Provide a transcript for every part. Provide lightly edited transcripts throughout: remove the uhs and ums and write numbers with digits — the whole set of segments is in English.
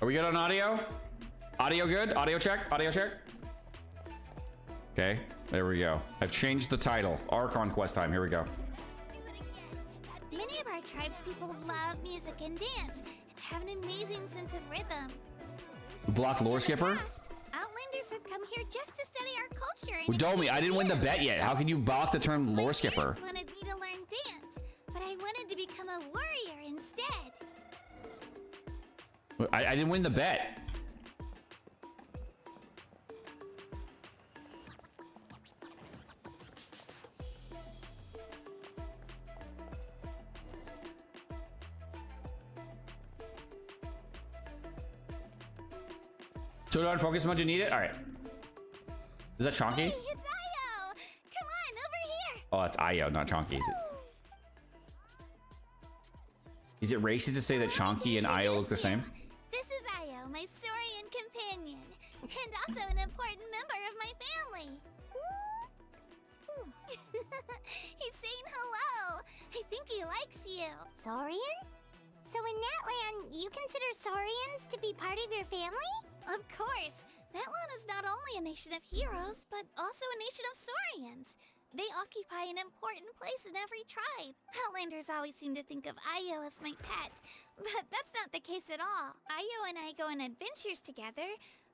Are we good on audio? Audio good? Audio check? Audio check? Okay, there we go. I've changed the title. Archon quest time. Here we go. Many of our tribespeople love music and dance and have an amazing sense of rhythm. Block lore skipper? Outlanders have come here just to study our culture. Well, Domi, I didn't win the bet yet. How can you block the term lore skipper? My parents wanted me to learn dance, but I wanted to become a warrior instead. I didn't win the bet. Toto on focus mode, you need it? Alright. Is that Chonky? Hey, it's Io! Come on, over here! Oh, that's Io, not Chonky. Is it racist to say that Chonky and Io look the same? This is Io, my Saurian companion, and also an important member of my family. He's saying hello. I think he likes you. Saurian? So in Natlan, you consider Saurians to be part of your family? Of course. Natlan is not only a nation of heroes, but also a nation of Saurians. They occupy an important place in every tribe. Outlanders always seem to think of Io as my pet, but that's not the case at all. Io and I go on adventures together,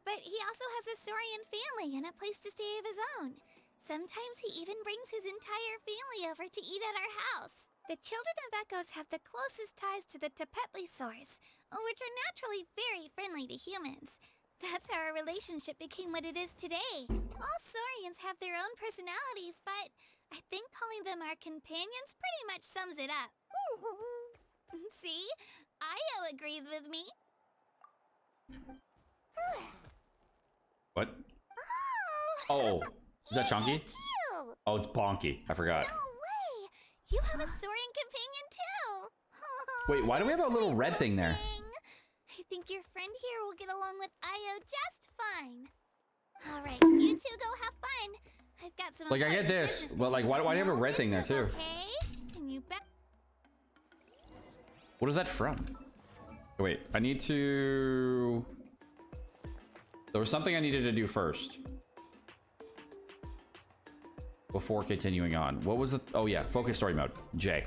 but he also has a Saurian family and a place to stay of his own. Sometimes he even brings his entire family over to eat at our house. The children of Echoes have the closest ties to the Tepetlisaurs, which are naturally very friendly to humans. That's how our relationship became what it is today. All Saurians have their own personalities, but I think calling them our companions pretty much sums it up. See? Io agrees with me. What? Oh, is that Chonky? So cute! Oh, it's Bonky. I forgot. No way! You have a Saurian companion too! Wait, why do we have a little red thing there? I think your friend here will get along with Io just fine. Alright, you two go have fun. I've got some Like, I get important this, business to but like, why do you have a red thing there too? Okay? And you bet. What is that from? Wait, I need to... There was something I needed to do first. Before continuing on. What was the... Oh yeah, focus story mode. J.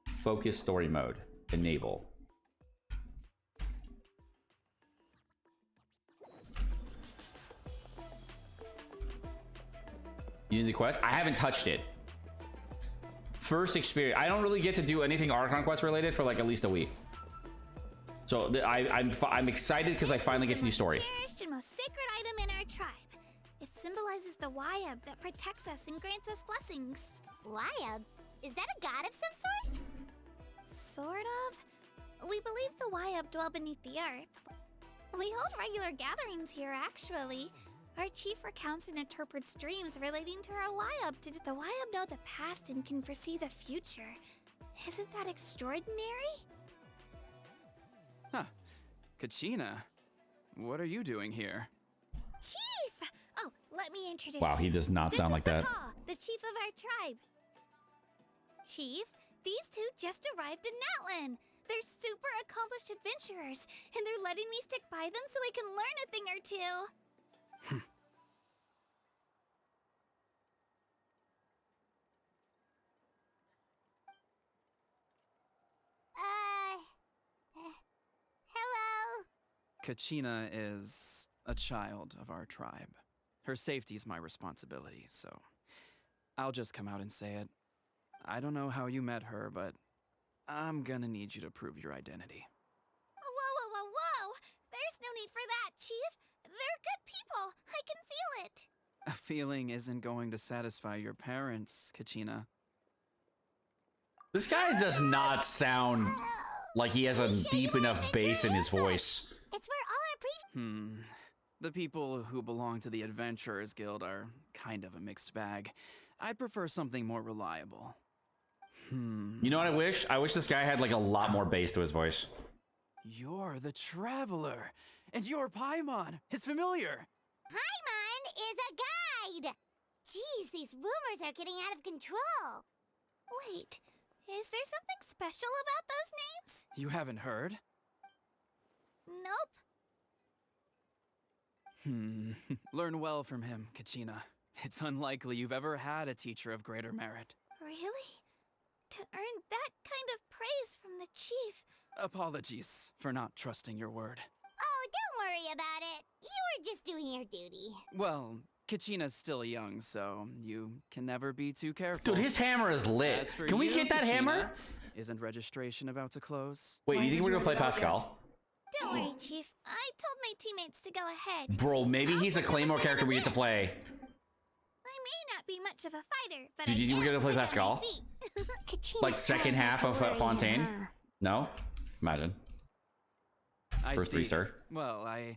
Focus story mode. Enable. You need the quest? I haven't touched it. First experience. I don't really get to do anything Archon quest related for like at least a week. So I'm excited because I finally get to do story. Cherished and most sacred item in our tribe. It symbolizes the Wayob that protects us and grants us blessings. Wayob? Is that a god of some sort? Sort of. We believe the Wayob dwell beneath the earth. We hold regular gatherings here, actually. Our chief recounts and interprets dreams relating to our Wayob. Did the Wayob know the past and can foresee the future? Isn't that extraordinary? Huh. Kachina, what are you doing here? Chief! Oh, let me introduce Wow, he you. does not sound like that. This is Papa, the chief of our tribe. Chief, these two just arrived in Natlan. They're super accomplished adventurers, and they're letting me stick by them so I can learn a thing or two. Hello? Kachina is a child of our tribe. Her safety's my responsibility, so I'll just come out and say it. I don't know how you met her, but I'm gonna need you to prove your identity. Whoa! There's no need for that, Chief. They're good people. I can feel it. A feeling isn't going to satisfy your parents, Kachina. This guy does not sound like he has a deep enough bass in his voice. It's where all our The people who belong to the Adventurers Guild are kind of a mixed bag. I'd prefer something more reliable. You know what I wish? I wish this guy had like a lot more bass to his voice. You're the Traveler, and you're Paimon, his familiar. Paimon is a guide! Jeez, these rumors are getting out of control. Wait, is there something special about those names? You haven't heard? Nope. Learn well from him, Kachina. It's unlikely you've ever had a teacher of greater merit. Really? To earn that kind of praise from the chief. Apologies for not trusting your word. Oh, don't worry about it. You were just doing your duty. Well, Kachina's still young, so you can never be too careful. Dude, his hammer is lit. As for Can we you, get that Kachina, hammer? Isn't registration about to close? Wait, Why you think did we're gonna play already Pascal? Don't worry, Chief. I told my teammates to go ahead. Bro, maybe he's a I'll Claymore put character them we in get to a play. I may not be much of a fighter, but Dude, I you think we're am gonna play quick on my Pascal? feet. Kachina's Like second telling half her of to worry Fontaine? her. No? Imagine. I First see. 3-star. Well, I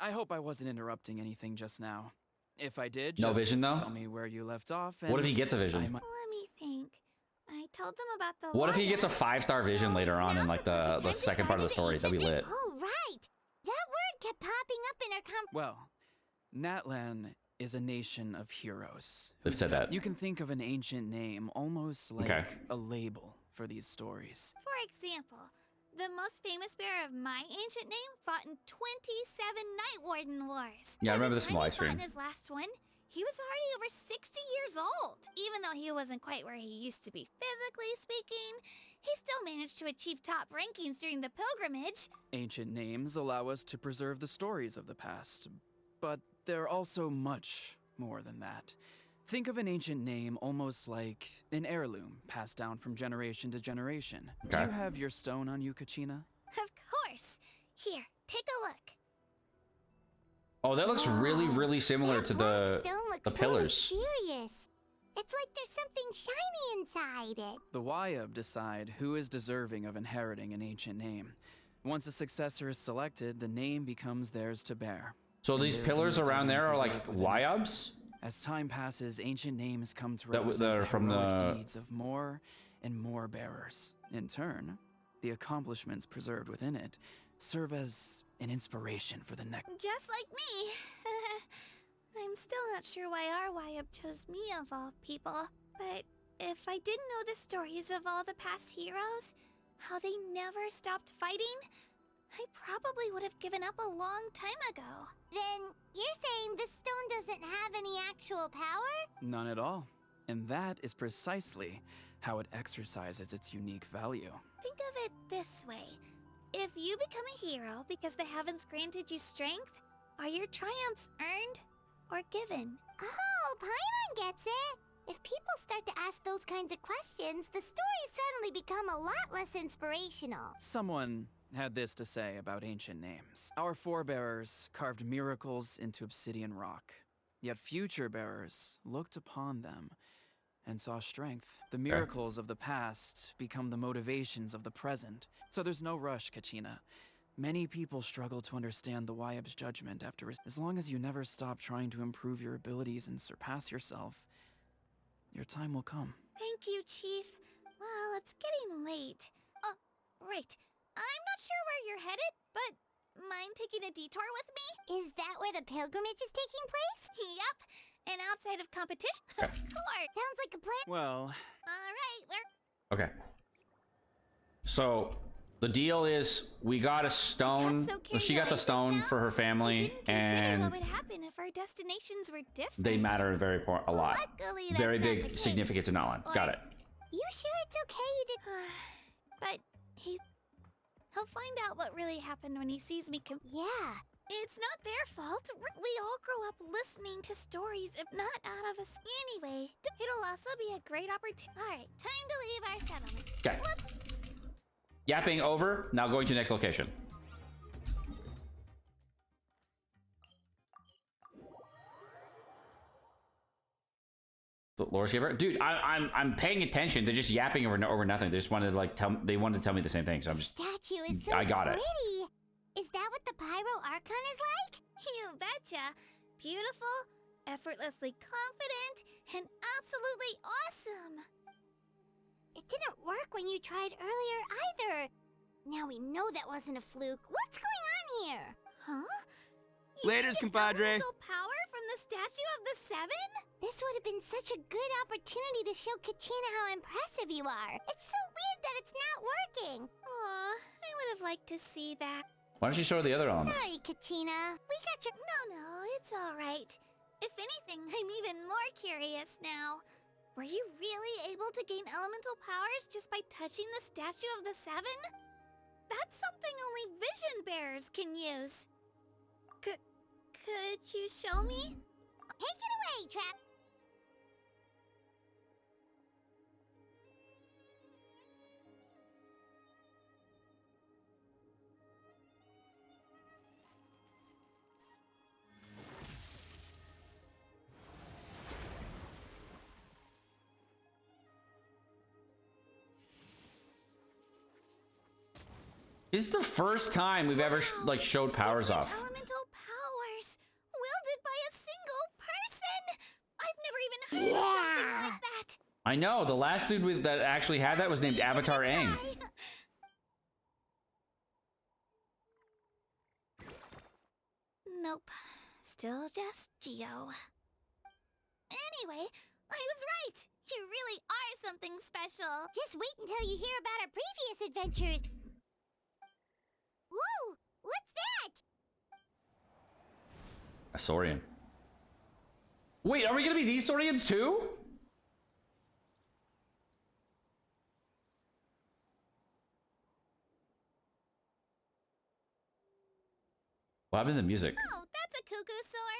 hope I wasn't interrupting anything just now. If I did, No just vision, though? tell me where you left off. What if and he gets a vision? I might- Let me think. I told them about the What if he gets a Wayob. 5-star vision So later on in now's like the perfect the time to second part of the dive stories? into That'd be lit. Oh, right. That word kept popping up in our Well, NATLAN is a nation of heroes. They've said that. You can think of an ancient name almost like Okay. a label for these stories. For example, the most famous bearer of my ancient name fought in 27 Night Warden Wars. Yeah, I By remember the this from time live he fought stream. in his last one, he was already over 60 years old. Even though he wasn't quite where he used to be physically speaking, he still managed to achieve top rankings during the pilgrimage. Ancient names allow us to preserve the stories of the past, but they're also much more than that. Think of an ancient name almost like an heirloom passed down from generation to generation. Do Okay. you have your stone on you, Kachina? Of course. Here, take a look. Oh, that looks really, really similar to That black stone looks the so pillars. mysterious. It's like there's something shiny inside it. The Wayob decide who is deserving of inheriting an ancient name. Once a successor is selected, the name becomes theirs to bear. So And these their pillars deeds around then there are like preserved within it. Wyobs? As time passes, ancient names come to That w- represent that are the from heroic the- deeds of more and more bearers. In turn, the accomplishments preserved within it serve as an inspiration for the next. Just like me. I'm still not sure why our Wayob chose me of all people. But if I didn't know the stories of all the past heroes, how they never stopped fighting, I probably would have given up a long time ago. Then you're saying this stone doesn't have any actual power? None at all. And that is precisely how it exercises its unique value. Think of it this way. If you become a hero because the heavens granted you strength, are your triumphs earned or given? Oh, Paimon gets it. If people start to ask those kinds of questions, the stories suddenly become a lot less inspirational. Someone had this to say about ancient names. Our forebears carved miracles into obsidian rock, yet future bearers looked upon them and saw strength. The miracles of the past become the motivations of the present. So there's no rush, Kachina. Many people struggle to understand the Wayob's judgment after as long as you never stop trying to improve your abilities and surpass yourself, your time will come. Thank you, Chief. Well, it's getting late. Oh, right. I'm not sure where you're headed, but mind taking a detour with me? Is that where the pilgrimage is taking place? Yep. And outside of competition, of course. Sounds like a plan. Well, All right, we're... Okay. So the deal is we got a stone. so Well, she got the careful stone just for her I family, didn't consider and what would happen if our destinations were different. they matter a lot. Luckily, that's Very not the big case. significance in Outline. Got it. You sure it's okay you did? But he'll find out what really happened when he sees me Yeah. It's not their fault. We all grow up listening to stories, if not out of us. Anyway, it'll also be a great opportunity. All right, time to leave our settlement. Okay. Yapping over. Now going to the next location. Laura's giver, dude. I'm paying attention. They're just yapping over nothing. They just wanted to like they wanted to tell me the same thing. So I'm just. Statue is so I got it. pretty. Is that what the 5.0 Archon is like? You betcha. Beautiful, effortlessly confident, and absolutely awesome. It didn't work when you tried earlier either. Now we know that wasn't a fluke. What's going on here? Huh? You Laters, needed compadre. elemental power from the statue of the Seven? This would have been such a good opportunity to show Kachina how impressive you are. It's so weird that it's not working. Aw, I would have liked to see that. Why don't you show her the other elements? Sorry, Kachina. We got your... No, it's alright. If anything, I'm even more curious now. Were you really able to gain elemental powers just by touching the Statue of the Seven? That's something only vision bearers can use. Could you show me? Take it away, Trap. This is the first time we've ever like showed powers Different off. Elemental powers wielded by a single person. I've never even heard of something like that. I know, the last dude that actually had that was named Avatar Aang. Try. Nope. Still just Geo. Anyway, I was right. You really are something special. Just wait until you hear about our previous adventures. Whoa! What's that? A Saurian. Wait, are we gonna be these Saurians too? What happened to the music? Oh, that's a cuckoo soar.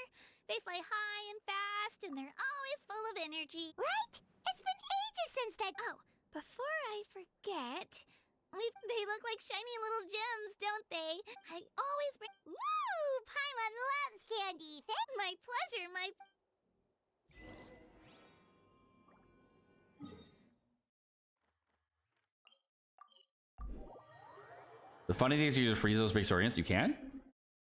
They fly high and fast, and they're always full of energy. Right? It's been ages since that... Oh, before I forget, they look like shiny little gems, don't they? I always bring... Woo! Paimon loves candy. My pleasure, my... The funny thing is you just freeze those big Saurians. You can?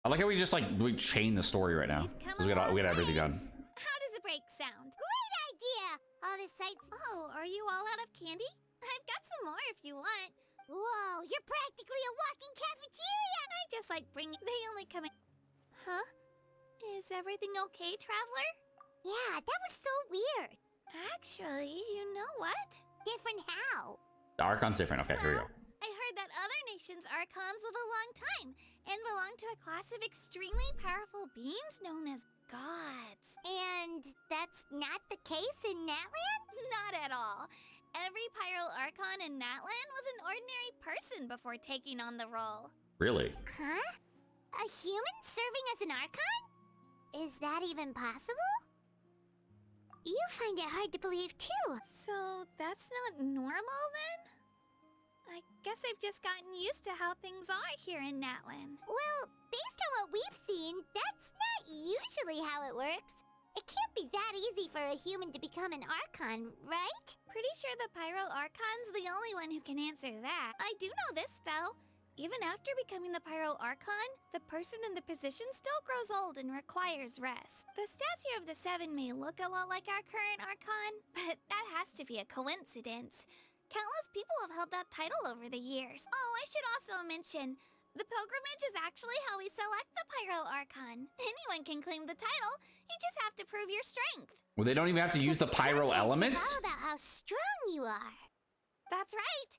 I like how we just like we chain the story right now. We've come 'Cause we a got long everything way. done. How does a break sound? Great idea! All the sights... Oh, are you all out of candy? I've got some more if you want. Whoa, you're practically a walking cafeteria! I just like bringing... They only come in... Huh? Is everything okay, Traveler? Yeah, that was so weird. Actually, you know what? Different how? The Archon's different. Okay, here we go. I heard that other nations' Archons live a long time and belong to a class of extremely powerful beings known as gods. And that's not the case in Natlan? Not at all. Every Pyro Archon in Natlan was an ordinary person before taking on the role. Really? Huh? A human serving as an Archon? Is that even possible? You find it hard to believe too. So that's not normal then? I guess I've just gotten used to how things are here in Natlan. Well, based on what we've seen, that's not usually how it works. It can't be that easy for a human to become an Archon, right? Pretty sure the Pyro Archon's the only one who can answer that. I do know this, though. Even after becoming the Pyro Archon, the person in the position still grows old and requires rest. The Statue of the Seven may look a lot like our current Archon, but that has to be a coincidence. Countless people have held that title over the years. Oh, I should also mention, the pilgrimage is actually how we select the Pyro Archon. Anyone can claim the title, you just have to prove your strength. Well, they don't even have to use the pyro Contest is elements? all about how strong you are. That's right.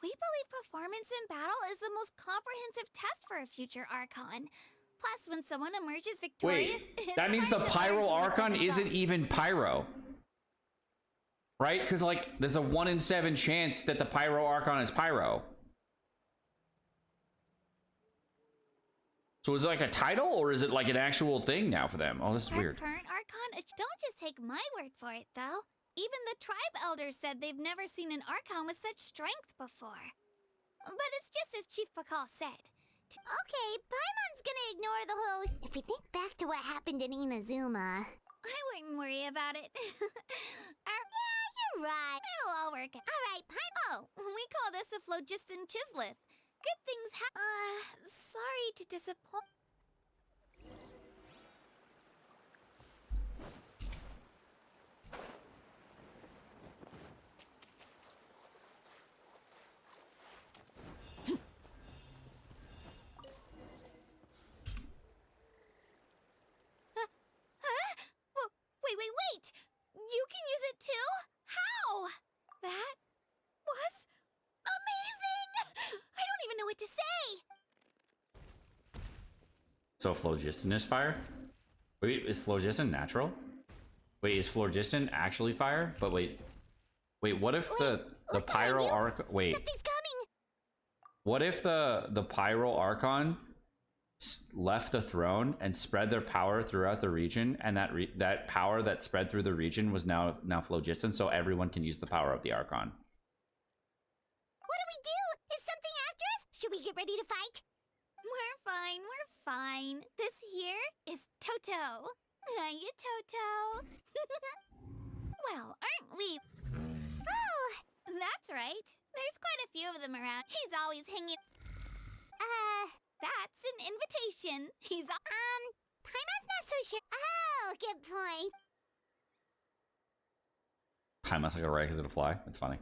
We believe performance in battle is the most comprehensive test for a future Archon. Plus, when someone emerges victorious... Wait, it's that means the hard to pyro argue with Archon themselves. isn't even pyro. Right? Because like there's a 1 in 7 chance that the pyro Archon is pyro. So is it like a title or is it like an actual thing now for them? Oh, this is Our weird. current Archon, don't just take my word for it, though. Even the tribe elders said they've never seen an Archon with such strength before. But it's just as Chief Pakal said. Okay, Paimon's gonna ignore the whole... If we think back to what happened in Inazuma... I wouldn't worry about it. Yeah, you're right. It'll all work out. Alright, Paimon... Oh, we call this a phlogiston chisleth. Good things sorry to disappoint. Wait! You can use it too? How? That was amazing! I don't even know what to say! So phlogiston is fire? Wait, is phlogiston natural? Wait, is phlogiston actually fire? But wait, what if the pyro arc? Wait, Something's coming! what if the pyro archon left the throne and spread their power throughout the region, and that power that spread through the region was now phlogiston, so everyone can use the power of the archon? What do we do? Is something after us? Should we get ready to fight? We're fine, we're fine. This here is Toto. Hiya, Toto. Well, aren't we? Oh! That's right. There's quite a few of them around. He's always hanging. That's an invitation. Paimon's not so sure. Oh, good point. Paimon's like a ray, is it a fly? It's funny.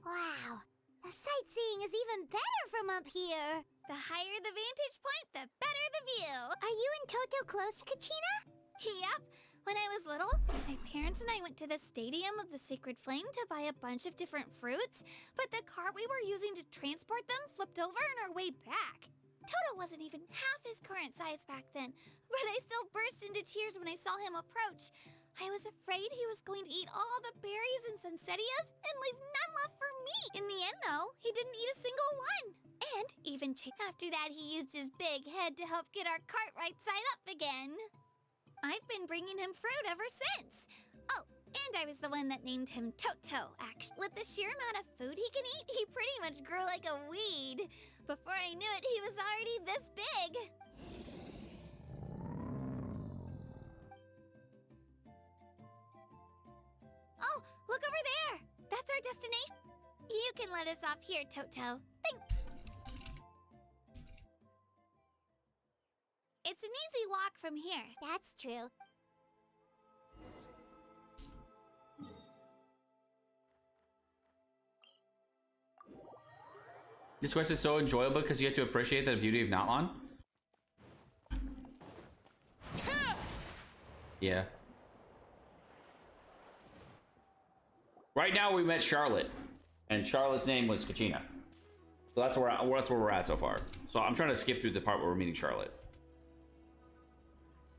Wow, the sightseeing is even better from up here. The higher the vantage point, the better the view. Are you and Toto close to Kachina? Yep. When I was little, my parents and I went to the Stadium of the Sacred Flame to buy a bunch of different fruits, but the cart we were using to transport them flipped over on our way back. Toto wasn't even half his current size back then, but I still burst into tears when I saw him approach. I was afraid he was going to eat all the berries and sunsettias and leave none left for me. In the end, though, he didn't eat a single one. And even after that, he used his big head to help get our cart right side up again. I've been bringing him fruit ever since. Oh, and I was the one that named him Toto, actually. With the sheer amount of food he can eat, he pretty much grew like a weed. Before I knew it, he was already this big. Oh, look over there! That's our destination. You can let us off here, Toto. Thanks. It's an easy walk from here. That's true. This quest is so enjoyable because you get to appreciate the beauty of NATLAN. Yeah. Right now we met Charlotte, and Charlotte's name was Kachina. So that's where we're at so far. So I'm trying to skip through the part where we're meeting Charlotte.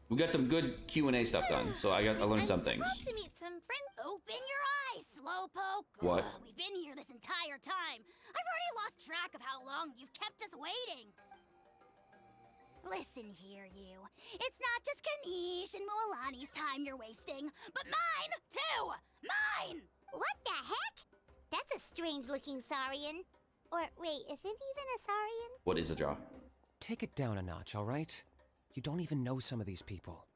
We got some good Q&A stuff done, so I learned some things. Supposed to meet some friends. Open your eyes, Slowpoke. What? We've been here this entire time. I've already lost track of how long you've kept us waiting. Listen here, you. It's not just Kanish and Moalani's time you're wasting, but mine, too! Mine! What the heck? That's a strange-looking Saurian. Or, wait, is it even a Saurian? What is a jaw? Take it down a notch, all right? You don't even know some of these people.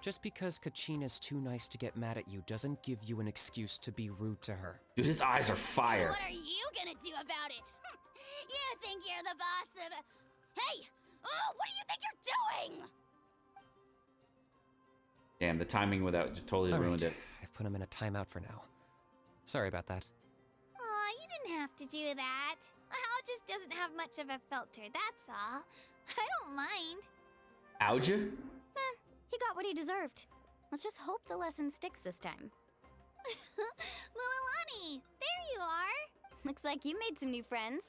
Just because Kachina's too nice to get mad at you doesn't give you an excuse to be rude to her. Dude, his eyes are fire. What are you gonna do about it? You think you're the boss of... Hey! Oh, what do you think you're doing? Damn, the timing without just totally All ruined right, it. I've put him in a timeout for now. Sorry about that. Aw, you didn't have to do that. Hal just doesn't have much of a filter, that's all. I don't mind. Auja? He got what he deserved. Let's just hope the lesson sticks this time. Mualani, there you are. Looks like you made some new friends.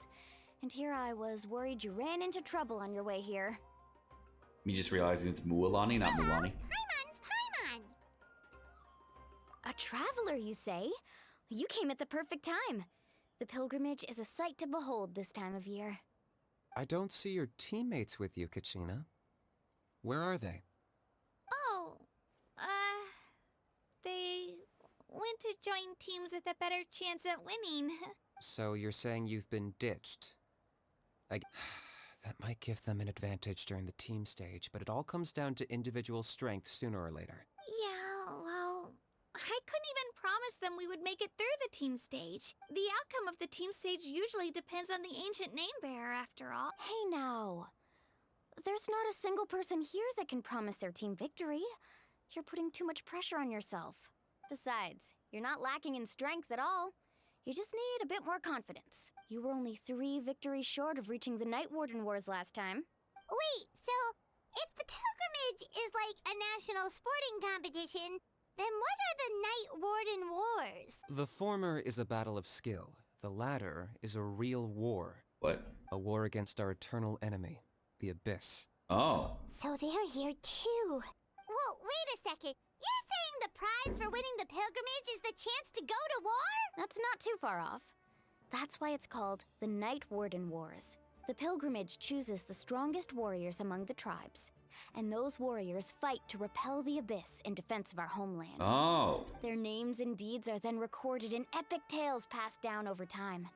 And here I was worried you ran into trouble on your way here. Me just realizing it's Mualani, not Mulani. Paimon's Paimon! A traveler, you say? You came at the perfect time. The pilgrimage is a sight to behold this time of year. I don't see your teammates with you, Kachina. Where are they? Oh, they went to join teams with a better chance at winning. So you're saying you've been ditched? That might give them an advantage during the team stage, but it all comes down to individual strength sooner or later. Yeah, well, I couldn't even promise them we would make it through the team stage. The outcome of the team stage usually depends on the ancient name bearer, after all. Hey now. There's not a single person here that can promise their team victory. You're putting too much pressure on yourself. Besides, you're not lacking in strength at all. You just need a bit more confidence. You were only 3 victories short of reaching the Night Warden Wars last time. Wait, so if the pilgrimage is like a national sporting competition, then what are the Night Warden Wars? The former is a battle of skill. The latter is a real war. What? A war against our eternal enemy, the Abyss. Oh. So they're here too. Well, wait a second. You're saying the prize for winning the pilgrimage is the chance to go to war? That's not too far off. That's why it's called the Night Warden Wars. The pilgrimage chooses the strongest warriors among the tribes, and those warriors fight to repel the Abyss in defense of our homeland. Oh. Their names and deeds are then recorded in epic tales passed down over time.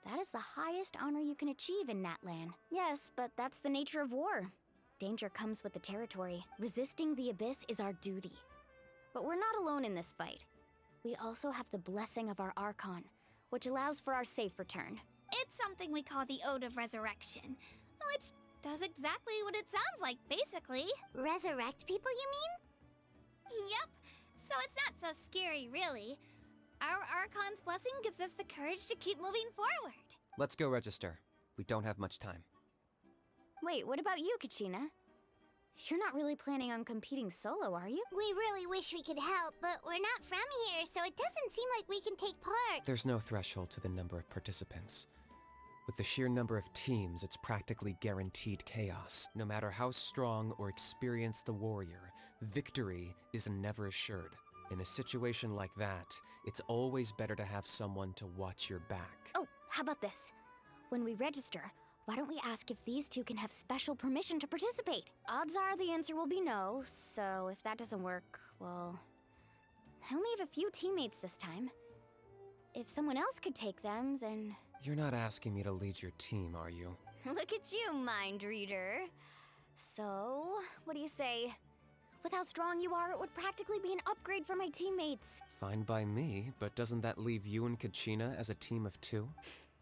That is the highest honor you can achieve in Natlan. Yes, but that's the nature of war. Danger comes with the territory. Resisting the Abyss is our duty. But we're not alone in this fight. We also have the blessing of our Archon, which allows for our safe return. It's something we call the Ode of Resurrection, which does exactly what it sounds like, basically. Resurrect people, you mean? Yep, so it's not so scary, really. Our Archon's blessing gives us the courage to keep moving forward. Let's go register. We don't have much time. Wait, what about you, Kachina? You're not really planning on competing solo, are you? We really wish we could help, but we're not from here, so it doesn't seem like we can take part. There's no threshold to the number of participants. With the sheer number of teams, it's practically guaranteed chaos. No matter how strong or experienced the warrior, victory is never assured. In a situation like that, it's always better to have someone to watch your back. Oh, how about this? When we register, why don't we ask if these two can have special permission to participate? Odds are the answer will be no, so if that doesn't work, well... I only have a few teammates this time. If someone else could take them, then... You're not asking me to lead your team, are you? Look at you, mind reader. So, what do you say? With how strong you are, it would practically be an upgrade for my teammates. Fine by me, but doesn't that leave you and Kachina as a team of two?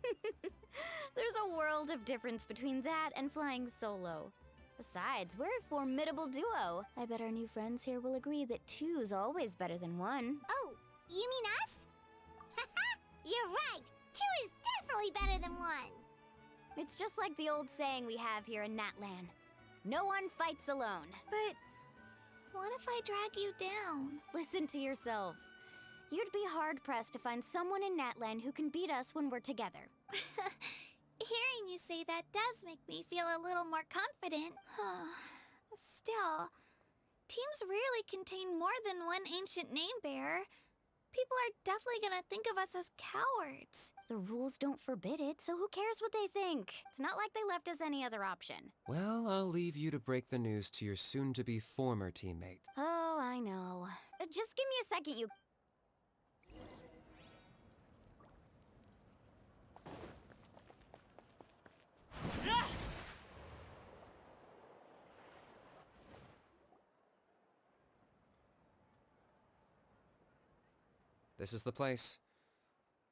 There's a world of difference between that and flying solo. Besides, we're a formidable duo. I bet our new friends here will agree that two's always better than one. Oh, you mean us? Haha, you're right. Two is definitely better than one. It's just like the old saying we have here in Natlan. No one fights alone. But what if I drag you down? Listen to yourself. You'd be hard-pressed to find someone in Natlan who can beat us when we're together. Hearing you say that does make me feel a little more confident. Still, teams rarely contain more than one ancient name bearer. People are definitely gonna think of us as cowards. The rules don't forbid it, so who cares what they think? It's not like they left us any other option. Well, I'll leave you to break the news to your soon-to-be former teammate. Oh, I know. Just give me a second, you... This is the place.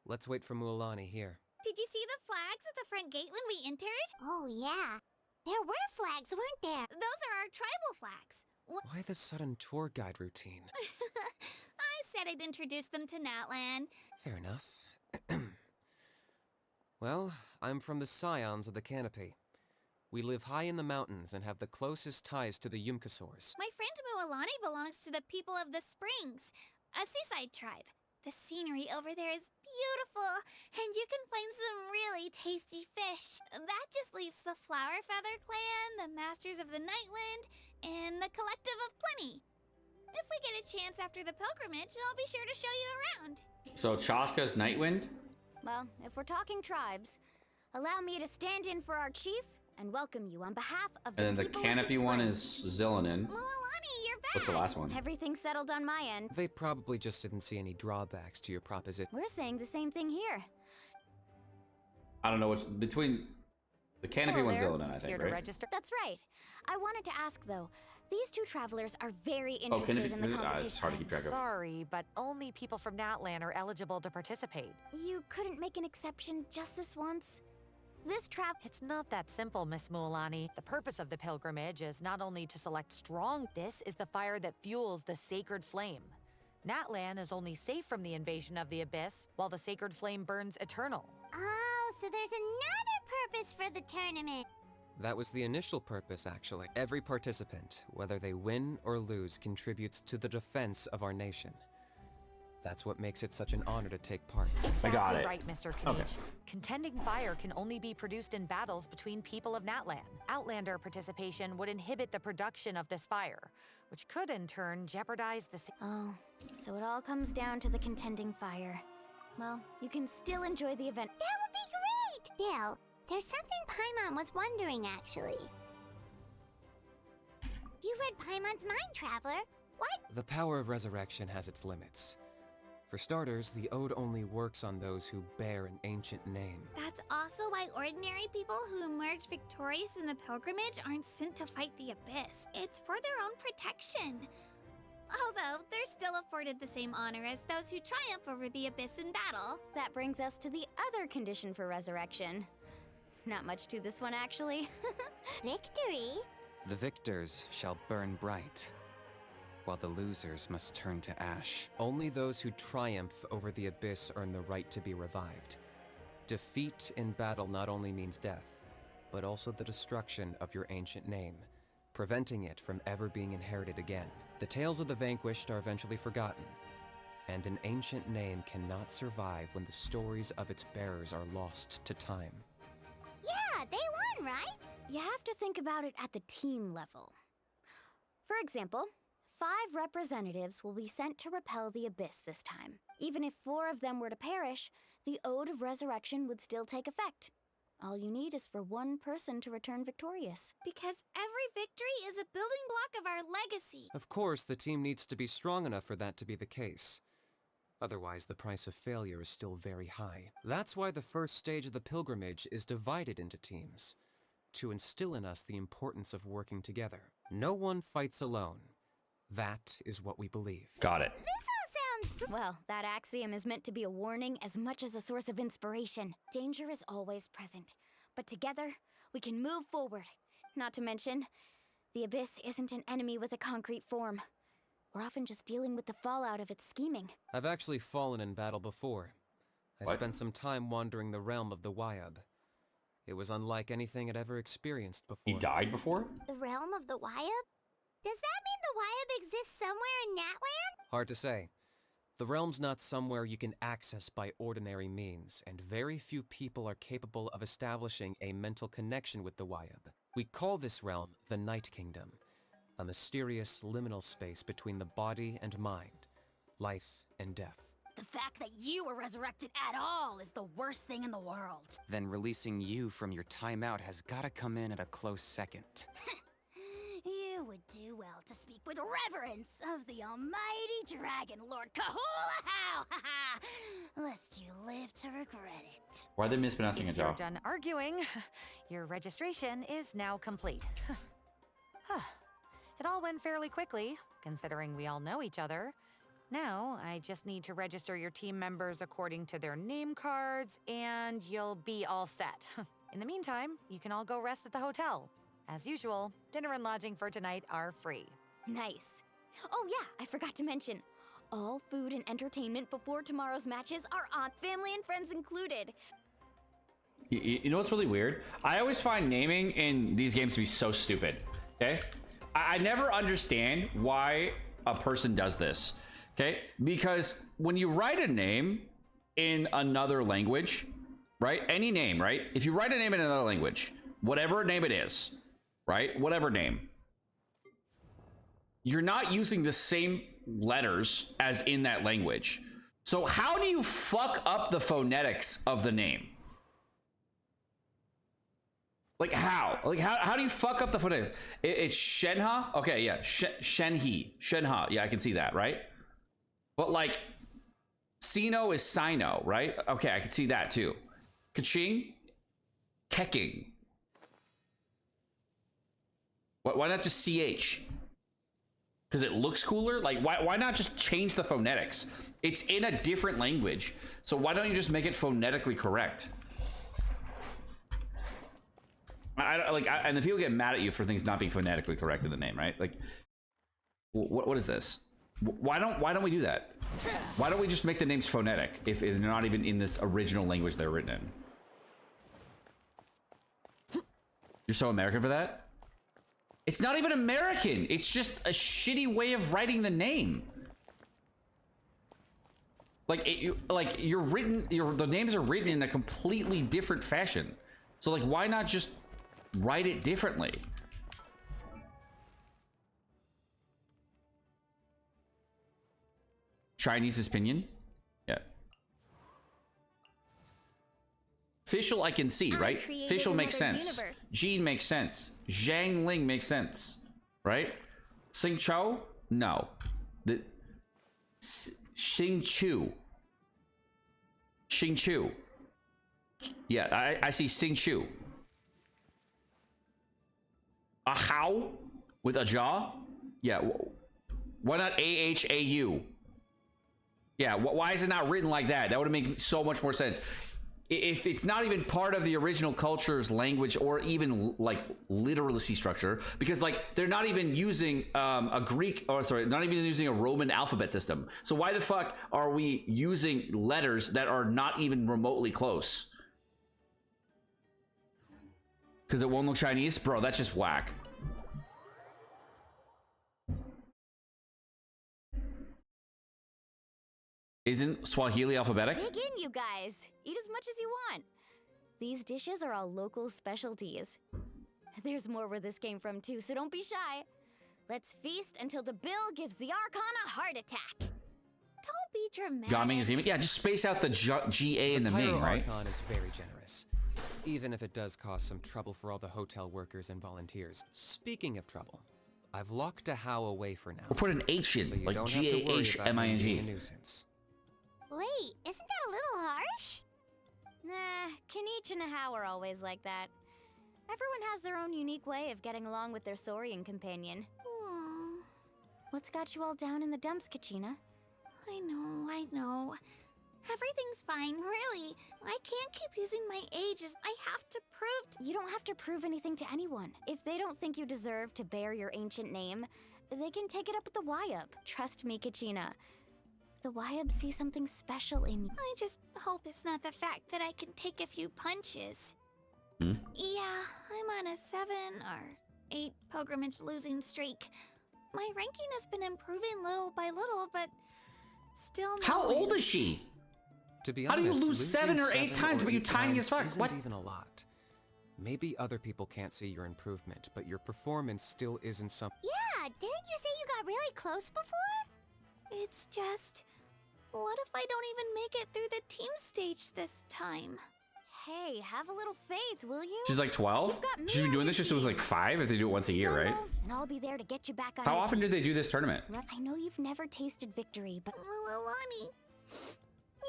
Let's wait for Mualani here. Did you see the flags at the front gate when we entered? Oh, yeah. There were flags, weren't there? Those are our tribal flags. Why the sudden tour guide routine? I said I'd introduce them to Natlan. Fair enough. Well, I'm from the Scions of the Canopy. We live high in the mountains and have the closest ties to the Yumkasaurs. My friend Mualani belongs to the people of the Springs, a seaside tribe. The scenery over there is beautiful, and you can find some really tasty fish. That just leaves the Flower Feather Clan, the Masters of the Nightwind, and the Collective of Plenty. If we get a chance after the pilgrimage, I'll be sure to show you around. So Chaska's Nightwind? Well, if we're talking tribes, allow me to stand in for our chief and welcome you on behalf of the And then the people of Canopy one Spring. is Zillinen. Mualani, you're back! What's the last one? Everything settled on my end. They probably just didn't see any drawbacks to your proposition. We're saying the same thing here. I don't know which between the Canopy Hello one's there. Zillinen, I think, Here to right? register. That's right. I wanted to ask, though. These two travelers are very Oh, interested Canopy. in the competition. It's hard to keep track of. Sorry, but only people from Natlan are eligible to participate. You couldn't make an exception just this once? This trap... It's not that simple, Miss Mualani. The purpose of the pilgrimage is not only to select strong, this is the fire that fuels the sacred flame. Natlan is only safe from the invasion of the Abyss, while the sacred flame burns eternal. Oh, so there's another purpose for the tournament. That was the initial purpose, actually. Every participant, whether they win or lose, contributes to the defense of our nation. That's what makes it such an honor to take part. Exactly got it. right, Mr. Okay. Knight. Contending fire can only be produced in battles between people of Natlan. Outlander participation would inhibit the production of this fire, which could in turn jeopardize the... Oh, so it all comes down to the contending fire. Well, you can still enjoy the event. That would be great! Bill, there's something Paimon was wondering, actually. You read Paimon's mind, Traveler. What? The power of resurrection has its limits. For starters, the ode only works on those who bear an ancient name. That's also why ordinary people who emerge victorious in the pilgrimage aren't sent to fight the Abyss. It's for their own protection. Although, they're still afforded the same honor as those who triumph over the Abyss in battle. That brings us to the other condition for resurrection. Not much to this one, actually. Victory? The victors shall burn bright, while the losers must turn to ash. Only those who triumph over the Abyss earn the right to be revived. Defeat in battle not only means death, but also the destruction of your ancient name, preventing it from ever being inherited again. The tales of the vanquished are eventually forgotten, and an ancient name cannot survive when the stories of its bearers are lost to time. Yeah, they won, right? You have to think about it at the team level. For example, 5 representatives will be sent to repel the Abyss this time. Even if 4 of them were to perish, the Ode of Resurrection would still take effect. All you need is for 1 person to return victorious. Because every victory is a building block of our legacy. Of course, the team needs to be strong enough for that to be the case. Otherwise, the price of failure is still very high. That's why the first stage of the pilgrimage is divided into teams, to instill in us the importance of working together. No one fights alone. That is what we believe. Got it. This all sounds Well, that axiom is meant to be a warning as much as a source of inspiration. Danger is always present, but together, we can move forward. Not to mention, the Abyss isn't an enemy with a concrete form. We're often just dealing with the fallout of its scheming. I've actually fallen in battle before. I What? spent some time wandering the realm of the Wayob. It was unlike anything I'd ever experienced before. He died before? the realm of the Wayob? Does that mean the Wayob exists somewhere in Natlan? Hard to say. The realm's not somewhere you can access by ordinary means, and very few people are capable of establishing a mental connection with the Wayob. We call this realm the Night Kingdom, a mysterious liminal space between the body and mind, life and death. The fact that you were resurrected at all is the worst thing in the world. Then releasing you from your timeout has gotta come in at a close second. You would do well to speak with reverence of the almighty dragon, Lord Kahula-How! Lest you live to regret it. Why are they mispronouncing a If you're job? done arguing, your registration is now complete. It all went fairly quickly, considering we all know each other. Now, I just need to register your team members according to their name cards, and you'll be all set. In the meantime, you can all go rest at the hotel. As usual, dinner and lodging for tonight are free. Nice. Oh yeah, I forgot to mention. All food and entertainment before tomorrow's matches are on, family and friends included. You know what's really weird? I always find naming in these games to be so stupid. Okay? I never understand why a person does this. Okay? Because when you write a name in another language, right? Any name, right? If you write a name in another language, whatever name it is, right? Whatever name, you're not using the same letters as in that language. So how do you fuck up the phonetics of the name? Like how? Like how do you fuck up the phonetics? It's Shenha? Okay, yeah. Shenhe. Shenha. Yeah, I can see that, right? But like, Sino is Sino, right? Okay, I can see that too. Kaching? Keking. Why not just CH? Because it looks cooler? Like, why not just change the phonetics? It's in a different language. So why don't you just make it phonetically correct? And then people get mad at you for things not being phonetically correct in the name, right? Like, what is this? Why don't we do that? Why don't we just make the names phonetic if they're not even in this original language they're written in? You're so American for that? It's not even American. It's just a shitty way of writing the name. Like you're written, the names are written in a completely different fashion. So like, why not just write it differently? Chinese's opinion? Yeah. Official I can see, right? created Official makes another sense. universe. Jean makes sense. Zhang Ling makes sense, right? Xing Chao? No. The Xing Chu. Xing Chu. Yeah, I see Xing Chu. A how with a jaw? Yeah. Why not AHAU? Yeah, why is it not written like that? That would make so much more sense. If it's not even part of the original culture's language or even like literacy structure, because like they're not even using a Greek, or sorry, not even using a Roman alphabet system. So why the fuck are we using letters that are not even remotely close? Because it won't look Chinese? Bro, that's just whack. Isn't Swahili alphabetic? Dig in, you guys. Eat as much as you want. These dishes are all local specialties. There's more where this came from too, so don't be shy. Let's feast until the bill gives the Archon a heart attack. Don't be dramatic. Gaming is even. Yeah, just space out the G-A and the Ming, right? Archon is very generous, even if it does cause some trouble for all the hotel workers and volunteers. Speaking of trouble, I've locked a how away for now. Or put an H in, so you like don't have to worry about him being G-A-H-M-I-N-G. a nuisance. Wait, isn't that a little harsh? Nah, Kanich and Ahau are always like that. Everyone has their own unique way of getting along with their Saurian companion. Hmm. What's got you all down in the dumps, Kachina? I know. Everything's fine, really. I can't keep using my age as I have to prove You don't have to prove anything to anyone. If they don't think you deserve to bear your ancient name, they can take it up with the Wayob. Trust me, Kachina. The Wayob see something special in you. I just hope it's not the fact that I can take a few punches. Hmm? Yeah, I'm on a 7 or 8 pilgrimage losing streak. My ranking has been improving little by little, but still no How old wins. is she? To be How do you honest, lose losing 7 or 8 times, or but you 8 tiny as times fuck? Isn't What? even a lot. Maybe other people can't see your improvement, but your performance still isn't something. Yeah, didn't you say you got really close before? It's just, what if I don't even make it through the team stage this time? Hey, have a little faith, will you? She's like 12? You've got me She's been on doing your this since she was like 5 if they do it once a year, right? Stumble, and I'll be there to get you back on How your often do feet. they do this tournament? I know you've never tasted victory, but Milani,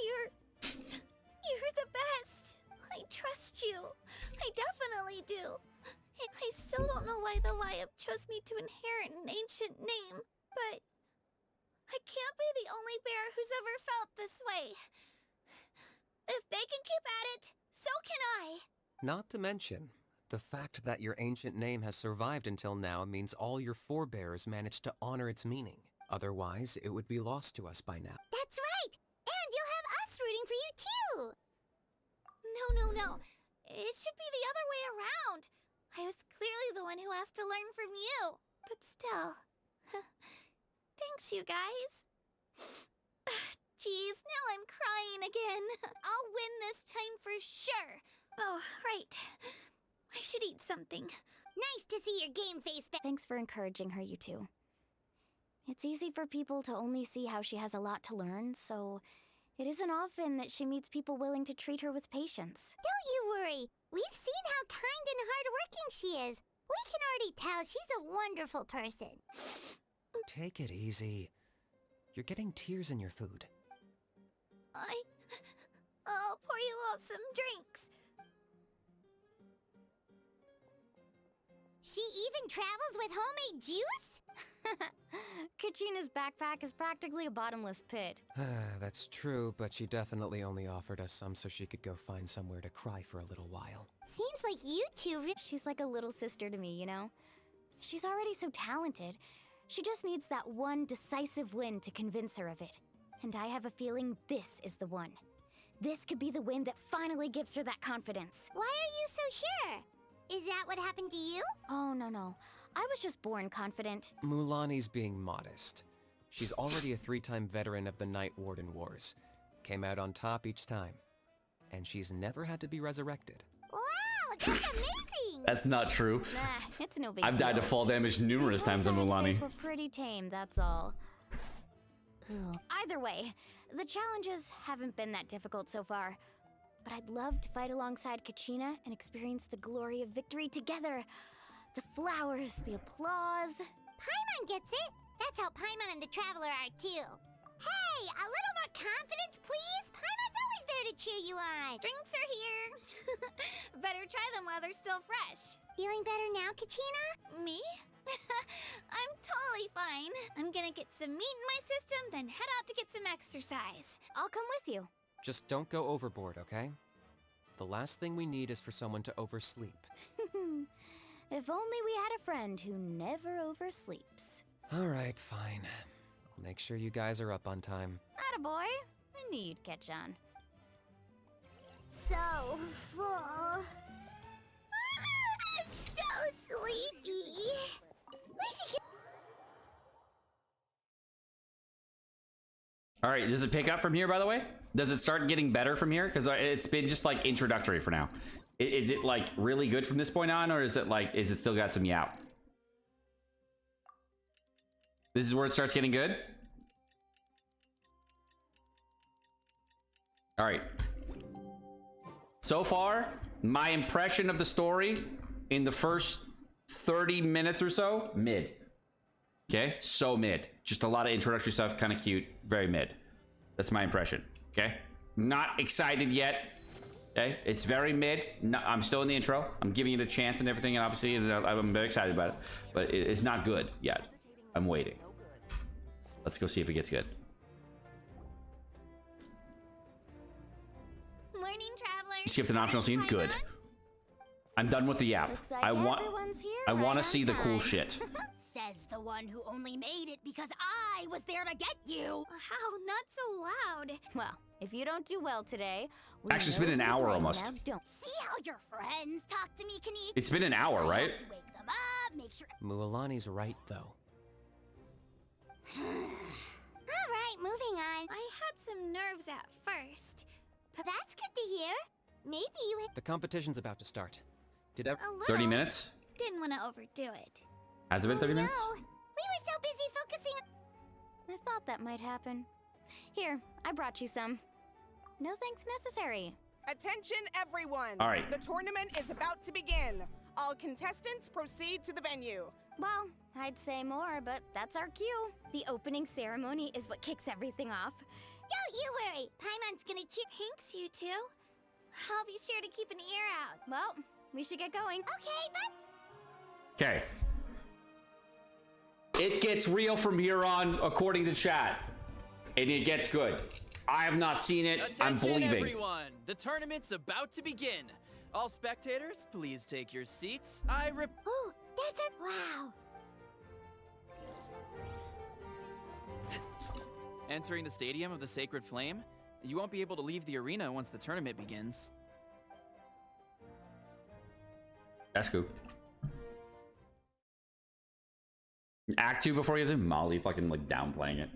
you're the best. I trust you. I definitely do. I still don't know why the Wayob chose me to inherit an ancient name, but I can't be the only bear who's ever felt this way. If they can keep at it, so can I. Not to mention, the fact that your ancient name has survived until now means all your forebears managed to honor its meaning. Otherwise, it would be lost to us by now. That's right! And you'll have us rooting for you too! No. It should be the other way around. I was clearly the one who asked to learn from you. But still. Thanks, you guys. Jeez, now I'm crying again. I'll win this time for sure. Oh, right. I should eat something. Nice to see your game face back. thanks for encouraging her, you two. It's easy for people to only see how she has a lot to learn, so it isn't often that she meets people willing to treat her with patience. Don't you worry. We've seen how kind and hardworking she is. We can already tell she's a wonderful person. Take it easy. You're getting tears in your food. I'll pour you all some drinks. She even travels with homemade juice? Kachina's backpack is practically a bottomless pit. That's true, but she definitely only offered us some so she could go find somewhere to cry for a little while. Seems like you two She's like a little sister to me, you know? She's already so talented. She just needs that one decisive win to convince her of it. And I have a feeling this is the one. This could be the win that finally gives her that confidence. Why are you so sure? Is that what happened to you? Oh, no. I was just born confident. Mulani's being modest. She's already a 3-time veteran of the Night Warden Wars. came out on top each time. And she's never had to be resurrected. Wow, that's amazing! That's not true. Nah, it's no big I've died to deal. fall damage numerous times on Mulaney. We're pretty tame, that's all. Either way, the challenges haven't been that difficult so far. But I'd love to fight alongside Kachina and experience the glory of victory together. The flowers, the applause. Paimon gets it. That's how Paimon and the Traveler are too. Hey, a little more confidence, please. Paimon's always there to cheer you on. Drinks are here. Better try them while they're still fresh. Feeling better now, Kachina? Me? I'm totally fine. I'm gonna get some meat in my system, then head out to get some exercise. I'll come with you. Just don't go overboard, okay? The last thing we need is for someone to oversleep. If only we had a friend who never oversleeps. Alright, fine. I'll make sure you guys are up on time. Attaboy. I knew you'd catch on. So full. I'm so sleepy. We should get... All right, does it pick up from here, by the way? Does it start getting better from here? Because it's been just like introductory for now. Is it like really good from this point on, or is it still got some yaw? This is where it starts getting good? All right. So far, my impression of the story in the first 30 minutes or so, mid. Okay, so mid. Just a lot of introductory stuff, kind of cute, very mid. That's my impression, okay? Not excited yet, okay? It's very mid. No, I'm still in the intro. I'm giving it a chance and everything, and obviously I'm very excited about it. But it's not good yet. I'm waiting. Let's go see if it gets good. Morning, travelers. You skipped an optional scene? Paimon? Good. I'm done with the app. Looks like I want everyone's here I want right to see on the cool time. shit. Says the one who only made it because I was there to get you. How? Not so loud. Well, if you don't do well today, we Actually, it's know been an who to hour blame. almost. Now don't. See how your friends talk to me, Kanichi? It's been an hour, I right? help you wake them up, make sure... Mualani's right, though. All right, moving on. I had some nerves at first. That's good to hear. Maybe you had... The competition's about to start. Did ever... A little. 30 minutes? Didn't want to overdo it. Has it been 30 minutes? No, we were so busy focusing on... I thought that might happen. Here, I brought you some. No thanks necessary. Attention, everyone! All right. The tournament is about to begin. All contestants proceed to the venue. Well, I'd say more, but that's our cue. The opening ceremony is what kicks everything off. Don't you worry. Paimon's gonna cheer... Thanks, you two. I'll be sure to keep an ear out. Well, we should get going. Okay, but... Okay. It gets real from here on, according to chat. And it gets good. I have not seen it. I'm Attention, believing. everyone! The tournament's about to begin. All spectators, please take your seats. Oh, that's our... Wow. Entering the stadium of the Sacred Flame, you won't be able to leave the arena once the tournament begins. That's cool. Act 2 before he gets in. Molly fucking like downplaying it.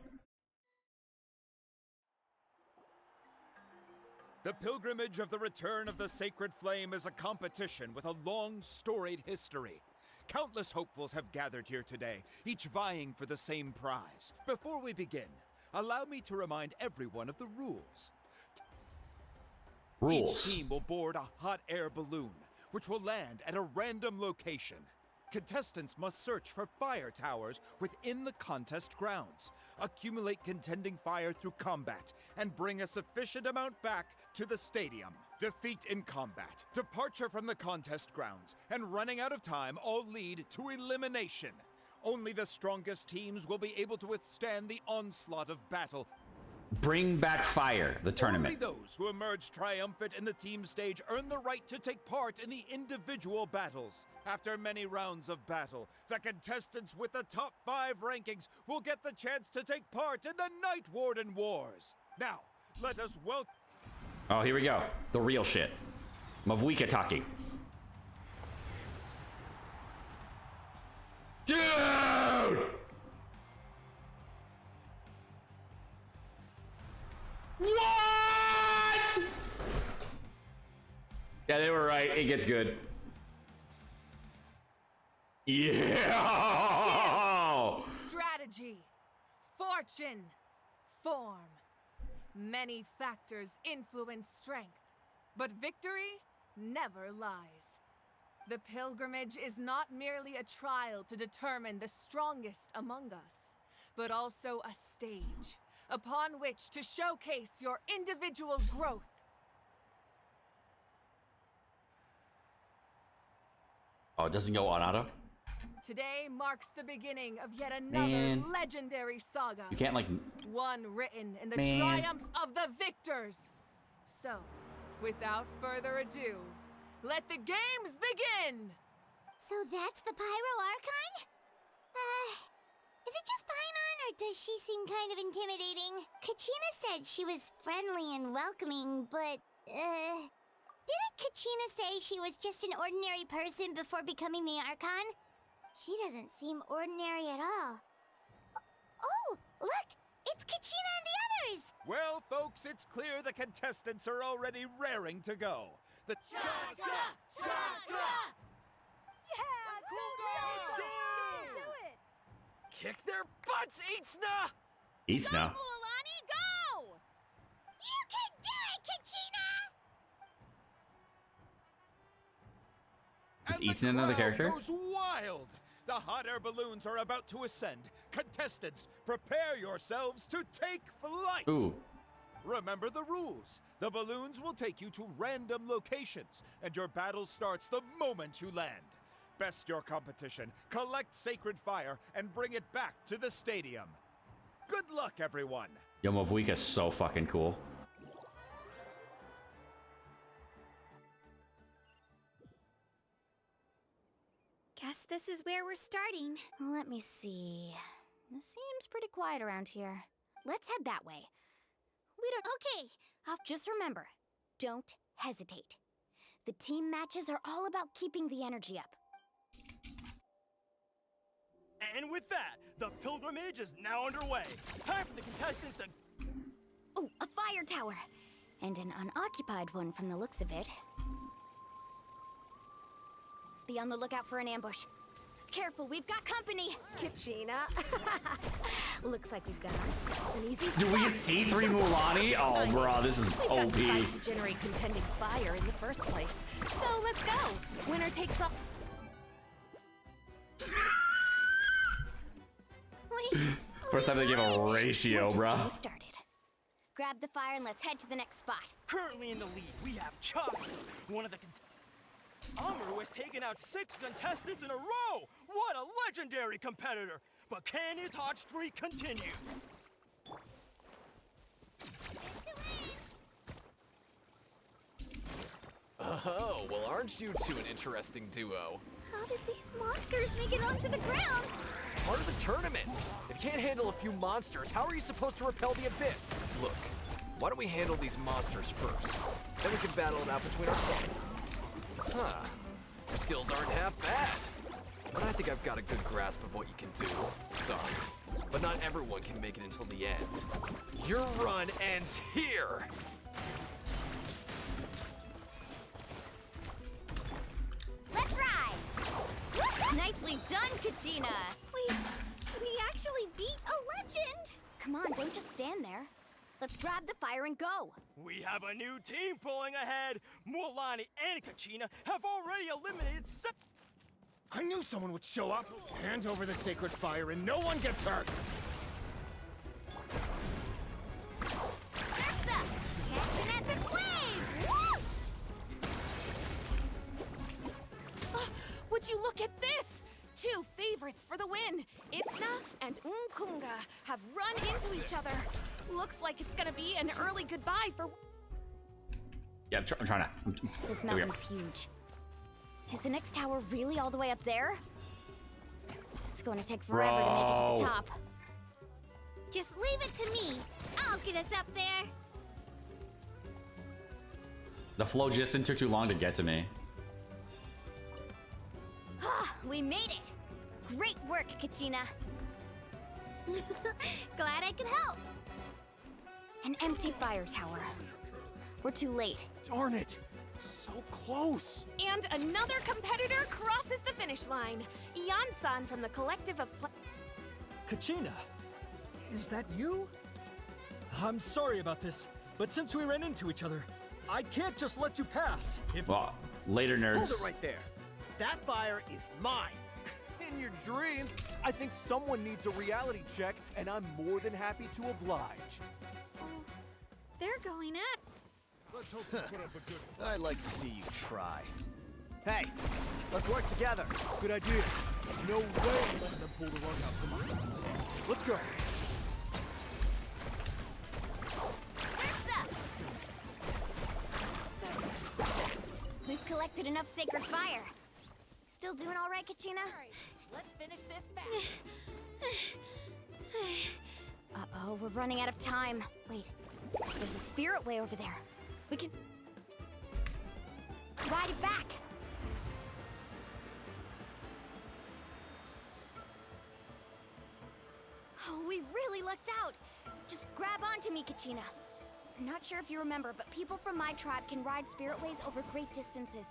The pilgrimage of the return of the Sacred Flame is a competition with a long, storied history. Countless hopefuls have gathered here today, each vying for the same prize. Before we begin, allow me to remind everyone of the rules. Rules. Each team will board a hot air balloon, which will land at a random location. Contestants must search for fire towers within the contest grounds, accumulate contending fire through combat, and bring a sufficient amount back to the stadium. Defeat in combat, departure from the contest grounds, and running out of time all lead to elimination. Only the strongest teams will be able to withstand the onslaught of battle. Bring back fire, the tournament. Only those who emerge triumphant in the team stage earn the right to take part in the individual battles. After many rounds of battle, the contestants with the top 5 rankings will get the chance to take part in the Night Warden Wars. Now, let us welcome... Oh, here we go. The real shit. Mavwika talking. Dude! What? Yeah, they were right. It gets good. Yeah. Strategy, fortune, form. Many factors influence strength, but victory never lies. The pilgrimage is not merely a trial to determine the strongest among us, but also a stage upon which to showcase your individual growth. Oh, it doesn't go on auto? Today marks the beginning of yet another legendary saga. You can't, like... One written in the triumphs of the victors. So, without further ado, let the games begin! So that's the Pyro Archon? Is it just Paimon, or does she seem kind of intimidating? Kachina said she was friendly and welcoming, but, didn't Kachina say she was just an ordinary person before becoming the Archon? She doesn't seem ordinary at all. Oh, look! It's Kachina and the others! Well, folks, it's clear the contestants are already raring to go. The Chaska! Yeah, cool girl! Do it! Kick their butts, Eatsna! Eats now. Mualani, go! You can do it, Kachina! Is Eats another character? Goes wild. The hot air balloons are about to ascend. Contestants, prepare yourselves to take flight. Ooh. Remember the rules. The balloons will take you to random locations, and your battle starts the moment you land. Best your competition, collect sacred fire, and bring it back to the stadium. Good luck, everyone. Yo, Mavwika's so fucking cool. Guess this is where we're starting. Let me see. It seems pretty quiet around here. Let's head that way. We don't... Okay, Just remember, don't hesitate. The team matches are all about keeping the energy up. And with that, the pilgrimage is now underway. Time for the contestants to... Ooh, a fire tower! And an unoccupied one from the looks of it. Be on the lookout for an ambush. Careful, we've got company! Kachina. Looks like we've got ourselves an easy Do we see 3 Mualani? Oh, bro, this is We've got OP. device to generate contending fire in the first place. So let's go. Winner takes all. wait. First time they give a ratio, We're just bro. getting started. Grab the fire and let's head to the next spot. Currently in the lead, we have Chaska, one of the Amaru has taken out 6 contestants in a row! What a legendary competitor! But can his hot streak continue? Oh, well, aren't you two an interesting duo? How did these monsters make it onto the ground? It's part of the tournament. If you can't handle a few monsters, how are you supposed to repel the Abyss? Look, why don't we handle these monsters first? Then we can battle it out between ourselves. Huh. Your skills aren't half bad. But I think I've got a good grasp of what you can do. Sorry. But not everyone can make it until the end. Your run ends here! Let's ride! Nicely done, Kachina! We actually beat a legend! Come on, don't just stand there. Let's grab the fire and go! We have a new team pulling ahead. Mualani and Kachina have already eliminated I knew someone would show up. Hand over the sacred fire and no one gets hurt. Surf's up! Catch an epic wave! Whoosh! Would you look at this? 2 favorites for the win. Itzna and Unkunga have run into each other. Looks like it's gonna be an early goodbye for... Yeah, I'm trying to. This There we go. mountain's huge. Is the next tower really all the way up there? It's going to take forever to make it to the Bro. top. Just leave it to me. I'll get us up there. The flow just took too long to get to me. We made it! Great work, Kachina! Glad I could help. An empty fire tower. We're too late. Darn it! So close! And another competitor crosses the finish line. Ian-san from the collective of... Kachina, is that you? I'm sorry about this, but since we ran into each other, I can't just let you pass. Well, later, nerds. Hold it right there. That fire is mine. In your dreams, I think someone needs a reality check, and I'm more than happy to oblige. Oh, they're going at. Let's hope you put up a good fight. I'd like to see you try. Hey, let's work together. Good idea. No way I'm letting them pull the rug out from under us. Let's go. We've collected enough sacred fire. Still doing all right, Kachina? Alright, let's finish this fast. Uh-oh, we're running out of time. Wait, there's a spirit way over there. We can... ride it back! Oh, we really lucked out! Just grab onto me, Kachina. I'm not sure if you remember, but people from my tribe can ride spiritways over great distances.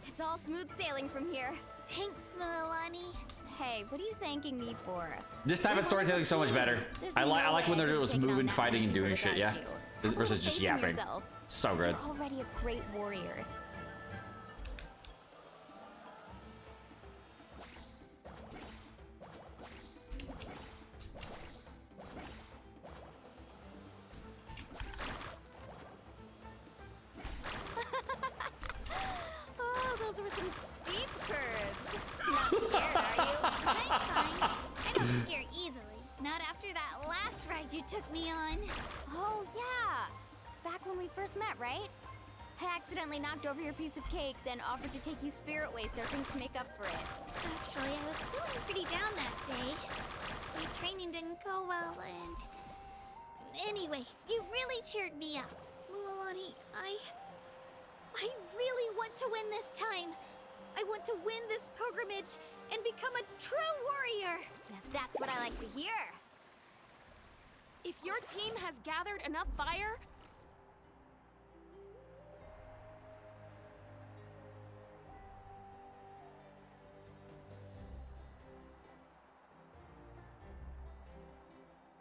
It's all smooth sailing from here. Thanks, Milani. Hey, what are you thanking me for? This type of storytelling is so much better. I like when there was moving, fighting, and doing shit. Yeah, versus just yapping. So good. You're already a great warrior. Oh, those were some steep curves. Not scared, are you? I'm fine. I don't scare easily. Not after that last ride you took me on. Oh, yeah. Back when we first met, right? I accidentally knocked over your piece of cake, then offered to take you spiritway surfing to make up for it. Actually, I was feeling pretty down that day. My training didn't go well, and... Anyway, you really cheered me up. Mualani, I really want to win this time. I want to win this pilgrimage and become a true warrior. Now that's what I like to hear. If your team has gathered enough fire...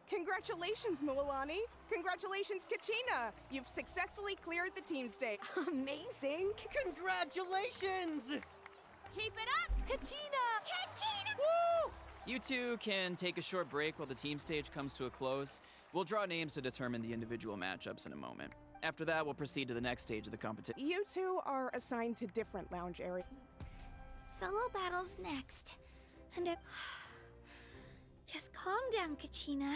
Congratulations, Mualani. Congratulations, Kachina. You've successfully cleared the team stage. Amazing. Congratulations! Keep it up, Kachina! Kachina! Woo! You two can take a short break while the team stage comes to a close. We'll draw names to determine the individual matchups in a moment. After that, we'll proceed to the next stage of the competition. You two are assigned to different lounge areas. Solo battles next. And it... Just calm down, Kachina.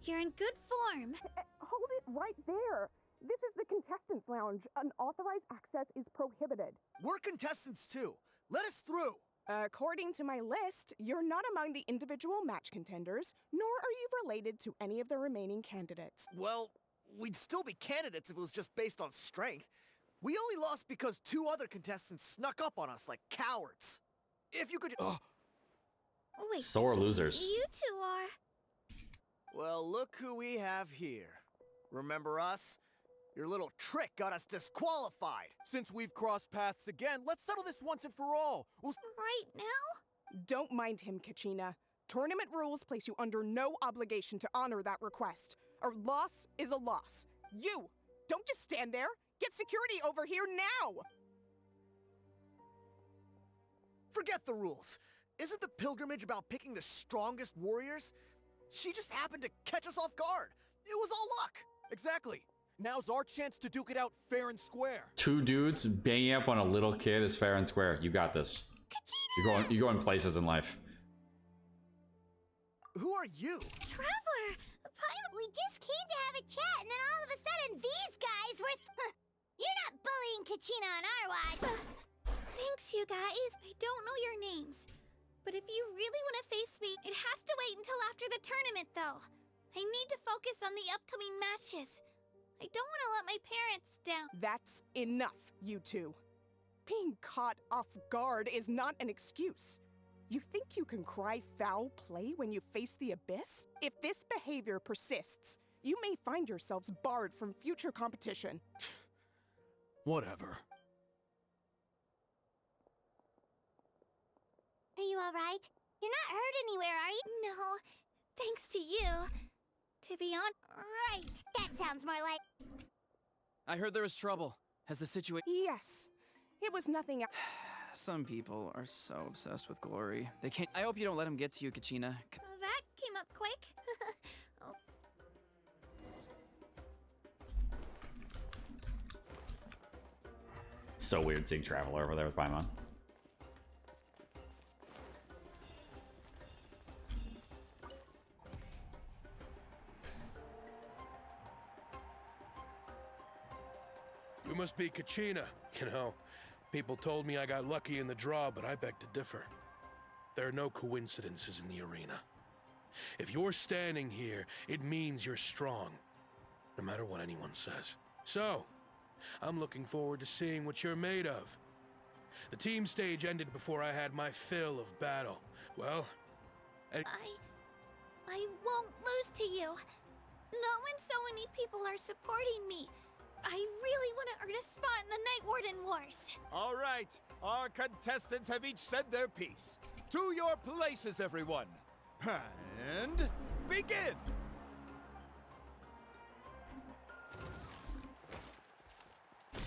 You're in good form. Hold it right there. This is the contestants' lounge. Unauthorized access is prohibited. We're contestants too. Let us through. According to my list, you're not among the individual match contenders, nor are you related to any of the remaining candidates. Well, we'd still be candidates if it was just based on strength. We only lost because two other contestants snuck up on us like cowards. If you could... Wait. Sore losers. You two are... Well, look who we have here. Remember us? Your little trick got us disqualified. Since we've crossed paths again, let's settle this once and for all. Right now? Don't mind him, Kachina. Tournament rules place you under no obligation to honor that request. A loss is a loss. You! Don't just stand there! Get security over here now! Forget the rules. Isn't the pilgrimage about picking the strongest warriors? She just happened to catch us off guard. It was all luck. Exactly. Now's our chance to duke it out fair and square. Two dudes banging up on a little kid is fair and square. You got this. You're going places in life. Who are you? Traveler! We just came to have a chat, and then all of a sudden these guys were... You're not bullying Kachina on our watch. Thanks, you guys. I don't know your names. But if you really want to face me, it has to wait until after the tournament, though. I need to focus on the upcoming matches. I don't want to let my parents down. That's enough, you two. Being caught off guard is not an excuse. You think you can cry foul play when you face the abyss? If this behavior persists, you may find yourselves barred from future competition. Whatever. all right? You're not hurt anywhere, are you? No, thanks to you. To be on, right. That sounds more like... I heard there was trouble. Has the situation... Yes. It was nothing else. Some people are so obsessed with glory. They can't... I hope you don't let him get to you, Kachina. That came up quick. Oh. So weird seeing Traveler over there with Paimon. You must be Kachina. You know, people told me I got lucky in the draw, but I beg to differ. There are no coincidences in the arena. If you're standing here, it means you're strong, no matter what anyone says. So, I'm looking forward to seeing what you're made of. The team stage ended before I had my fill of battle. Well, I won't lose to you. Not when so many people are supporting me. I really want to earn a spot in the Night Warden Wars. All right, our contestants have each said their piece. To your places, everyone. And begin!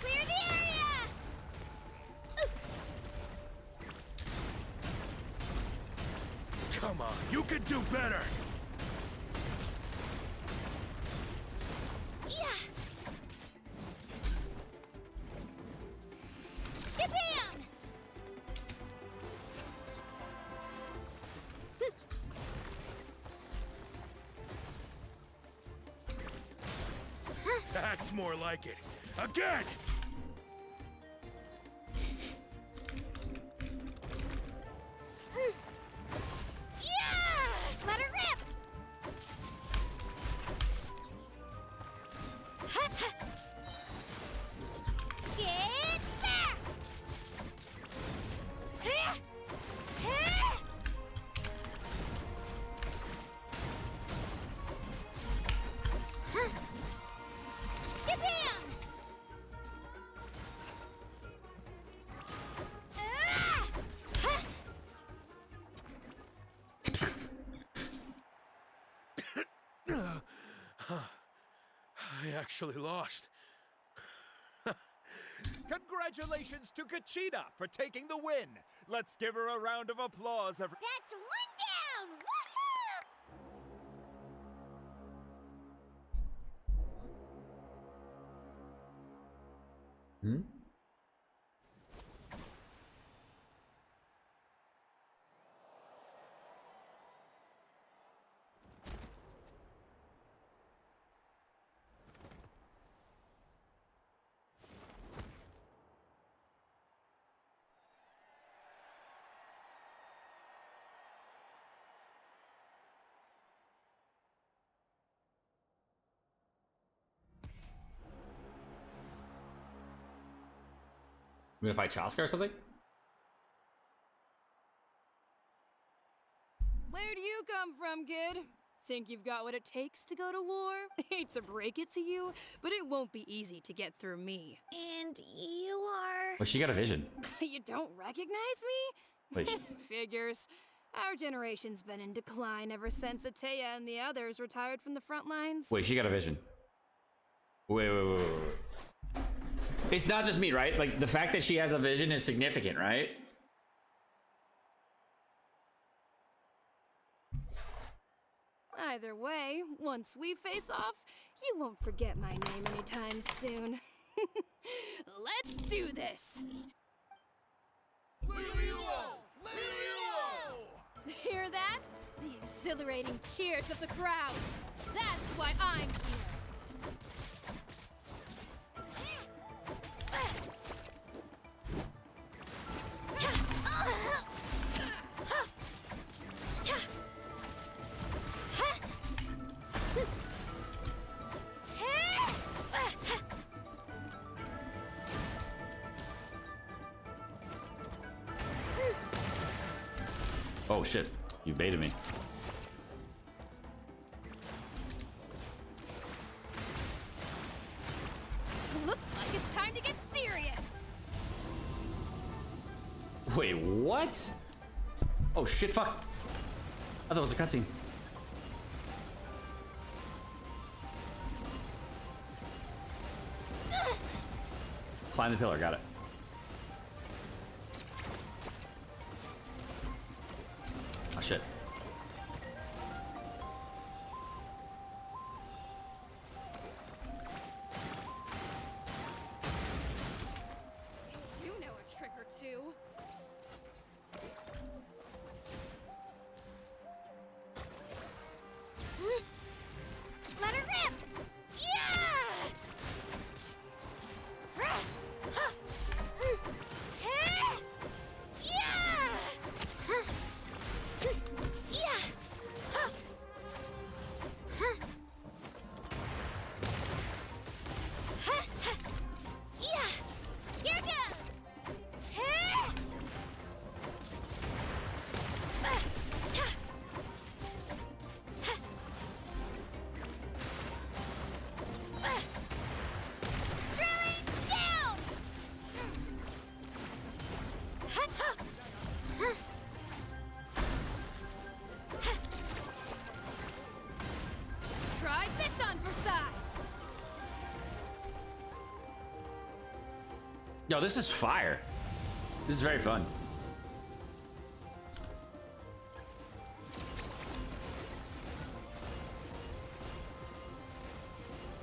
Clear the area! come on, you can do better! Yeah! Shabam! That's more like it. Again! Yeah! Let her rip! Get back! Shabam! I actually lost. Congratulations to Kachina for taking the win. Let's give her a round of applause. That's one down! Woohoo! Hmm? I'm gonna fight Chaska or something? Where do you come from, kid? Think you've got what it takes to go to war? Hate to break it to you, but it won't be easy to get through me. And you are... Well, she got a vision. You don't recognize me? Wait, Figures. Our generation's been in decline ever since Ateya and the others retired from the front lines. wait, she got a vision. Wait. It's not just me, right? Like, the fact that she has a vision is significant, right? Either way, once we face off, you won't forget my name anytime soon. Let's do this! Hear that? The exhilarating cheers of the crowd. That's why I'm here. Oh shit, you baited me. Looks like it's time to get serious. Wait, what? Oh shit, fuck. I thought it was a cutscene. Climb the pillar, got it. Oh shit. You know a trick or two. Let her rip! Yeah! Here goes! Drilling down! Try this on for size. Yo, this is fire. This is very fun.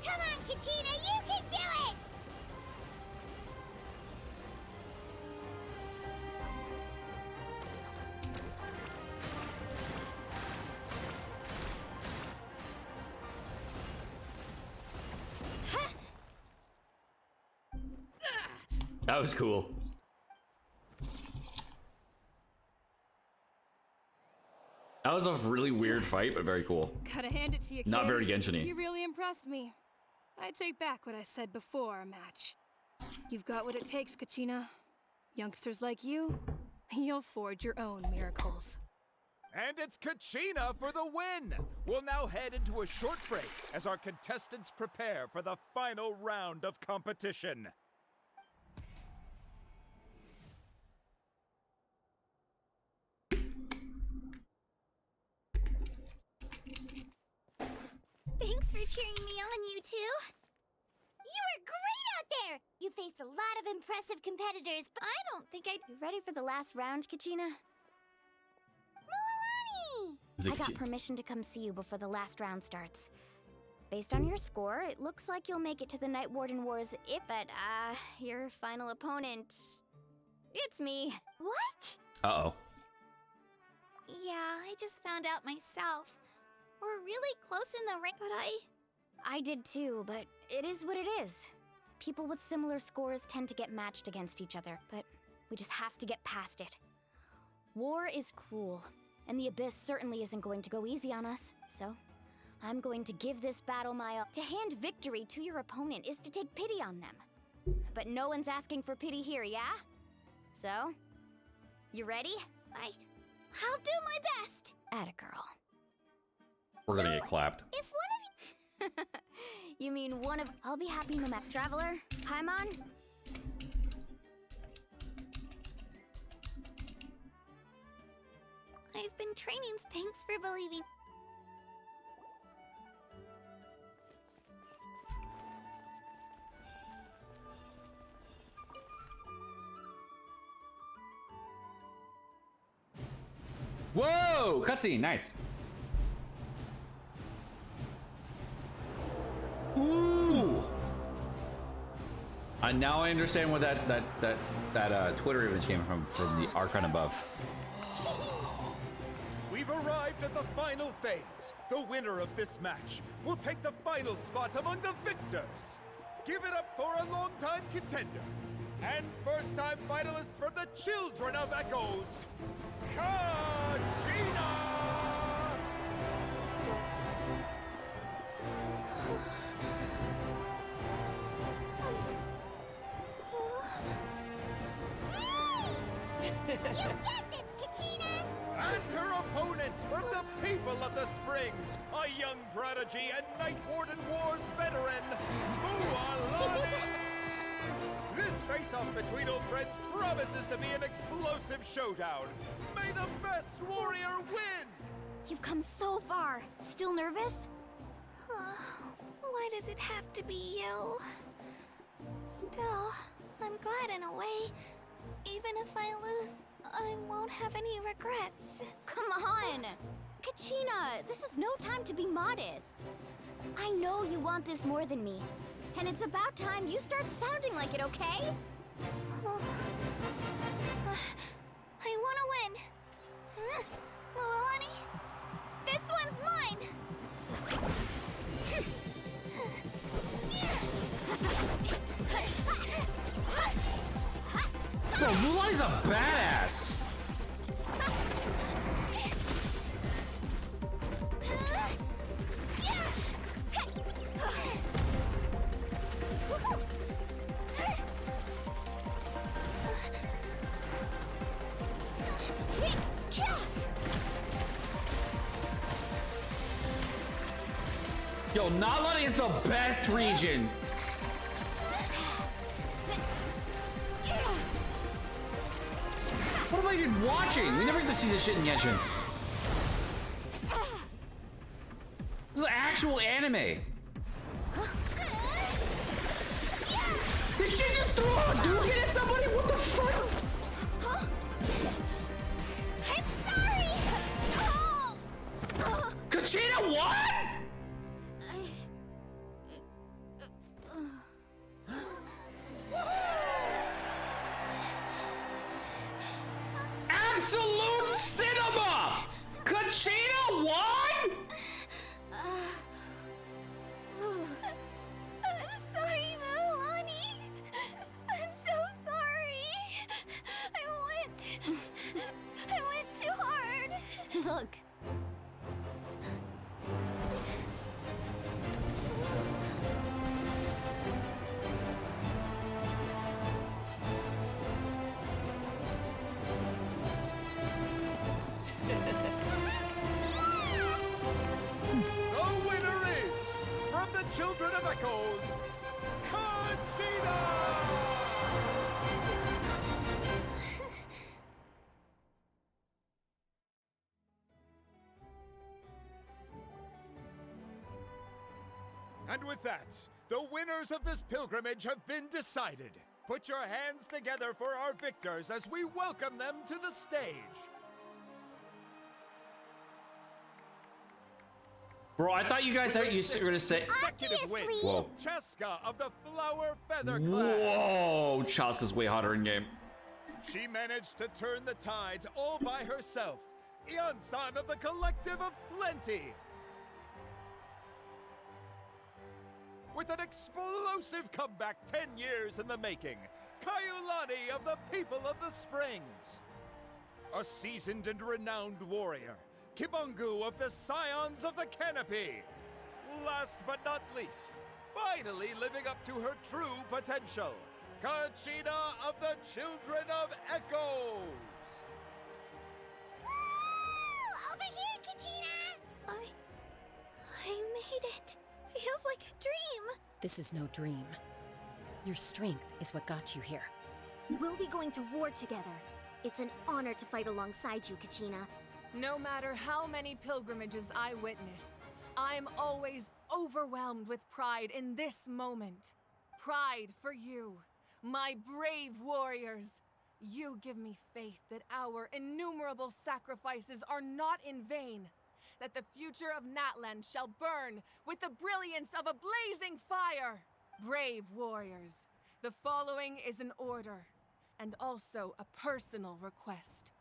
Come on, Kachina, you can do it! That was cool. That was a really weird fight, but very cool. Gotta hand it to you, Not kid. very Genshin-y. You really impressed me. I take back what I said before our match. You've got what it takes, Kachina. Youngsters like you, you'll forge your own miracles. And it's Kachina for the win! We'll now head into a short break as our contestants prepare for the final round of competition. Thanks for cheering me on, you two. You were great out there! You faced a lot of impressive competitors, but I don't think I... You ready for the last round, Kachina? Milani! I got permission to come see you before the last round starts. Based on your score, it looks like you'll make it to the Night Warden Wars but, your final opponent... It's me. What? Uh-oh. Yeah, I just found out myself. We're really close in the ring, but I did too, but it is what it is. People with similar scores tend to get matched against each other, but we just have to get past it. War is cruel, and the Abyss certainly isn't going to go easy on us, so I'm going to give this battle my all. To hand victory to your opponent is to take pity on them. But no one's asking for pity here, yeah? So, you ready? I'll do my best. Atta girl. We're gonna get clapped. If one of You mean one of... I'll be happy no matter. Traveler, Paimon? I've been training. Thanks for believing. Whoa! Cutscene, nice. Ooh! Now I understand where that Twitter image came from the Archon above. We've arrived at the final phase. The winner of this match will take the final spot among the victors. Give it up for a longtime contender and first-time finalist from the Children of Echoes, Kachina! You get this, Kachina! And her opponent from the people of the Springs, a young prodigy and Night Warden Wars veteran, Mualani! This face-off between old friends promises to be an explosive showdown. May the best warrior win! You've come so far. Still nervous? Why does it have to be you? Still, I'm glad in a way. Even if I lose, I won't have any regrets. Come on! Kachina, this is no time to be modest. I know you want this more than me. And it's about time you start sounding like it, okay? I want to win. Milani, this one's mine. Bro, Mulani's a badass! Yo, NATLAN is the best region! What am I even watching? We never get to see this shit in Genshin. This is actual anime. Did she just throw a Hadouken at somebody? What the fuck? I'm sorry. Kachina, what? Absolute cinema! Kachina won? I'm sorry, Milani. I'm so sorry. I went too hard. Look. The winner is, from the Children of Echoes, Kachina! And with that, the winners of this pilgrimage have been decided. Put your hands together for our victors as we welcome them to the stage. Bro, I thought you guys were gonna say. Consecutive win. Whoa. Cheska of the Flower Feather Clan. Whoa, Chaska's way hotter in game. She managed to turn the tides all by herself. Ian-san of the Collective of Plenty. With an explosive comeback 10 years in the making, Kayulani of the People of the Springs. A seasoned and renowned warrior, Kibungu of the Scions of the Canopy. Last but not least, finally living up to her true potential, Kachina of the Children of Echoes. Woo! Over here, Kachina! I made it. Feels like a dream. This is no dream. Your strength is what got you here. We'll be going to war together. It's an honor to fight alongside you, Kachina. No matter how many pilgrimages I witness, I'm always overwhelmed with pride in this moment. Pride for you, my brave warriors. You give me faith that our innumerable sacrifices are not in vain, that the future of NATLAN shall burn with the brilliance of a blazing fire. Brave warriors, the following is an order, and also a personal request.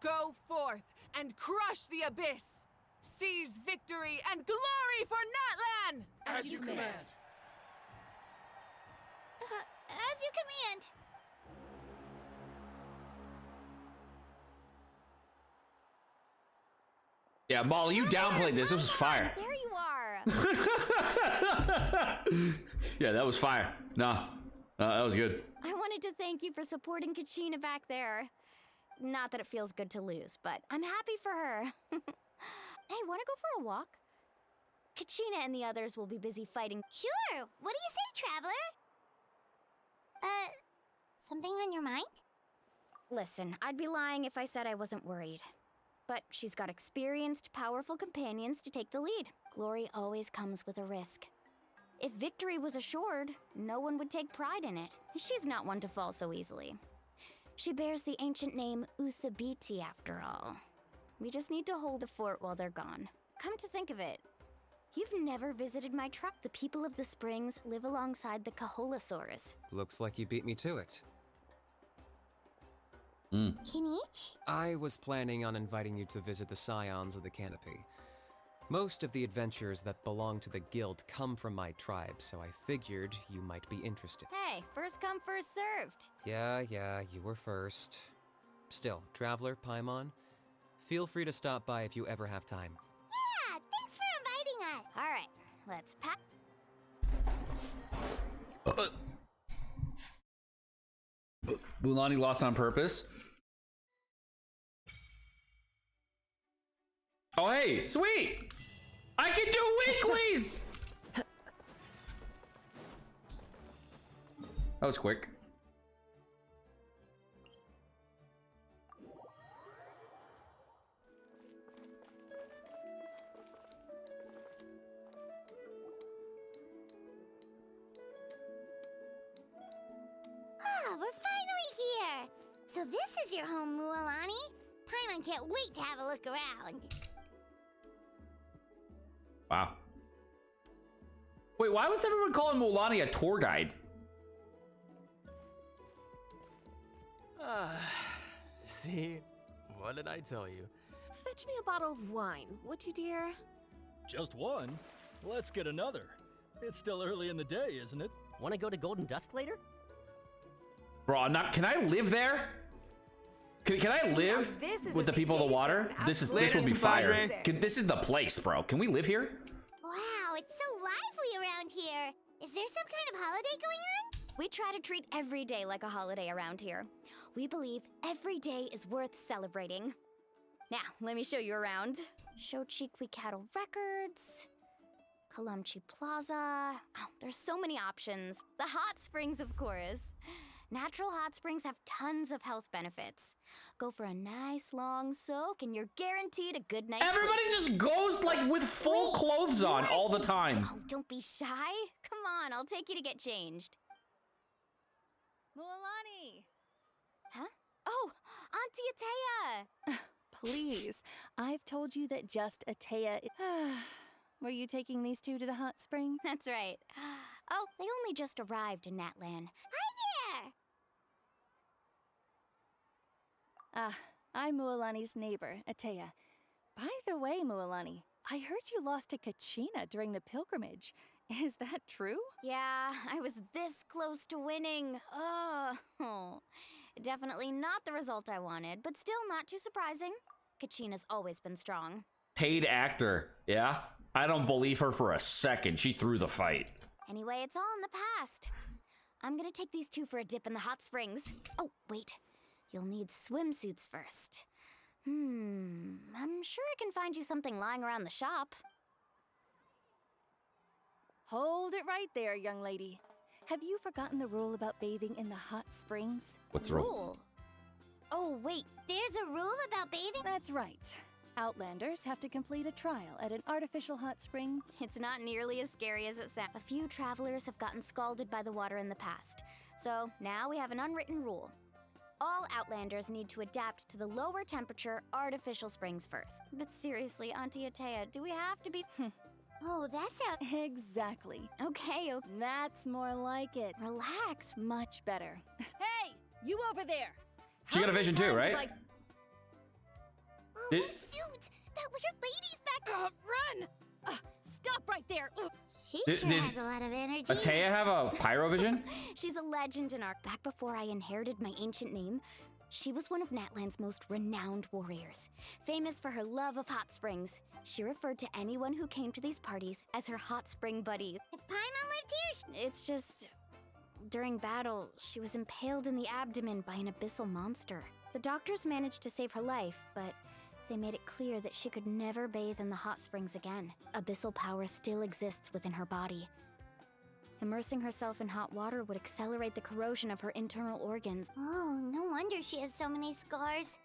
Go forth and crush the Abyss! Seize victory and glory for NATLAN! As you command. As you command. Yeah, Molly, you downplayed this. This was fire. There you are. Yeah, that was fire. No, that was good. I wanted to thank you for supporting Kachina back there. Not that it feels good to lose, but I'm happy for her. Hey, wanna go for a walk? Kachina and the others will be busy fighting. Sure! What do you say, Traveler? Something on your mind? Listen, I'd be lying if I said I wasn't worried. But she's got experienced, powerful companions to take the lead. Glory always comes with a risk. If victory was assured, no one would take pride in it. She's not one to fall so easily. She bears the ancient name Uthabiti, after all. We just need to hold the fort while they're gone. Come to think of it, you've never visited my tribe. The people of the springs live alongside the Kaholasaurus. Looks like you beat me to it. Kinich? I was planning on inviting you to visit the Scions of the Canopy. Most of the adventures that belong to the guild come from my tribe, so I figured you might be interested. Hey, first come, first served. Yeah, you were first. Still, Traveler, Paimon, feel free to stop by if you ever have time. Yeah, thanks for inviting us. All right, let's pack. Mulaney lost on purpose. Oh, hey, sweet! I can do weeklies! That was quick. Ah, we're finally here. So this is your home, Mualani. Paimon can't wait to have a look around. Wow. Wait, why was everyone calling Mulaney a tour guide? See? What did I tell you? Fetch me a bottle of wine, would you, dear? Just one? Let's get another. It's still early in the day, isn't it? Want to go to Golden Dusk later? Bro, I'm not. Can I live there? Can I live with the people of the water? This will be fire. This is the place, bro. Can we live here? Wow, it's so lively around here. Is there some kind of holiday going on? We try to treat every day like a holiday around here. We believe every day is worth celebrating. Now, let me show you around. Shochiqui Cattle Records, Kalamchi Plaza. Oh, there's so many options. The hot springs, of course. Natural hot springs have tons of health benefits. Go for a nice long soak and you're guaranteed a good night's Everybody sleep. just goes like with full clothes on all the time. Oh, don't be shy. Come on, I'll take you to get changed. Mualani! Huh? Oh, Auntie Atea! Please, I've told you that just Atea. Were you taking these two to the hot spring? That's right. Oh, they only just arrived in Natlan. Hi there! I'm Mualani's neighbor, Atea. By the way, Mualani, I heard you lost to Kachina during the pilgrimage. Is that true? Yeah, I was this close to winning. Oh, definitely not the result I wanted, but still not too surprising. Kachina's always been strong. Paid actor, yeah? I don't believe her for a second. She threw the fight. Anyway, it's all in the past. I'm gonna take these two for a dip in the hot springs. Oh, wait. You'll need swimsuits first. I'm sure I can find you something lying around the shop. Hold it right there, young lady. Have you forgotten the rule about bathing in the hot springs? What's the rule? Oh, wait. There's a rule about bathing? That's right. Outlanders have to complete a trial at an artificial hot spring. It's not nearly as scary as it sounds. A few travelers have gotten scalded by the water in the past. So now we have an unwritten rule. All Outlanders need to adapt to the lower temperature artificial springs first. But seriously, Auntie Atea, do we have to be... Oh, that sounds... Exactly. Okay. That's more like it. Relax. Much better. Hey, you over there! She got a vision too, right? Oh, shoot! That weird lady's back... Run! Stop right there! She sure has a lot of energy. Atea have a pyro vision? She's a legend in Ark. Back before I inherited my ancient name, she was one of NATLAN'S most renowned warriors. Famous for her love of hot springs, she referred to anyone who came to these parties as her hot spring buddies. If Paimon lived here... It's just... During battle, she was impaled in the abdomen by an abyssal monster. The doctors managed to save her life, but they made it clear that she could never bathe in the hot springs again. Abyssal power still exists within her body. Immersing herself in hot water would accelerate the corrosion of her internal organs. Oh, no wonder she has so many scars.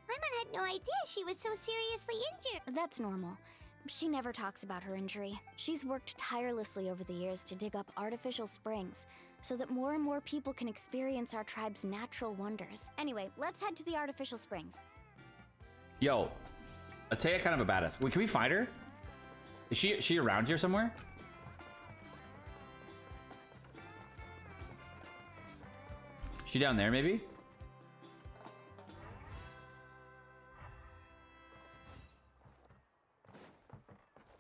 Paimon had no idea she was so seriously injured. That's normal. She never talks about her injury. She's worked tirelessly over the years to dig up artificial springs, so that more and more people can experience our tribe's natural wonders. Anyway, let's head to the artificial springs. Yo, Atea kind of a badass. Wait, can we find her? Is she around here somewhere? She down there, maybe?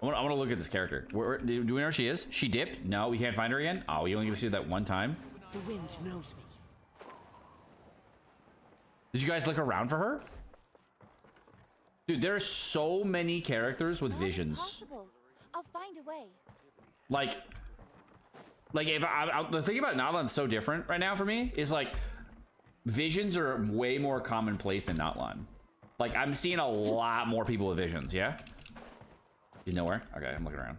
I want to look at this character. Do we know where she is? She dipped? No, we can't find her again? Oh, we only get to see that one time? The wind knows me. Did you guys look around for her? Dude, there are so many characters with visions. Possible. I'll find a way. Like if the thing about NATLAN'S so different right now for me is like visions are way more commonplace in NATLAN. Like I'm seeing a lot more people with visions. Yeah. He's nowhere. Okay, I'm looking around.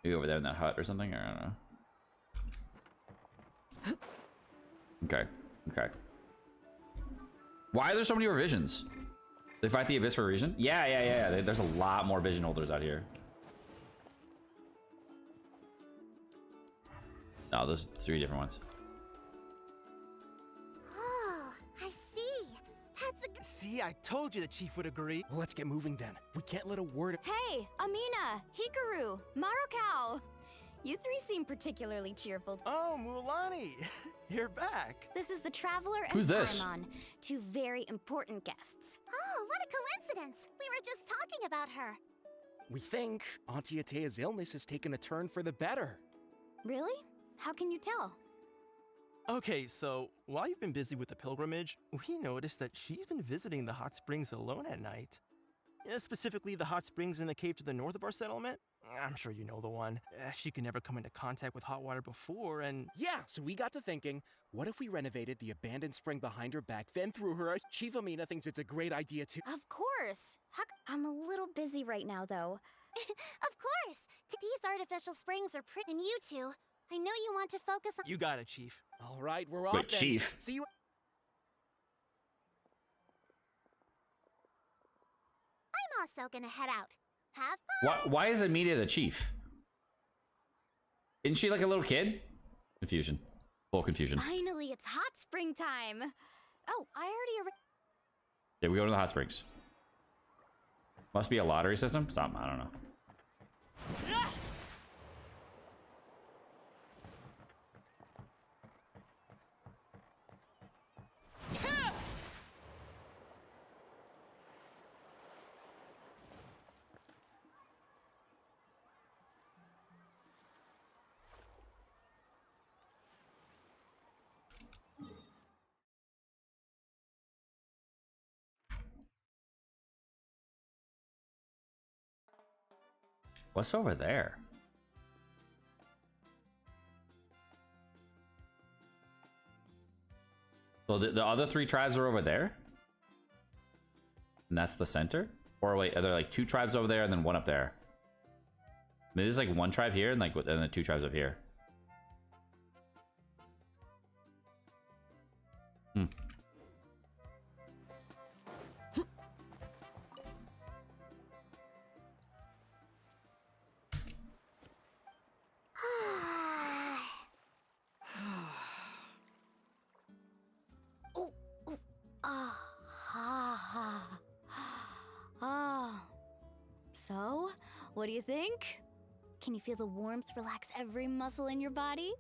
Maybe over there in that hut or something. I don't know. Okay. Okay. Why are there so many more visions? They fight the Abyss for a reason? Yeah. There's a lot more vision holders out here. No, those 3 different ones. Oh, I see. That's a See, I told you the chief would agree. Well, let's get moving then. We can't let a word. Hey, Amina, Hikaru, Marukao. You 3 seem particularly cheerful. Oh, Mualani, you're back. This is the Traveler and Who's this? Paimon, 2 very important guests. Oh, what a coincidence. We were just talking about her. We think Auntie Atea's illness has taken a turn for the better. Really? How can you tell? Okay, so while you've been busy with the pilgrimage, we noticed that she's been visiting the hot springs alone at night. Specifically, the hot springs in the cave to the north of our settlement. I'm sure you know the one. She could never come into contact with hot water before, and... Yeah, so we got to thinking, what if we renovated the abandoned spring behind her back, then threw her out? Chief Amina thinks it's a great idea too. Of course. I'm a little busy right now, though. Of course. These artificial springs are pretty. And you 2, I know you want to focus on. You got it, Chief. All right, we're off. Wait, then. Chief. See you. I'm also gonna head out. Have fun. Why is Amelia the chief? Isn't she like a little kid? Confusion. Full confusion. Finally, it's hot spring time. Oh, I already Yeah, we go to the hot springs. Must be a lottery system? Something, I don't know. What's over there? So the other 3 tribes are over there? And that's the center? Or wait, are there like 2 tribes over there and then 1 up there? Maybe there's like 1 tribe here and like and then 2 tribes up here. So, what do you think? Can you feel the warmth relax every muscle in your body?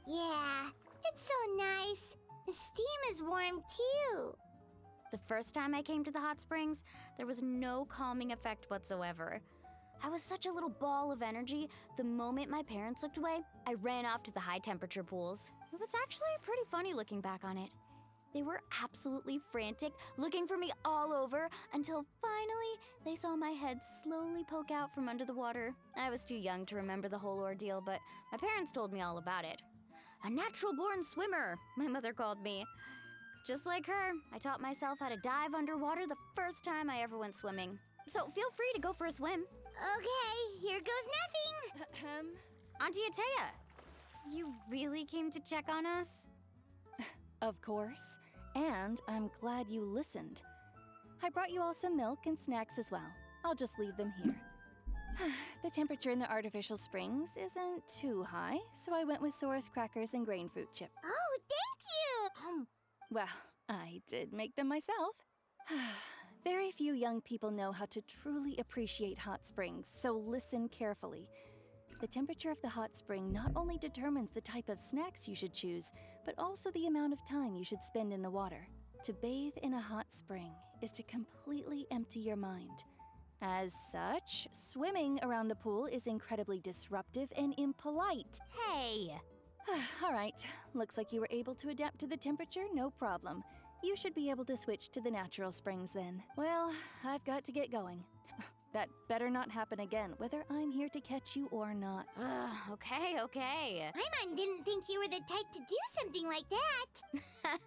Yeah, it's so nice. The steam is warm too. The first time I came to the hot springs, there was no calming effect whatsoever. I was such a little ball of energy, the moment my parents looked away, I ran off to the high temperature pools. It was actually pretty funny looking back on it. They were absolutely frantic, looking for me all over, until finally they saw my head slowly poke out from under the water. I was too young to remember the whole ordeal, but my parents told me all about it. A natural-born swimmer, my mother called me. Just like her, I taught myself how to dive underwater the first time I ever went swimming. So feel free to go for a swim. Okay, here goes nothing. Auntie Atea, you really came to check on us? Of course. And I'm glad you listened. I brought you all some milk and snacks as well. I'll just leave them here. The temperature in the artificial springs isn't too high, so I went with Saurus crackers and grain fruit chip. Oh, thank you! Well, I did make them myself. Very few young people know how to truly appreciate hot springs, so listen carefully. The temperature of the hot spring not only determines the type of snacks you should choose, but also the amount of time you should spend in the water. To bathe in a hot spring is to completely empty your mind. As such, swimming around the pool is incredibly disruptive and impolite. Hey! All right, looks like you were able to adapt to the temperature, no problem. You should be able to switch to the natural springs then. Well, I've got to get going. That better not happen again, whether I'm here to catch you or not. Okay. Paimon didn't think you were the type to do something like that.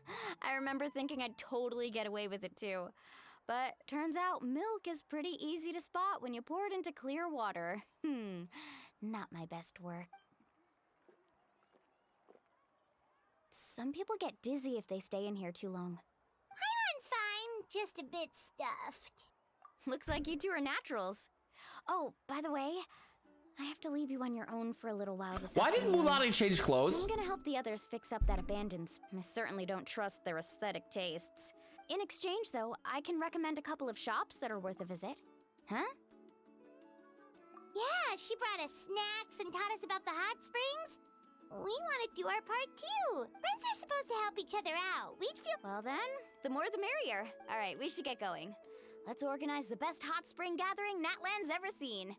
I remember thinking I'd totally get away with it too. But turns out milk is pretty easy to spot when you pour it into clear water. Not my best work. Some people get dizzy if they stay in here too long. Paimon's fine, just a bit stuffed. Looks like you two are naturals. Oh, by the way, I have to leave you on your own for a little while this Why did afternoon. Mulan change clothes? I'm gonna help the others fix up that abandoned. I certainly don't trust their aesthetic tastes. In exchange, though, I can recommend a couple of shops that are worth a visit. Huh? Yeah, she brought us snacks and taught us about the hot springs. We want to do our part too. Friends are supposed to help each other out. We'd feel... Well then, the more the merrier. All right, we should get going. Let's organize the best hot spring gathering NATLAN'S ever seen.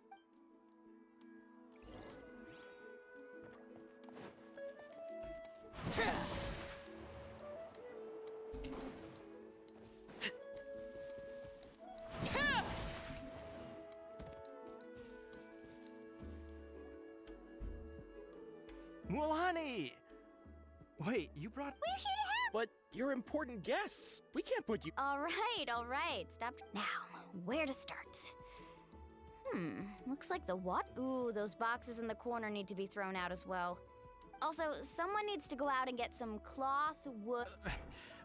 Mualani! Wait, you brought... We're here to help! But you're important guests. We can't put you... All right. Stop. Now, where to start? Looks like the what? Ooh, those boxes in the corner need to be thrown out as well. Also, someone needs to go out and get some cloth, wood...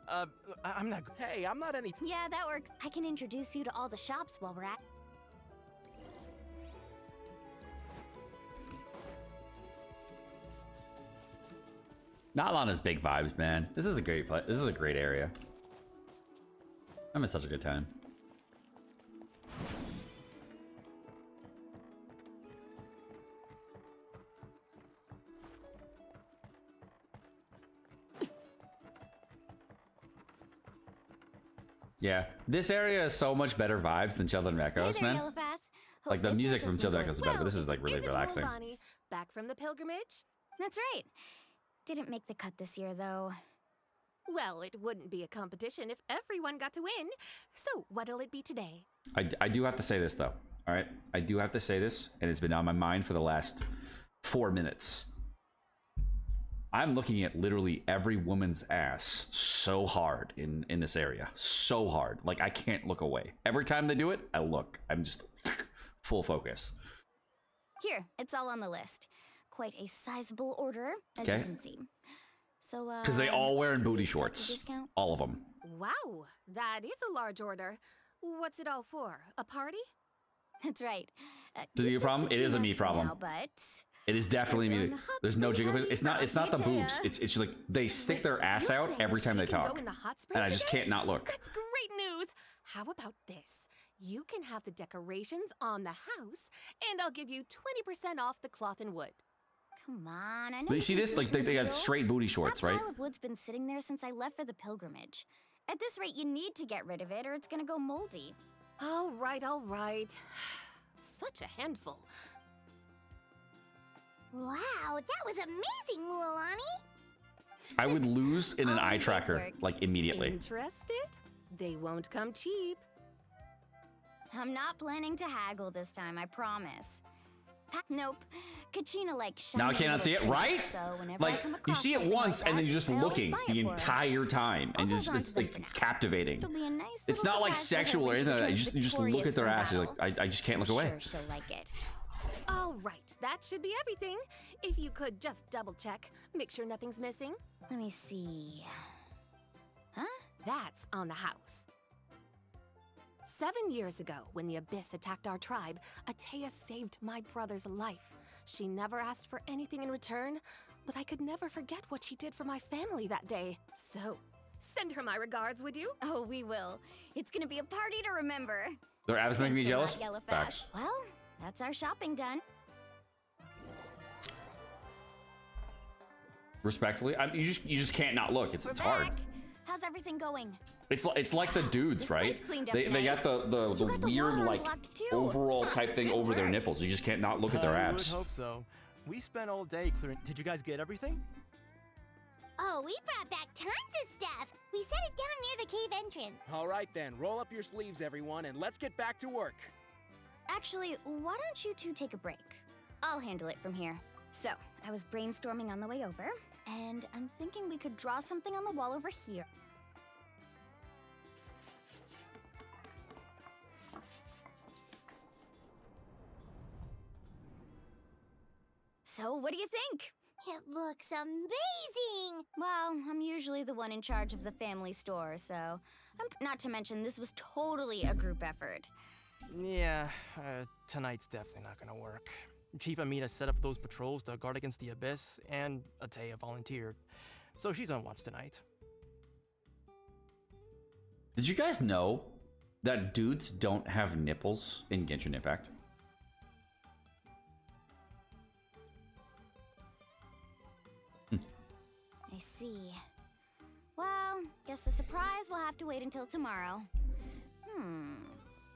I'm not... Hey, I'm not any... Yeah, that works. I can introduce you to all the shops while we're at... Natlan is big vibes, man. This is a great place. This is a great area. I'm having such a good time. Yeah, this area is so much better vibes than Children of Echoes, man. Like the music from Children of Echoes is better, but this is like really relaxing. Bonnie, back from the pilgrimage? That's right. Didn't make the cut this year, though. Well, it wouldn't be a competition if everyone got to win. So, what'll it be today? I do have to say this, though. All right? I do have to say this, and it's been on my mind for the last 4 minutes. I'm looking at literally every woman's ass so hard in this area. So hard. Like, I can't look away. Every time they do it, I look. I'm just full focus. Here, it's all on the list. Quite a sizable order, as you can see. So, because they all wearing booty shorts. All of them. Wow, that is a large order. What's it all for? A party? That's right. Is it a problem? It is a me problem. Now, but it is definitely me. There's no jiggle. It's not the boobs. It's just like they stick their ass out every time they talk, and I just can't not look. That's great news. How about this? You can have the decorations on the house, and I'll give you 20% off the cloth and wood. Come on, I know. But you see this? Like they got straight booty shorts, right? That pile of wood's been sitting there since I left for the pilgrimage. At this rate, you need to get rid of it, or it's gonna go moldy. All right. Such a handful. Wow, that was amazing, Mualani! I would lose in an eye tracker, like immediately. Interested? They won't come cheap. I'm not planning to haggle this time, I promise. Nope. Kachina likes now I cannot see it, right? So like you see it once and then you're just looking the entire time, and it's captivating. It's not like sexual or anything like that. You just look at their asses. Like I just can't look away. Sure, she'll like it. All right, that should be everything. If you could just double check, make sure nothing's missing. Let me see. Huh? That's on the house. 7 years ago, when the Abyss attacked our tribe, Atea saved my brother's life. She never asked for anything in return, but I could never forget what she did for my family that day. So, send her my regards, would you? Oh, we will. It's gonna be a party to remember. Their abs make me Thanks a jealous. lot, Yellowfast. Facts. Well, that's our shopping done. Respectfully, you just can't not look. It's hard. How's everything going? It's like the dudes, right? place cleaned up They got nice. the weird water like unlocked too. overall type thing over their nipples. You just can't not look at their I abs. would hope so. We spent all day clearing. Did you guys get everything? Oh, we brought back tons of stuff. We set it down near the cave entrance. All right then, roll up your sleeves, everyone, and let's get back to work. Actually, why don't you two take a break? I'll handle it from here. So, I was brainstorming on the way over, and I'm thinking we could draw something on the wall over here. So, what do you think? It looks amazing! Well, I'm usually the one in charge of the family store, so... not to mention, this was totally a group effort. Yeah, tonight's definitely not gonna work. Chief Amina set up those patrols to guard against the Abyss, and Atea volunteered. So she's on watch tonight. Did you guys know that dudes don't have nipples in Genshin Impact? I see. Well, guess the surprise will have to wait until tomorrow.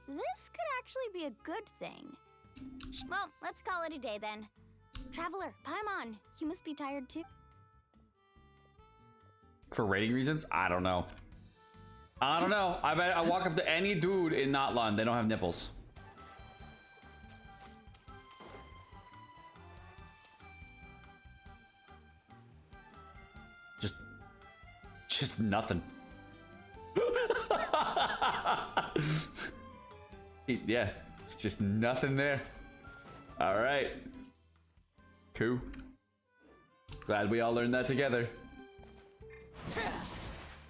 This could actually be a good thing. Well, let's call it a day then. Traveler, Paimon, you must be tired too. For rating reasons? I don't know. I don't know. I bet I walk up to any dude in NATLAN, they don't have nipples. Just nothing. Yeah, it's just nothing there. All right. Cool. Glad we all learned that together.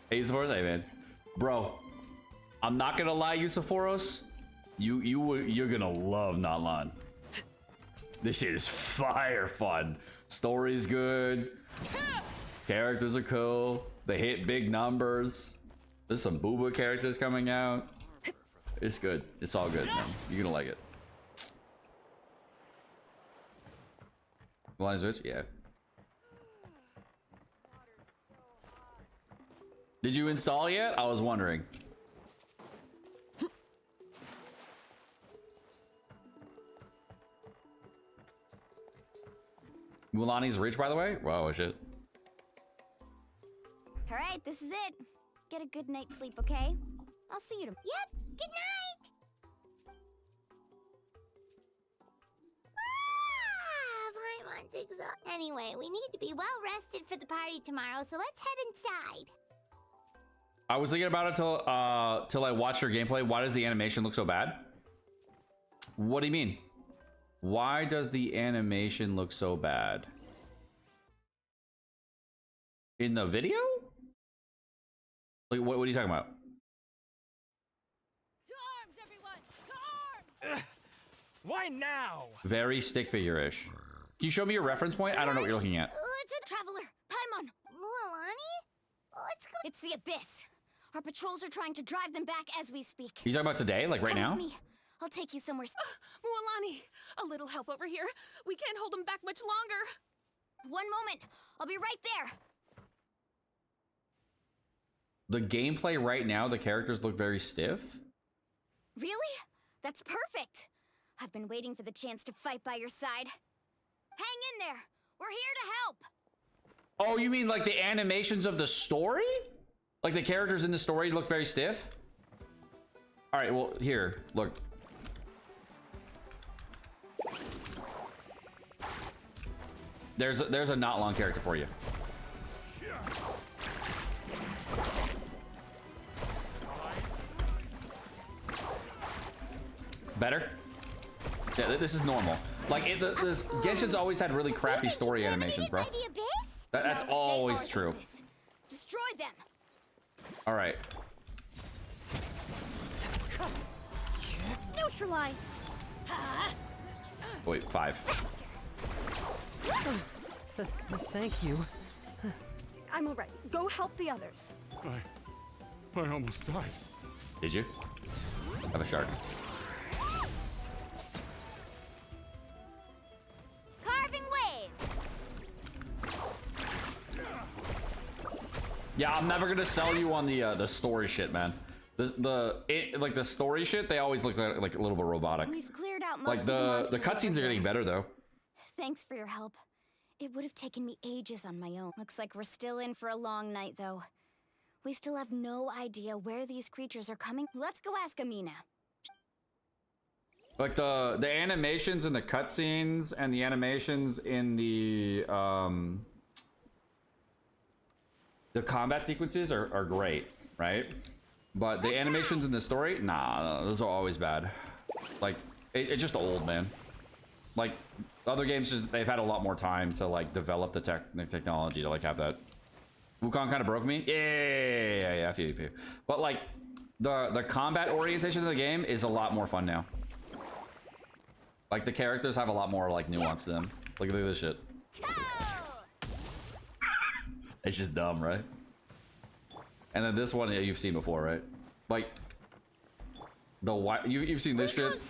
Hey, Sephoros, hey man. Bro, I'm not gonna lie, you Sephoros. You're gonna love NATLAN. This shit is fire fun. Story's good. Characters are cool. They hit big numbers. There's some booba characters coming out. It's good. It's all good, man. You're gonna like it. Line switch? Yeah. Did you install yet? I was wondering. Mulani's rich, by the way? Wow, shit. All right, this is it. Get a good night's sleep, okay? I'll see you tomorrow. Yep, good night! Paimon's exhausted. Anyway, we need to be well rested for the party tomorrow, so let's head inside. I was thinking about it till I watched your gameplay. Why does the animation look so bad? What do you mean? Why does the animation look so bad? In the video? Like, what are you talking about? To arms, everyone! To arms! Why now? Very stick figure-ish. Can you show me your reference point? I don't know what you're looking at. Let's with Traveler, Paimon. Mualani? What's going It's the Abyss. Our patrols are trying to drive them back as we speak. You talking about today? Like right Come now? with me. I'll take you somewhere. Mualani, a little help over here. We can't hold them back much longer. One moment. I'll be right there. The gameplay right now, the characters look very stiff. Really? That's perfect. I've been waiting for the chance to fight by your side. Hang in there. We're here to help. Oh, you mean like the animations of the story? Like the characters in the story look very stiff? All right, well, here, look. There's a not long character for you. Better? Yeah, this is normal. Like, Genshin's always had really crappy story animations, bro. That's always true. Destroy them. All right. Neutralize. Wait, 5. Thank you. I'm alright. Go help the others. I almost died. Did you? Have a shard. Carving waves. Yeah, I'm never gonna sell you on the story shit, man. Like the story shit, they always look like a little bit robotic. We've cleared out most Like of the monsters the cutscenes are getting better though. Thanks for your help. It would have taken me ages on my own. Looks like we're still in for a long night, though. We still have no idea where these creatures are coming. Let's go ask Amina. Like the animations in the cutscenes and the animations in the combat sequences are great, right? But the animations in the story, nah, those are always bad. Like it's just old, man. Like other games, they've had a lot more time to like develop the technology to like have that. Wukong kind of broke me. Yeah. I feel you. But like the combat orientation of the game is a lot more fun now. Like the characters have a lot more like nuance to them. Look at this shit. It's just dumb, right? And then this one, yeah, you've seen before, right? Like you've seen this shit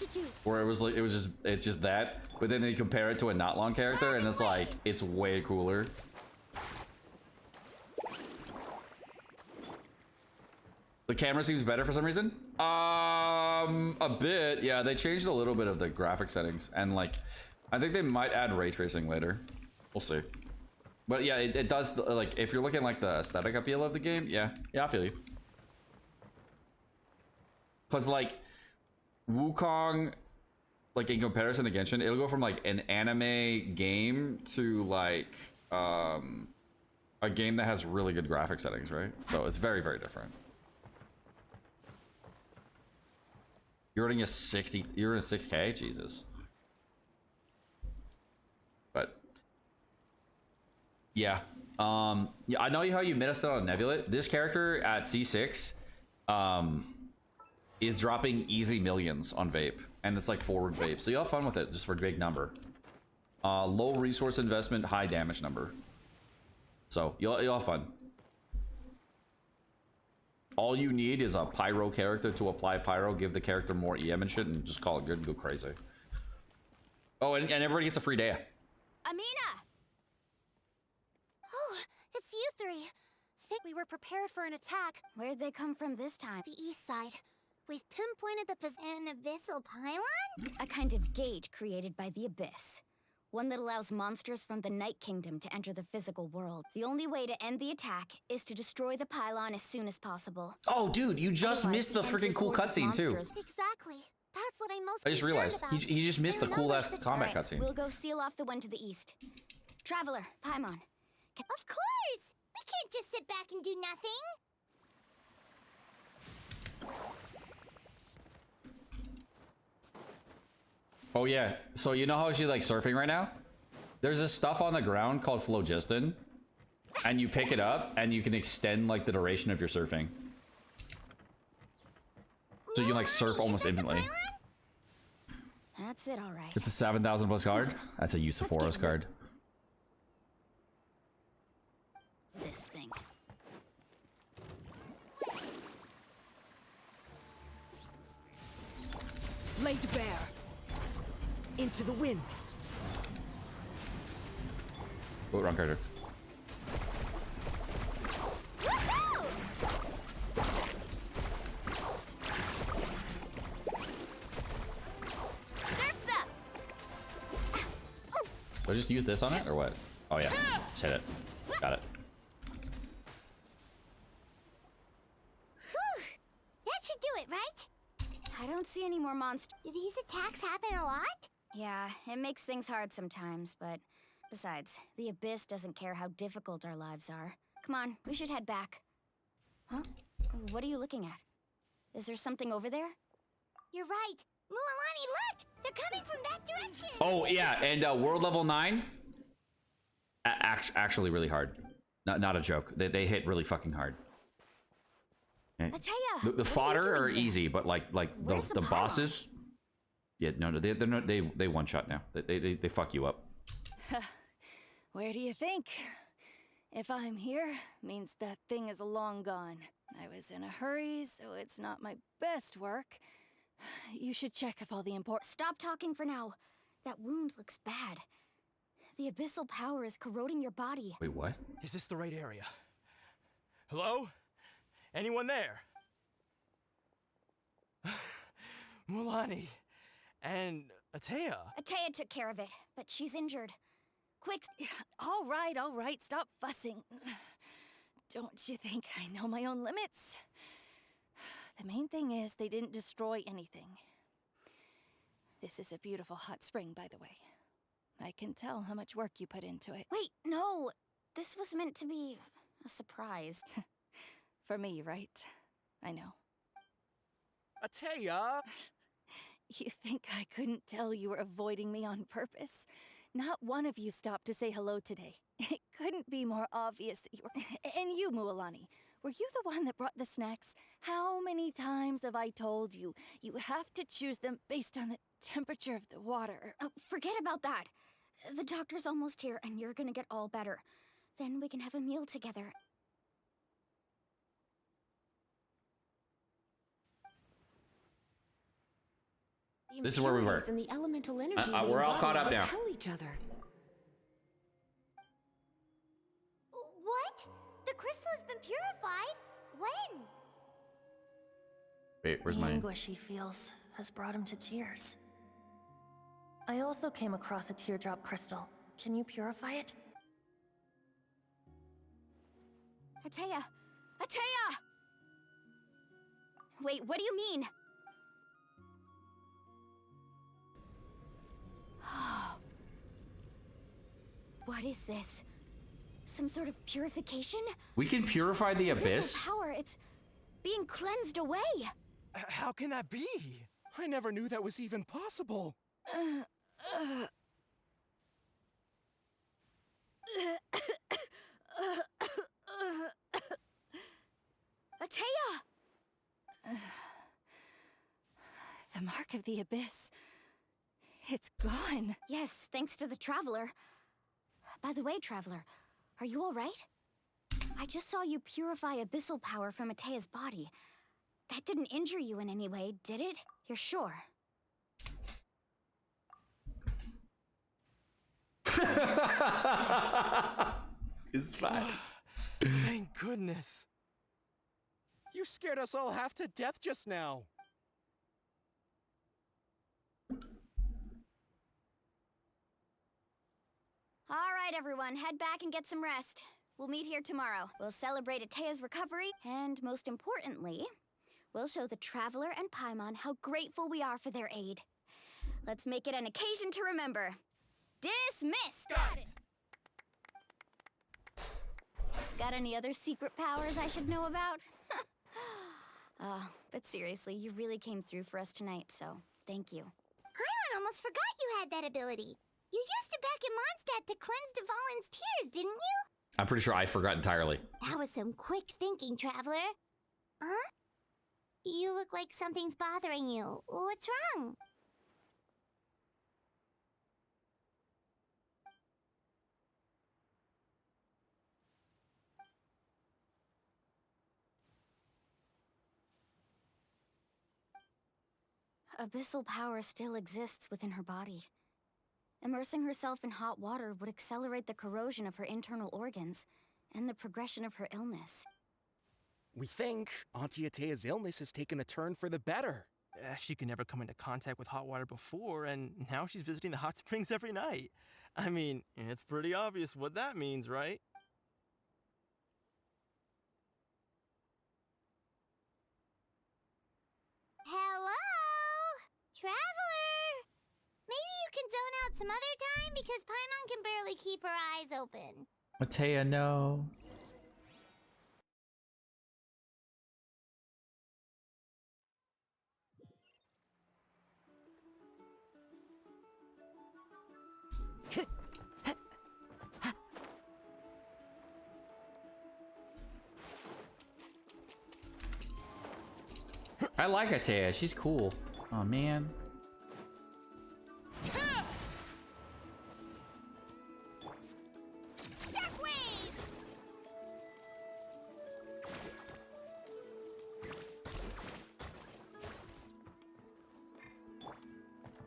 where it's just that, but then they compare it to a NATLAN character, and it's like it's way cooler. The camera seems better for some reason. A bit, yeah. They changed a little bit of the graphic settings, and like, I think they might add ray tracing later. We'll see. But yeah, it does. Like, if you're looking like the aesthetic appeal of the game, yeah, I feel you. Cause like, Wukong, like in comparison to Genshin, it'll go from like an anime game to like a game that has really good graphic settings, right? So it's very, very different. You're running a 60. You're in a 6K, Jesus. But yeah, yeah, I know how you missed out on Nebula. This character at C6, is dropping easy millions on vape, and it's like forward vape, so you'll have fun with it just for a big number. Low resource investment, high damage number, so you'll have fun. All you need is a pyro character to apply pyro, give the character more EM and shit, and just call it good and go crazy. Oh, and everybody gets a free day. Amina! Oh, it's you three. Think we were prepared for an attack. Where'd they come from this time? The east side. We've pinpointed an abyssal pylon? A kind of gate created by the Abyss. One that allows monsters from the Night Kingdom to enter the physical world. The only way to end the attack is to destroy the pylon as soon as possible. Oh, dude, you just missed the freaking cool cutscene too. Exactly. That's what I'm most I just realized he just missed the cool ass combat cutscene. We'll go seal off the one to the east. Traveler, Paimon. Of course! We can't just sit back and do nothing! Oh yeah, so you know how she's like surfing right now? There's this stuff on the ground called phlogiston, and you pick it up and you can extend like the duration of your surfing. So you can like surf almost infinitely. That's it, all right. It's a 7,000 plus card. That's a Yusuforo's card. This thing. Laid bare. Into the wind. Oh, wrong character. Do I just use this on it or what? Oh yeah, just hit it. Got it. Whew. That should do it, right? I don't see any more monsters. Do these attacks happen a lot? Yeah, it makes things hard sometimes, but besides, the Abyss doesn't care how difficult our lives are. Come on, we should head back. Huh? What are you looking at? Is there something over there? You're right. Mualani, look! They're coming from that direction! Oh yeah, and world level 9, actually really hard. Not a joke. They hit really fucking hard. Okay. Ataya, The fodder are easy, but like the bosses. Yeah, no, they one shot now. They fuck you up. Where do you think? If I'm here, means that thing is long gone. I was in a hurry, so it's not my best work. You should check if all the important— Stop talking for now. That wound looks bad. The abyssal power is corroding your body. Wait, what? Is this the right area? Hello? Anyone there? Mualani and Ataya. Ataya took care of it, but she's injured. Quick. All right, stop fussing. Don't you think I know my own limits? The main thing is they didn't destroy anything. This is a beautiful hot spring, by the way. I can tell how much work you put into it. Wait, no. This was meant to be a surprise. For me, right? I know. Ataya! You think I couldn't tell you were avoiding me on purpose? Not one of you stopped to say hello today. It couldn't be more obvious that you were— And you, Mualani, were you the one that brought the snacks? How many times have I told you? You have to choose them based on the temperature of the water. Oh, forget about that. The doctor's almost here, and you're gonna get all better. Then we can have a meal together. This is where we were. And the elemental energy we're all caught up now. repel each other. What? The crystal has been purified? When? Wait, where's the my anguish he feels has brought him to tears. I also came across a teardrop crystal. Can you purify it? Ataya! Ataya! Wait, what do you mean? What is this? Some sort of purification? We can purify the abyss? Abyssal power, it's being cleansed away. How can that be? I never knew that was even possible. Ataya! The mark of the abyss. It's gone. Yes, thanks to the Traveler. By the way, Traveler, are you all right? I just saw you purify abyssal power from Ataya's body. That didn't injure you in any way, did it? You're sure? It's fine. Thank goodness. You scared us all half to death just now. All right, everyone, head back and get some rest. We'll meet here tomorrow. We'll celebrate Ataya's recovery, and most importantly, we'll show the Traveler and Paimon how grateful we are for their aid. Let's make it an occasion to remember. Dismissed! Got it! Got any other secret powers I should know about? But seriously, you really came through for us tonight, so thank you. Paimon almost forgot you had that ability. You used it back in Mondstadt to cleanse Devalin's tears, didn't you? I'm pretty sure I forgot entirely. That was some quick thinking, Traveler. Huh? You look like something's bothering you. What's wrong? Abyssal power still exists within her body. Immersing herself in hot water would accelerate the corrosion of her internal organs and the progression of her illness. We think Auntie Ataya's illness has taken a turn for the better. She could never come into contact with hot water before, and now she's visiting the hot springs every night. I mean, it's pretty obvious what that means, right? Hello? Traveler! Maybe you can zone out some other time because Paimon can barely keep her eyes open. Ataya, no. I like Atea. She's cool. Oh man.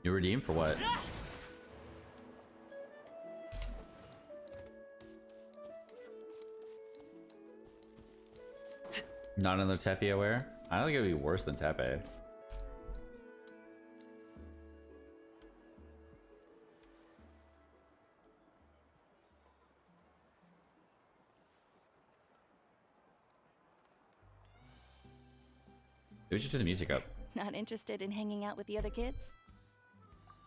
You redeemed for what? Not another Tepe aware? I don't think it would be worse than Tepe. Maybe we should turn the music up. Not interested in hanging out with the other kids?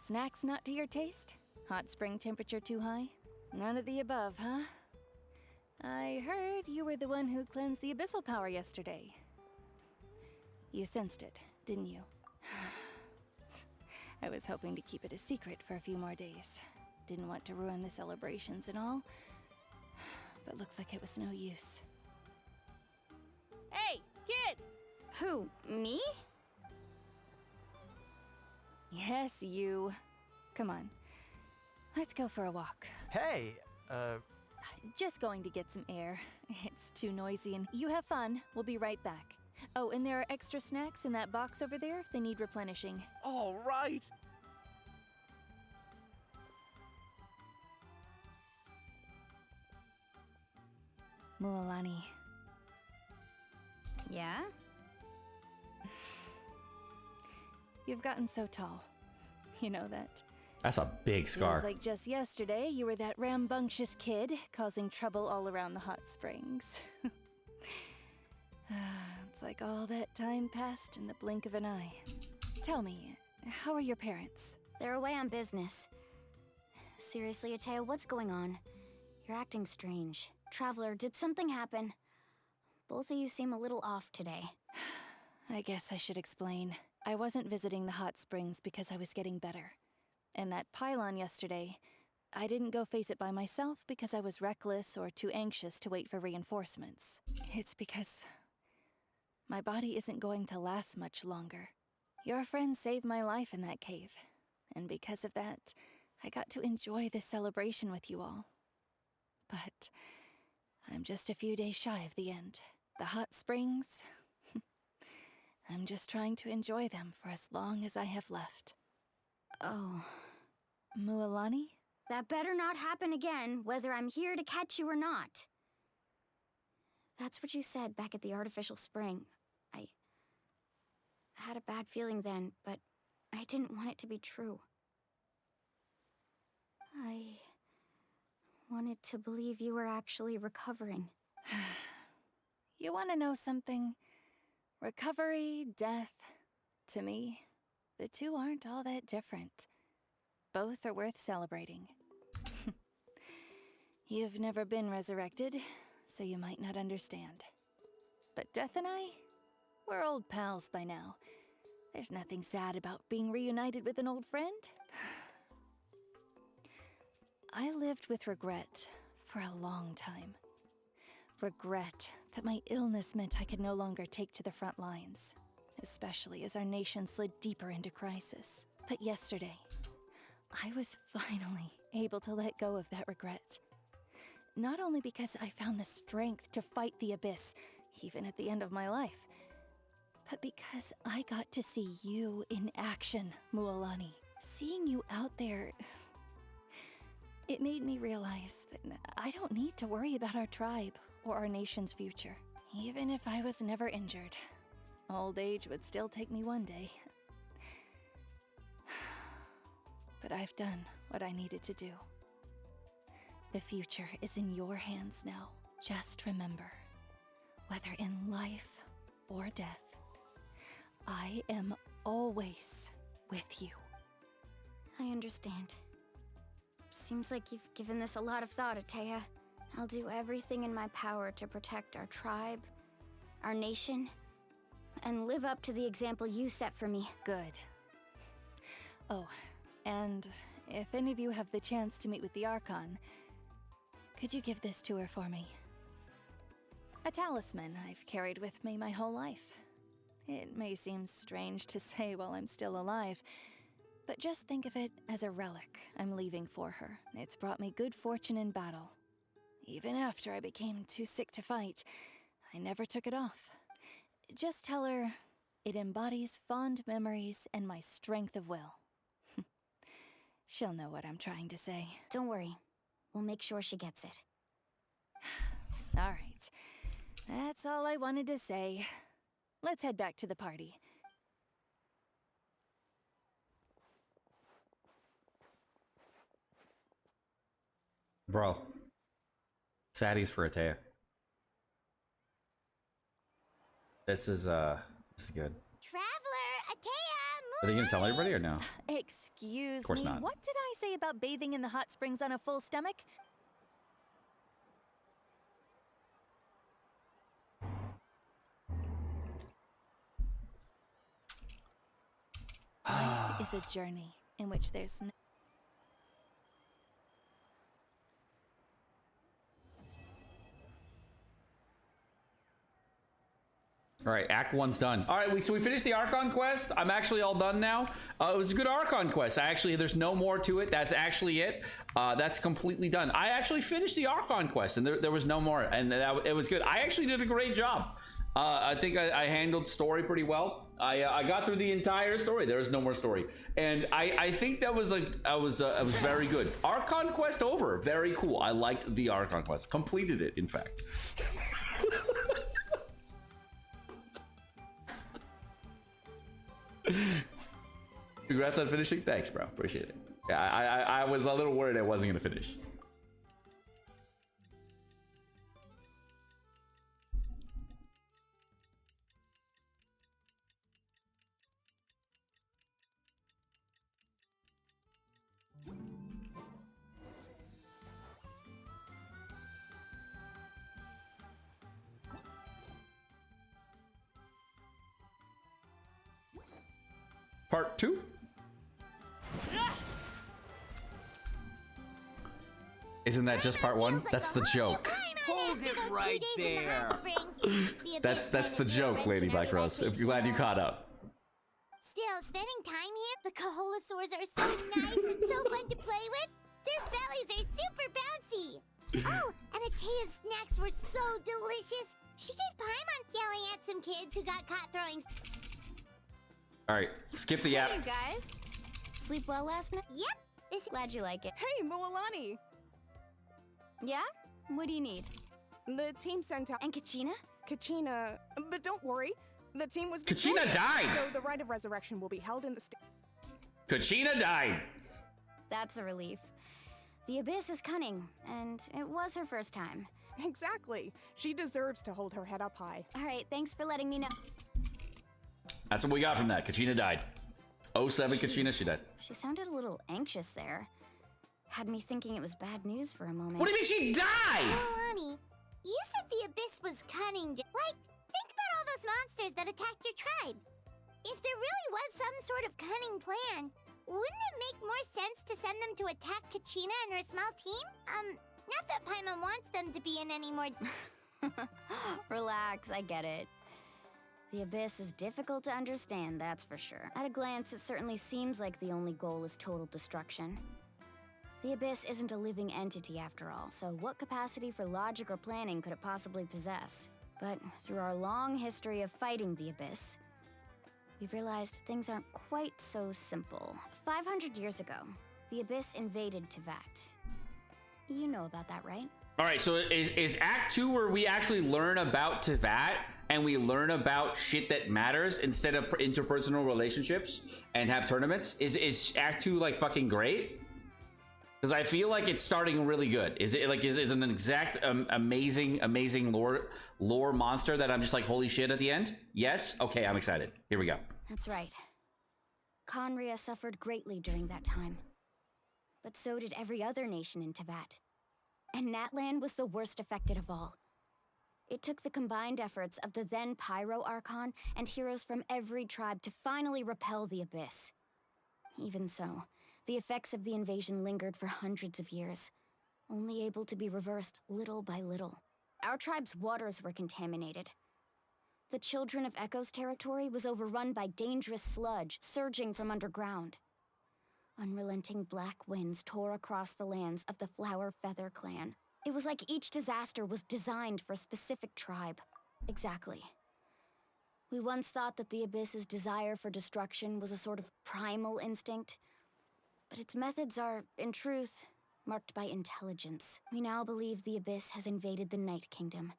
Snacks not to your taste? Hot spring temperature too high? None of the above, huh? I heard you were the one who cleansed the Abyssal power yesterday. You sensed it, didn't you? I was hoping to keep it a secret for a few more days. Didn't want to ruin the celebrations and all, but looks like it was no use. Hey, kid! Who, me? Yes, you. Come on. Let's go for a walk. Hey, Just going to get some air. It's too noisy and you have fun. We'll be right back. Oh, and there are extra snacks in that box over there if they need replenishing. All right. Mualani. Yeah? You've gotten so tall. You know that. That's a big scar. Feels like just yesterday you were that rambunctious kid causing trouble all around the hot springs. It's like all that time passed in the blink of an eye. Tell me, how are your parents? They're away on business. Seriously, Atea, what's going on? You're acting strange. Traveler, did something happen? Both of you seem a little off today. I guess I should explain. I wasn't visiting the hot springs because I was getting better. And that pylon yesterday, I didn't go face it by myself because I was reckless or too anxious to wait for reinforcements. It's because my body isn't going to last much longer. Your friend saved my life in that cave, and because of that, I got to enjoy this celebration with you all. But I'm just a few days shy of the end. The hot springs, I'm just trying to enjoy them for as long as I have left. Oh. Mualani? That better not happen again, whether I'm here to catch you or not. That's what you said back at the artificial spring. I had a bad feeling then, but I didn't want it to be true. I wanted to believe you were actually recovering. You want to know something? Recovery, death, to me, the two aren't all that different. Both are worth celebrating. You've never been resurrected, so you might not understand. But Death and I, we're old pals by now. There's nothing sad about being reunited with an old friend. I lived with regret for a long time. Regret that my illness meant I could no longer take to the front lines, especially as our nation slid deeper into crisis. But yesterday, I was finally able to let go of that regret. Not only because I found the strength to fight the Abyss, even at the end of my life, but because I got to see you in action, Mualani. Seeing you out there, it made me realize that I don't need to worry about our tribe or our nation's future. Even if I was never injured, old age would still take me one day. But I've done what I needed to do. The future is in your hands now. Just remember, whether in life or death, I am always with you. I understand. Seems like you've given this a lot of thought, Atea. I'll do everything in my power to protect our tribe, our nation, and live up to the example you set for me. Good. Oh, and if any of you have the chance to meet with the Archon, could you give this to her for me? A talisman I've carried with me my whole life. It may seem strange to say while I'm still alive, but just think of it as a relic I'm leaving for her. It's brought me good fortune in battle. Even after I became too sick to fight, I never took it off. Just tell her it embodies fond memories and my strength of will. She'll know what I'm trying to say. Don't worry. We'll make sure she gets it. All right. That's all I wanted to say. Let's head back to the party. Bro. Saddies for Atea. This is good. Traveler, Atea, Are they gonna tell everybody or no? Excuse Of course me, not. what did I say about bathing in the hot springs on a full stomach? Life is a journey in which there's no... All right, Act 1's done. All right, so we finished the Archon quest. I'm actually all done now. It was a good Archon quest. There's no more to it. That's actually it. That's completely done. I actually finished the Archon quest, and there was no more, and it was good. I actually did a great job. I think I handled story pretty well. I got through the entire story. There was no more story, and I think that was was very good. Archon quest over. Very cool. I liked the Archon quest. Completed it, in fact. Congrats on finishing. Thanks, bro. Appreciate it. Yeah, I was a little worried I wasn't gonna finish. Part 2? Isn't that just part 1? That's the joke. Hold it right there. That's the joke, Lady Black Rose. I'm glad you caught up. Still, spending time here, the Kaholasaurs are so nice and so fun to play with. Their bellies are super bouncy. Oh, and Atea's snacks were so delicious. She gave Paimon yelling at some kids who got caught throwing. All right, skip the app. Hey, you guys. Sleep well last night? Yep. Glad you like it. Hey, Mualani. Yeah? What do you need? The team sent out... And Kachina? Kachina... But don't worry. The team was... Kachina victorious, died! So the rite of resurrection will be held in the... Kachina died! That's a relief. The Abyss is cunning, and it was her first time. Exactly. She deserves to hold her head up high. All right, thanks for letting me know. That's what we got from that. Kachina died. 07 Kachina, she died. She sounded a little anxious there. Had me thinking it was bad news for a moment. What do you mean she died? Mualani, you said the Abyss was cunning. Like, think about all those monsters that attacked your tribe. If there really was some sort of cunning plan, wouldn't it make more sense to send them to attack Kachina and her small team? Not that Paimon wants them to be in any more... Relax, I get it. The Abyss is difficult to understand, that's for sure. At a glance, it certainly seems like the only goal is total destruction. The Abyss isn't a living entity after all, so what capacity for logic or planning could it possibly possess? But through our long history of fighting the Abyss, we've realized things aren't quite so simple. 500 years ago, the Abyss invaded Teyvat. You know about that, right? All right, so is Act 2 where we actually learn about Teyvat and we learn about shit that matters instead of interpersonal relationships and have tournaments? Is Act 2 like fucking great? Because I feel like it's starting really good. Is it like is an exact amazing lore monster that I'm just like holy shit at the end? Yes. Okay, I'm excited. Here we go. That's right. Conria suffered greatly during that time, but so did every other nation in Teyvat. And NATLAN was the worst affected of all. It took the combined efforts of the then 5.0 Archon and heroes from every tribe to finally repel the Abyss. Even so, The effects of the invasion lingered for hundreds of years, only able to be reversed little by little. Our tribe's waters were contaminated. The Children of Echo's territory was overrun by dangerous sludge surging from underground. Unrelenting black winds tore across the lands of the Flower Feather clan. It was like each disaster was designed for a specific tribe. Exactly. We once thought that the Abyss's desire for destruction was a sort of primal instinct, but its methods are, in truth, marked by intelligence. We now believe the Abyss has invaded the Night Kingdom,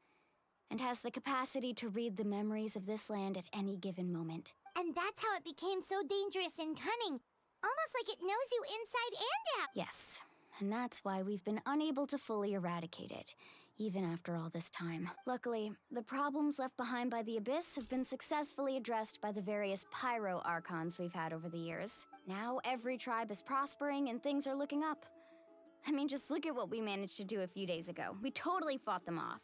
and has the capacity to read the memories of this land at any given moment. And that's how it became so dangerous and cunning. Almost like it knows you inside and out. Yes, and that's why we've been unable to fully eradicate it, even after all this time. Luckily, the problems left behind by the Abyss have been successfully addressed by the various 5.0 Archons we've had over the years. Now every tribe is prospering and things are looking up. I mean, just look at what we managed to do a few days ago. We totally fought them off.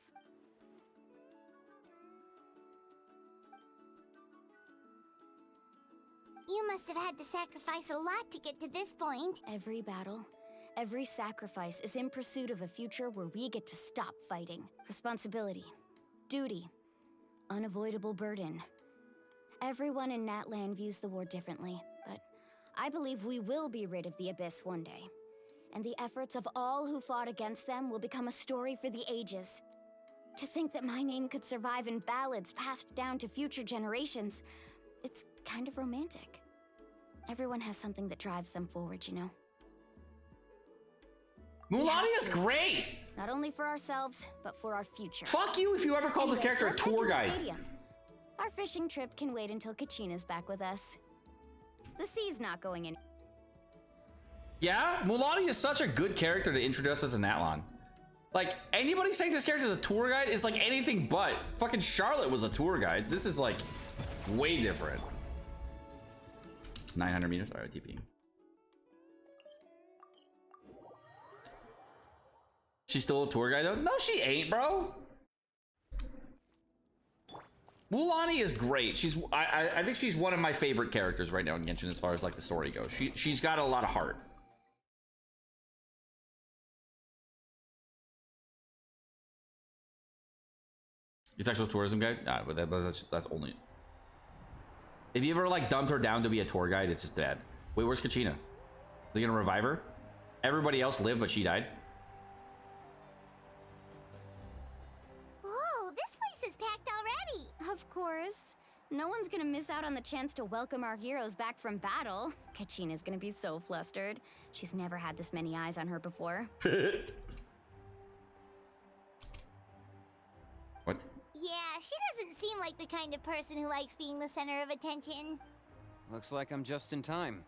You must have had to sacrifice a lot to get to this point. Every battle, every sacrifice is in pursuit of a future where we get to stop fighting. Responsibility, duty, unavoidable burden. Everyone in NATLAN views the war differently, but I believe we will be rid of the Abyss one day. And the efforts of all who fought against them will become a story for the ages. To think that my name could survive in ballads passed down to future generations, it's kind of romantic. Everyone has something that drives them forward, you know? Mulaney is great! Not only for ourselves, but for our future. Fuck you if you ever called this character a let's head tour to the guide. stadium. Our fishing trip can wait until Kachina's back with us. The sea's not going in. Yeah, Mulaney is such a good character to introduce as a Natlan. Like, anybody saying this character is a tour guide is like anything but. Fucking Charlotte was a tour guide. This is like way different. 900 meters? Alright, TPing. She's still a tour guide though? No, she ain't, bro. Mulaney is great. I think she's one of my favorite characters right now in Genshin as far as like the story goes. She's got a lot of heart. It's actual tourism guide? Nah, but that's only. If you ever like dumped her down to be a tour guide, it's just bad. Wait, where's Kachina? They gonna revive her? Everybody else lived, but she died. Whoa, this place is packed already. Of course. No one's gonna miss out on the chance to welcome our heroes back from battle. Kachina's gonna be so flustered. She's never had this many eyes on her before. What? Yeah, she doesn't seem like the kind of person who likes being the center of attention. Looks like I'm just in time.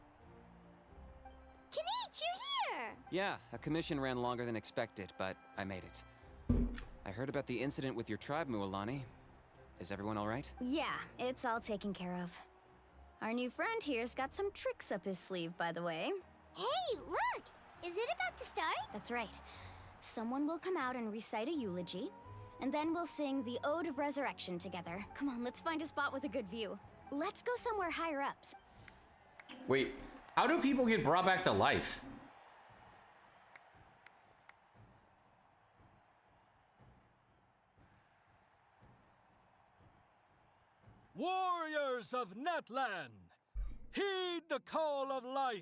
Kanich, you're here! Yeah, a commission ran longer than expected, but I made it. I heard about the incident with your tribe, Mualani. Is everyone all right? Yeah, it's all taken care of. Our new friend here's got some tricks up his sleeve, by the way. Hey, look! Is it about to start? That's right. Someone will come out and recite a eulogy, and then we'll sing the Ode of Resurrection together. Come on, let's find a spot with a good view. Let's go somewhere higher up. Wait, how do people get brought back to life? Warriors of Natlan, heed the call of life.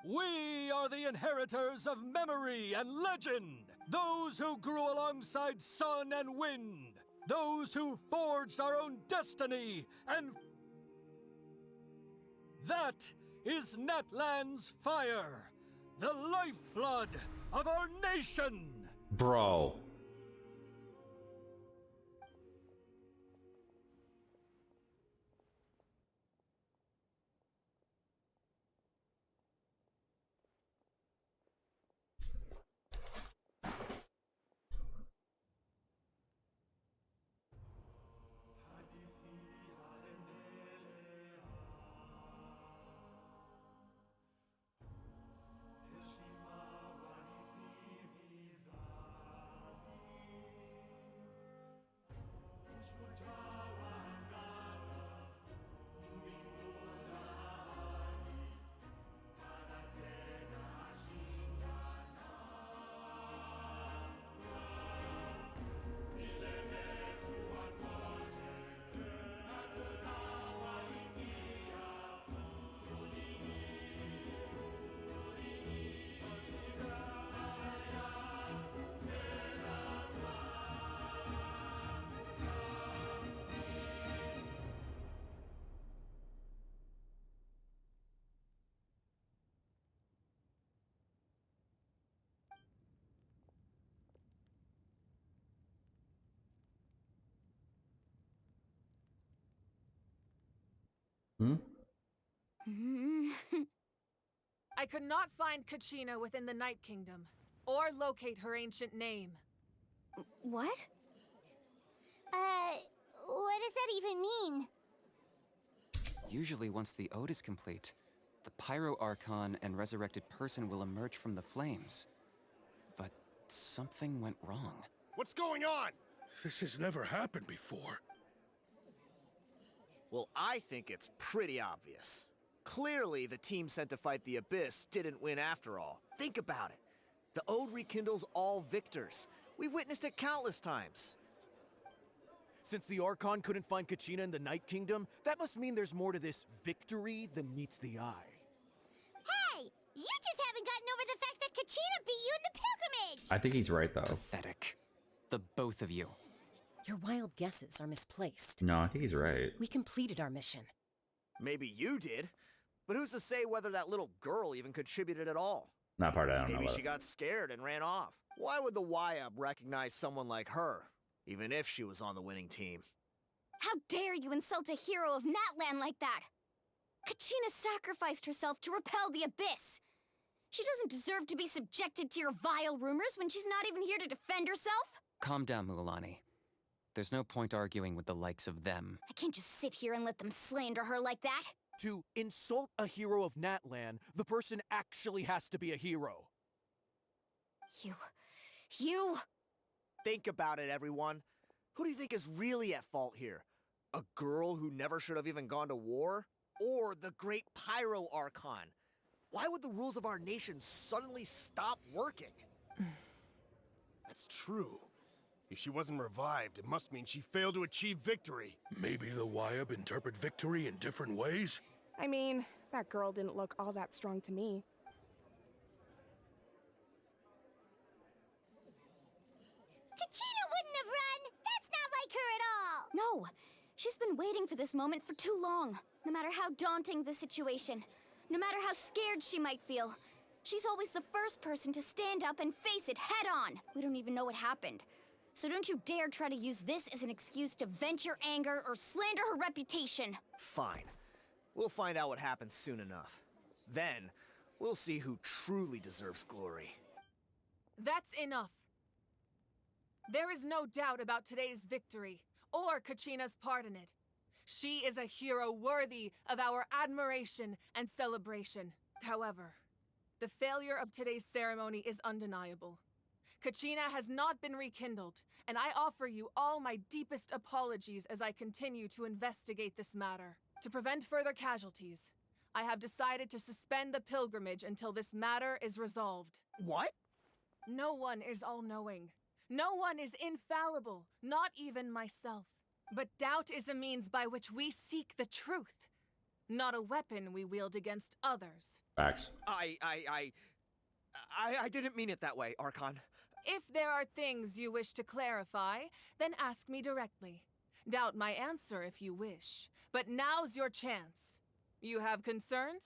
We are the inheritors of memory and legend. Those who grew alongside sun and wind. Those who forged our own destiny and... That is NATLAN'S fire, the lifeblood of our nation. Bro. I could not find Kachina within the Night Kingdom, or locate her ancient name. What? What does that even mean? Usually once the ode is complete, the 5.0 Archon and resurrected person will emerge from the flames. But something went wrong. What's going on? This has never happened before. Well, I think it's pretty obvious. Clearly, the team sent to fight the Abyss didn't win after all. Think about it. The Ode rekindles all victors. We've witnessed it countless times. Since the Archon couldn't find Kachina in the Night Kingdom, that must mean there's more to this victory than meets the eye. Hey! You just haven't gotten over the fact that Kachina beat you in the pilgrimage! I think he's right, though. Pathetic. The both of you. Your wild guesses are misplaced. No, I think he's right. We completed our mission. Maybe you did, but who's to say whether that little girl even contributed at all? That part I don't know Maybe about. she got scared and ran off. Why would the Wayob recognize someone like her, even if she was on the winning team? How dare you insult a hero of Natlan like that? Kachina sacrificed herself to repel the Abyss. She doesn't deserve to be subjected to your vile rumors when she's not even here to defend herself. Calm down, Mualani. There's no point arguing with the likes of them. I can't just sit here and let them slander her like that. To insult a hero of Natlan, the person actually has to be a hero. You... Think about it, everyone. Who do you think is really at fault here? A girl who never should have even gone to war? Or the great 5.0 Archon? Why would the rules of our nation suddenly stop working? That's true. If she wasn't revived, it must mean she failed to achieve victory. Maybe the Wayob interpret victory in different ways? I mean, that girl didn't look all that strong to me. Kachina wouldn't have run! That's not like her at all! No, she's been waiting for this moment for too long. No matter how daunting the situation, no matter how scared she might feel, she's always the first person to stand up and face it head on. We don't even know what happened. So don't you dare try to use this as an excuse to vent your anger or slander her reputation. Fine. We'll find out what happens soon enough. Then, we'll see who truly deserves glory. That's enough. There is no doubt about today's victory, or Kachina's part in it. She is a hero worthy of our admiration and celebration. However, the failure of today's ceremony is undeniable. Kachina has not been rekindled, and I offer you all my deepest apologies as I continue to investigate this matter. To prevent further casualties, I have decided to suspend the pilgrimage until this matter is resolved. What? No one is all-knowing. No one is infallible, not even myself. But doubt is a means by which we seek the truth, not a weapon we wield against others. Facts. I didn't mean it that way, Archon. If there are things you wish to clarify, then ask me directly. Doubt my answer if you wish. But now's your chance. You have concerns?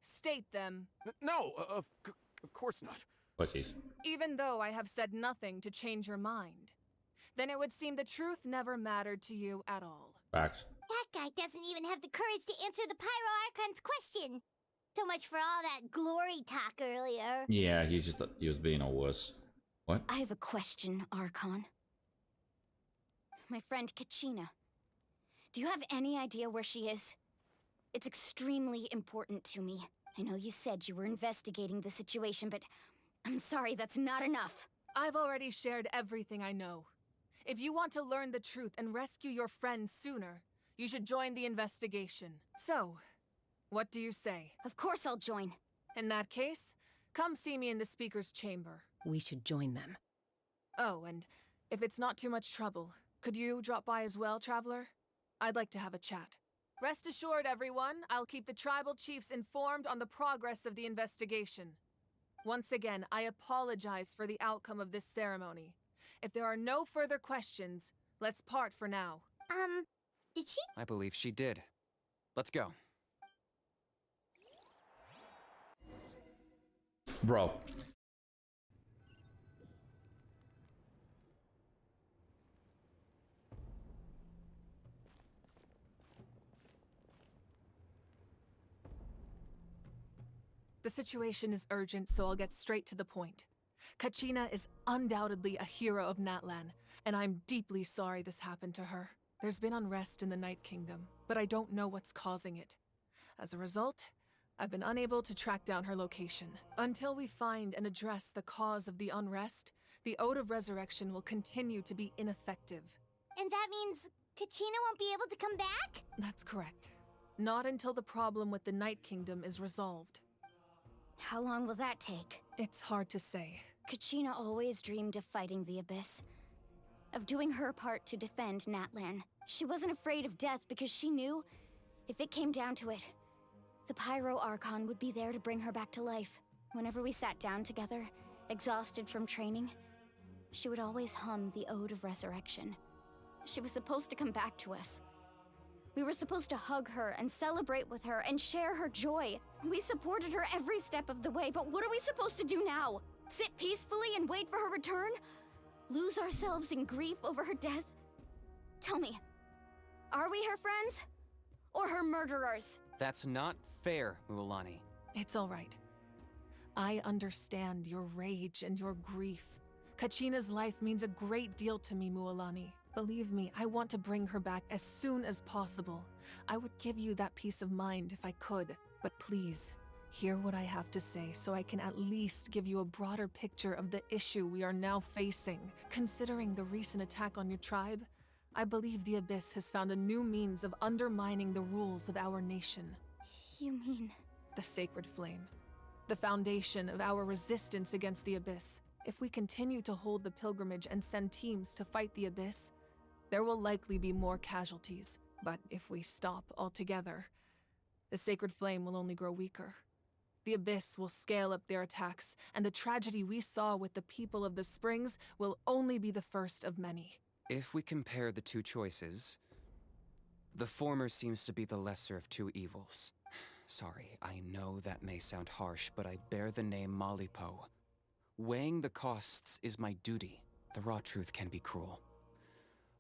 State them. No, of course not. Pussies. Even though I have said nothing to change your mind, then it would seem the truth never mattered to you at all. Facts. That guy doesn't even have the courage to answer the 5.0 Archon's question. So much for all that glory talk earlier. Yeah, he was being a wuss. What? I have a question, Archon. My friend Kachina. Do you have any idea where she is? It's extremely important to me. I know you said you were investigating the situation, but I'm sorry, that's not enough. I've already shared everything I know. If you want to learn the truth and rescue your friends sooner, you should join the investigation. So, what do you say? Of course I'll join. In that case, come see me in the speaker's chamber. We should join them. Oh, and if it's not too much trouble, could you drop by as well, Traveler? I'd like to have a chat. Rest assured, everyone, I'll keep the tribal chiefs informed on the progress of the investigation. Once again, I apologize for the outcome of this ceremony. If there are no further questions, let's part for now. Did she? I believe she did. Let's go. Bro. The situation is urgent, so I'll get straight to the point. Kachina is undoubtedly a hero of NATLAN, and I'm deeply sorry this happened to her. There's been unrest in the Night Kingdom, but I don't know what's causing it. As a result, I've been unable to track down her location. Until we find and address the cause of the unrest, the Ode of Resurrection will continue to be ineffective. And that means Kachina won't be able to come back? That's correct. Not until the problem with the Night Kingdom is resolved. How long will that take? It's hard to say. Kachina always dreamed of fighting the Abyss. Of doing her part to defend NATLAN. She wasn't afraid of death because she knew, if it came down to it, the 5.0 Archon would be there to bring her back to life. Whenever we sat down together, exhausted from training, she would always hum the Ode of Resurrection. She was supposed to come back to us. We were supposed to hug her and celebrate with her and share her joy. We supported her every step of the way, but what are we supposed to do now? Sit peacefully and wait for her return? Lose ourselves in grief over her death? Tell me, are we her friends? Or her murderers? That's not fair, Mualani. It's all right. I understand your rage and your grief. Kachina's life means a great deal to me, Mualani. Believe me, I want to bring her back as soon as possible. I would give you that peace of mind if I could. But please, hear what I have to say so I can at least give you a broader picture of the issue we are now facing. Considering the recent attack on your tribe, I believe the Abyss has found a new means of undermining the rules of our nation. You mean? The Sacred Flame. The foundation of our resistance against the Abyss. If we continue to hold the pilgrimage and send teams to fight the Abyss, there will likely be more casualties. But if we stop altogether, the Sacred Flame will only grow weaker. The Abyss will scale up their attacks, and the tragedy we saw with the people of the Springs will only be the first of many. If we compare the two choices, the former seems to be the lesser of two evils. Sorry, I know that may sound harsh, but I bear the name Malipo. Weighing the costs is my duty. The raw truth can be cruel.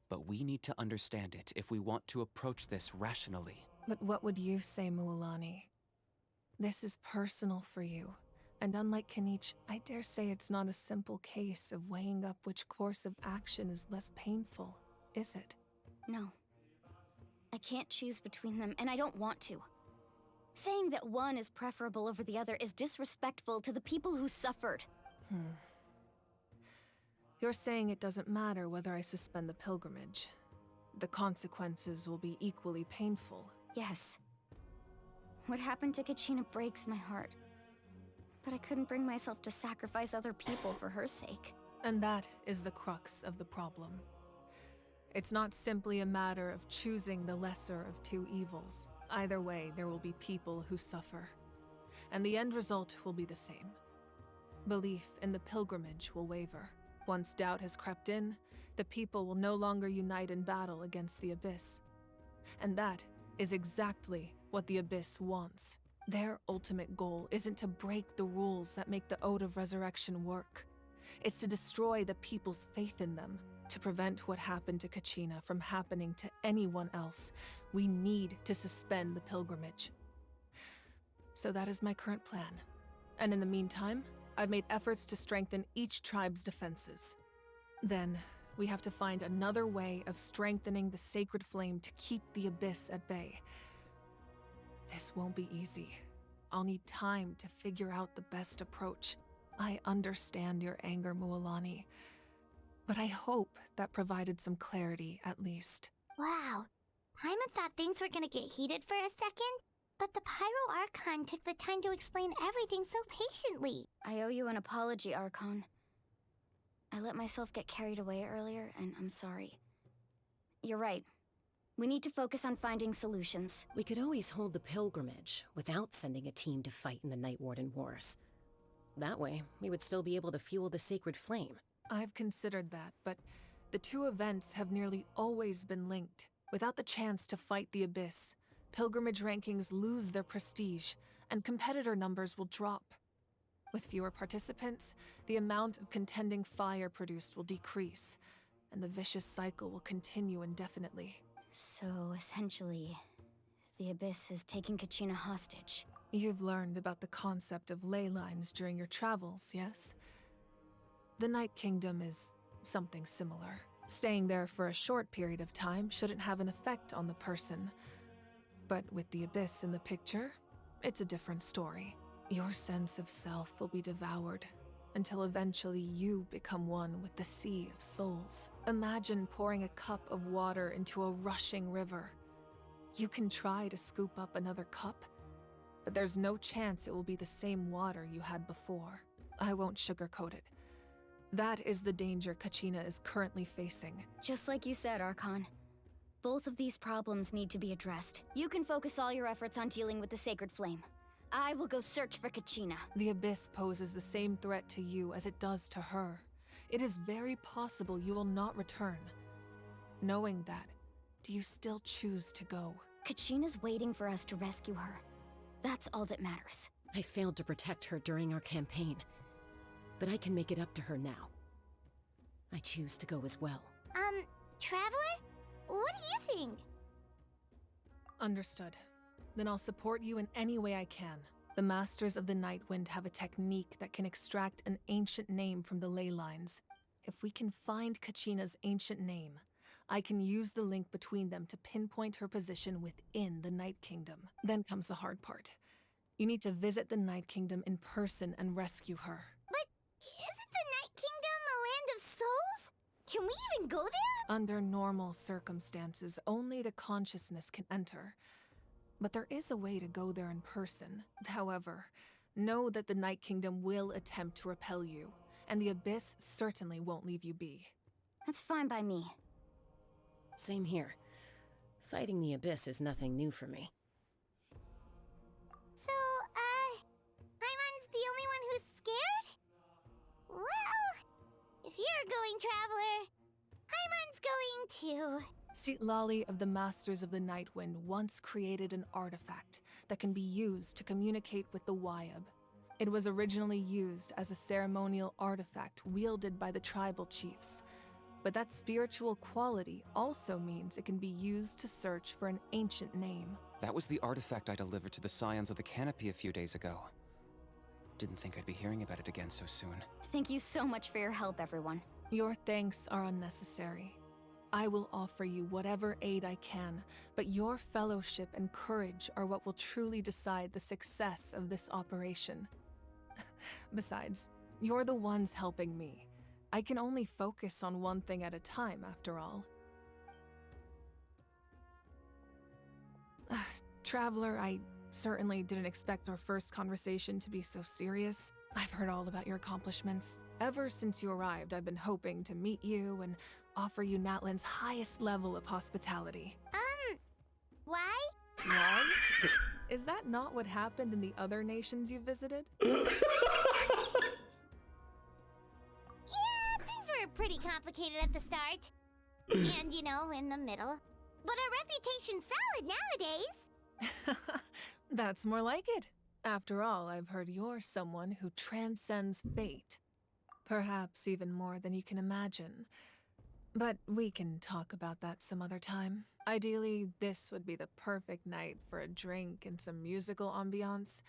But we need to understand it if we want to approach this rationally. But what would you say, Mualani? This is personal for you. And unlike Kanich, I dare say it's not a simple case of weighing up which course of action is less painful, is it? No. I can't choose between them, and I don't want to. Saying that one is preferable over the other is disrespectful to the people who suffered. You're saying it doesn't matter whether I suspend the pilgrimage. The consequences will be equally painful. Yes. What happened to Kachina breaks my heart. But I couldn't bring myself to sacrifice other people for her sake. And that is the crux of the problem. It's not simply a matter of choosing the lesser of two evils. Either way, there will be people who suffer. And the end result will be the same. Belief in the pilgrimage will waver. Once doubt has crept in, the people will no longer unite in battle against the Abyss. And that is exactly what the Abyss wants. Their ultimate goal isn't to break the rules that make the Ode of Resurrection work. It's to destroy the people's faith in them. To prevent what happened to Kachina from happening to anyone else, we need to suspend the pilgrimage. So that is my current plan. And in the meantime, I've made efforts to strengthen each tribe's defenses. Then, we have to find another way of strengthening the Sacred Flame to keep the Abyss at bay. This won't be easy. I'll need time to figure out the best approach. I understand your anger, Mualani, but I hope that provided some clarity at least. Wow. Paimon thought things were gonna get heated for a second, but the 5.0 Archon took the time to explain everything so patiently. I owe you an apology, Archon. I let myself get carried away earlier, and I'm sorry. You're right. We need to focus on finding solutions. We could always hold the pilgrimage without sending a team to fight in the Night Warden Wars. That way, we would still be able to fuel the Sacred Flame. I've considered that, but the two events have nearly always been linked. Without the chance to fight the Abyss, pilgrimage rankings lose their prestige, and competitor numbers will drop. With fewer participants, the amount of contending fire produced will decrease, and the vicious cycle will continue indefinitely. So, essentially, the Abyss is taking Kachina hostage. You've learned about the concept of ley lines during your travels, yes? The Night Kingdom is something similar. Staying there for a short period of time shouldn't have an effect on the person. But with the Abyss in the picture, it's a different story. Your sense of self will be devoured until eventually you become one with the Sea of Souls. Imagine pouring a cup of water into a rushing river. You can try to scoop up another cup, but there's no chance it will be the same water you had before. I won't sugarcoat it. That is the danger Kachina is currently facing. Just like you said, Archon. Both of these problems need to be addressed. You can focus all your efforts on dealing with the Sacred Flame. I will go search for Kachina. The Abyss poses the same threat to you as it does to her. It is very possible you will not return. Knowing that, do you still choose to go? Kachina's waiting for us to rescue her. That's all that matters. I failed to protect her during our campaign, but I can make it up to her now. I choose to go as well. Traveler? What do you think? Understood. Then I'll support you in any way I can. The Masters of the Nightwind have a technique that can extract an ancient name from the ley lines. If we can find Kachina's ancient name, I can use the link between them to pinpoint her position within the Night Kingdom. Then comes the hard part. You need to visit the Night Kingdom in person and rescue her. But isn't the Night Kingdom a land of souls? Can we even go there? Under normal circumstances, only the consciousness can enter. But there is a way to go there in person. However, know that the Night Kingdom will attempt to repel you, and the Abyss certainly won't leave you be. That's fine by me. Same here. Fighting the Abyss is nothing new for me. So, Paimon's the only one who's scared? Well, if you're going, Traveler, Paimon's going too. Lali of the Masters of the Nightwind once created an artifact that can be used to communicate with the Wayob. It was originally used as a ceremonial artifact wielded by the tribal chiefs. But that spiritual quality also means it can be used to search for an ancient name. That was the artifact I delivered to the Scions of the Canopy a few days ago. Didn't think I'd be hearing about it again so soon. Thank you so much for your help, everyone. Your thanks are unnecessary. I will offer you whatever aid I can, but your fellowship and courage are what will truly decide the success of this operation. Besides, you're the ones helping me. I can only focus on one thing at a time, after all. Traveler, I certainly didn't expect our first conversation to be so serious. I've heard all about your accomplishments. Ever since you arrived, I've been hoping to meet you and offer you NATLAN'S highest level of hospitality. Why? Why? Is that not what happened in the other nations you visited? Yeah, things were pretty complicated at the start. And, in the middle. But our reputation's solid nowadays. That's more like it. After all, I've heard you're someone who transcends fate. Perhaps even more than you can imagine. But we can talk about that some other time. Ideally, this would be the perfect night for a drink and some musical ambiance.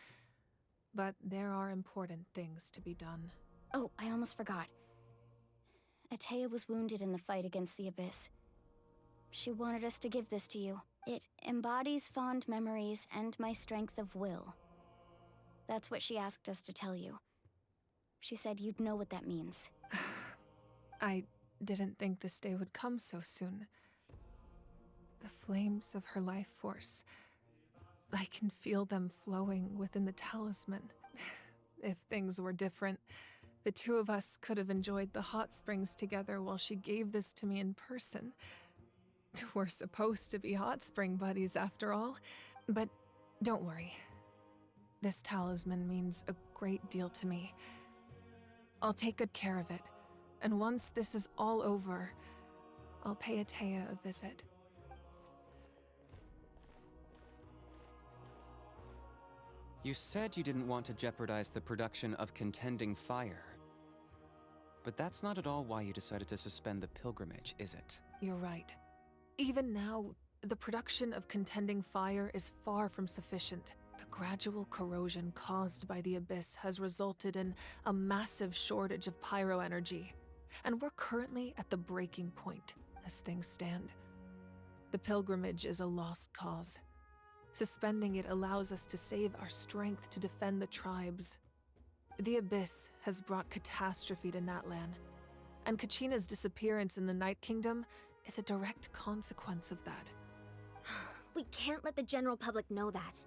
But there are important things to be done. Oh, I almost forgot. Atea was wounded in the fight against the Abyss. She wanted us to give this to you. It embodies fond memories and my strength of will. That's what she asked us to tell you. She said you'd know what that means. I didn't think this day would come so soon. The flames of her life force. I can feel them flowing within the talisman. If things were different, the two of us could have enjoyed the hot springs together while she gave this to me in person. We're supposed to be hot spring buddies after all. But don't worry. This talisman means a great deal to me. I'll take good care of it. And once this is all over, I'll pay Atea a visit. You said you didn't want to jeopardize the production of Contending Fire. But that's not at all why you decided to suspend the pilgrimage, is it? You're right. Even now, the production of Contending Fire is far from sufficient. The gradual corrosion caused by the Abyss has resulted in a massive shortage of pyro energy, and we're currently at the breaking point as things stand. The pilgrimage is a lost cause. Suspending it allows us to save our strength to defend the tribes. The Abyss has brought catastrophe to Natlan, and Kachina's disappearance in the Night Kingdom is a direct consequence of that. We can't let the general public know that.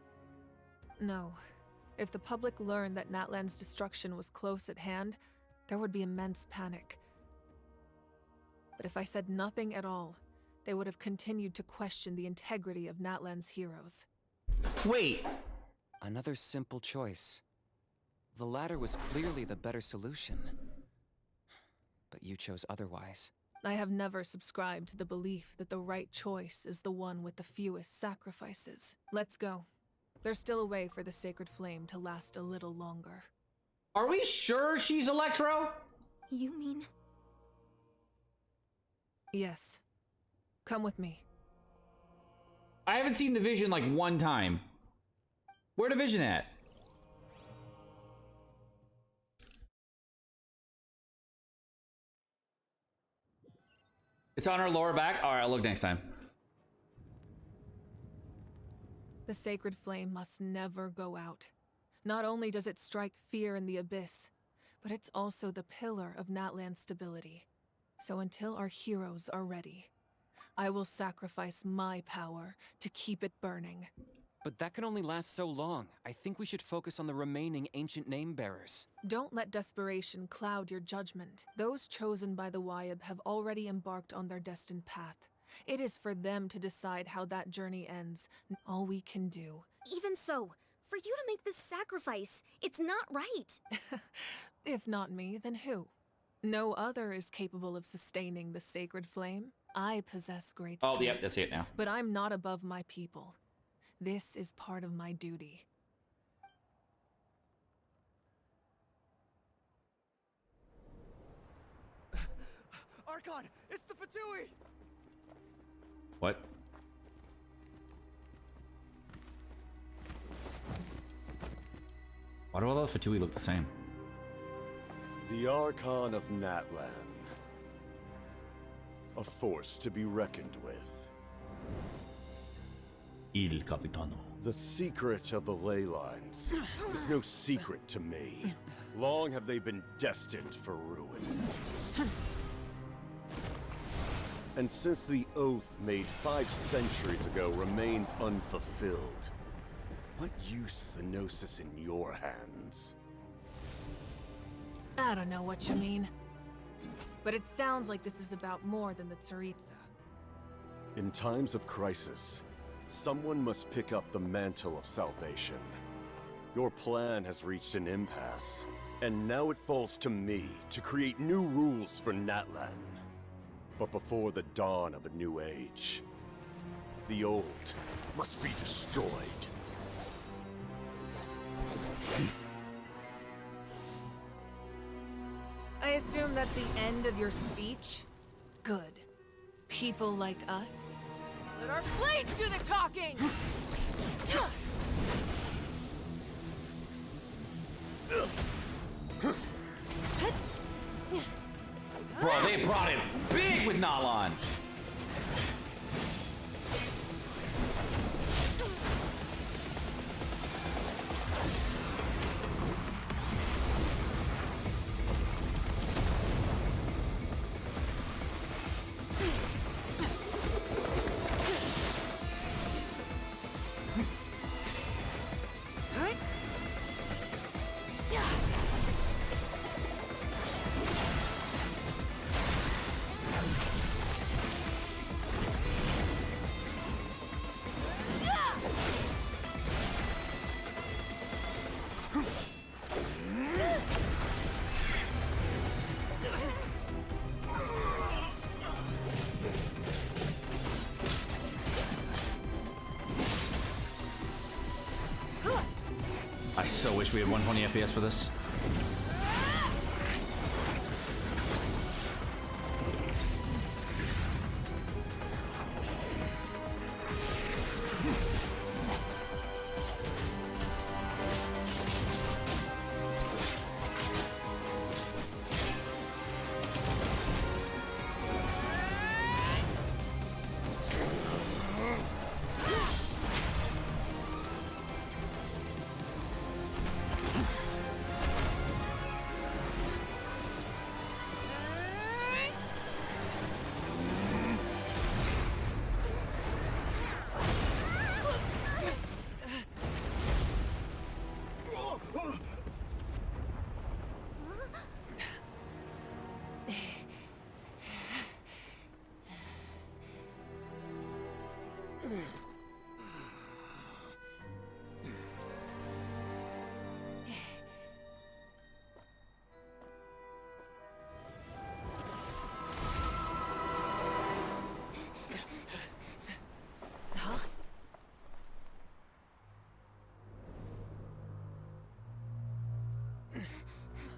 No. If the public learned that NATLAN'S destruction was close at hand, there would be immense panic. But if I said nothing at all, they would have continued to question the integrity of NATLAN'S heroes. Wait! Another simple choice. The latter was clearly the better solution. But you chose otherwise. I have never subscribed to the belief that the right choice is the one with the fewest sacrifices. Let's go. There's still a way for the sacred flame to last a little longer. Are we sure she's Electro? You mean? Yes. Come with me. I haven't seen the Vision like one time. Where the Vision at? It's on her lower back? Alright, I'll look next time. The sacred flame must never go out. Not only does it strike fear in the Abyss, but it's also the pillar of Natlan's stability. So until our heroes are ready, I will sacrifice my power to keep it burning. But that can only last so long. I think we should focus on the remaining ancient name-bearers. Don't let desperation cloud your judgment. Those chosen by the Wayob have already embarked on their destined path. It is for them to decide how that journey ends. All we can do. Even so, for you to make this sacrifice, it's not right. If not me, then who? No other is capable of sustaining the sacred flame. I possess great strength. Oh, yep, that's it now. But I'm not above my people. This is part of my duty. Archon, it's the Fatui! What? Why do all the Fatui look the same? The Archon of Natlan. A force to be reckoned with. Il Capitano. The secret of the ley lines is no secret to me. Long have they been destined for ruin. And since the oath made 5 centuries ago remains unfulfilled, what use is the Gnosis in your hands? I don't know what you mean. But it sounds like this is about more than the Tsaritsa. In times of crisis, someone must pick up the mantle of salvation. Your plan has reached an impasse, and now it falls to me to create new rules for Natlan. But before the dawn of a new age, the old must be destroyed. I assume that's the end of your speech? Good. People like us? Let our blades do the talking! Bro, they brought it big with Nalan. I so wish we had 120 FPS for this.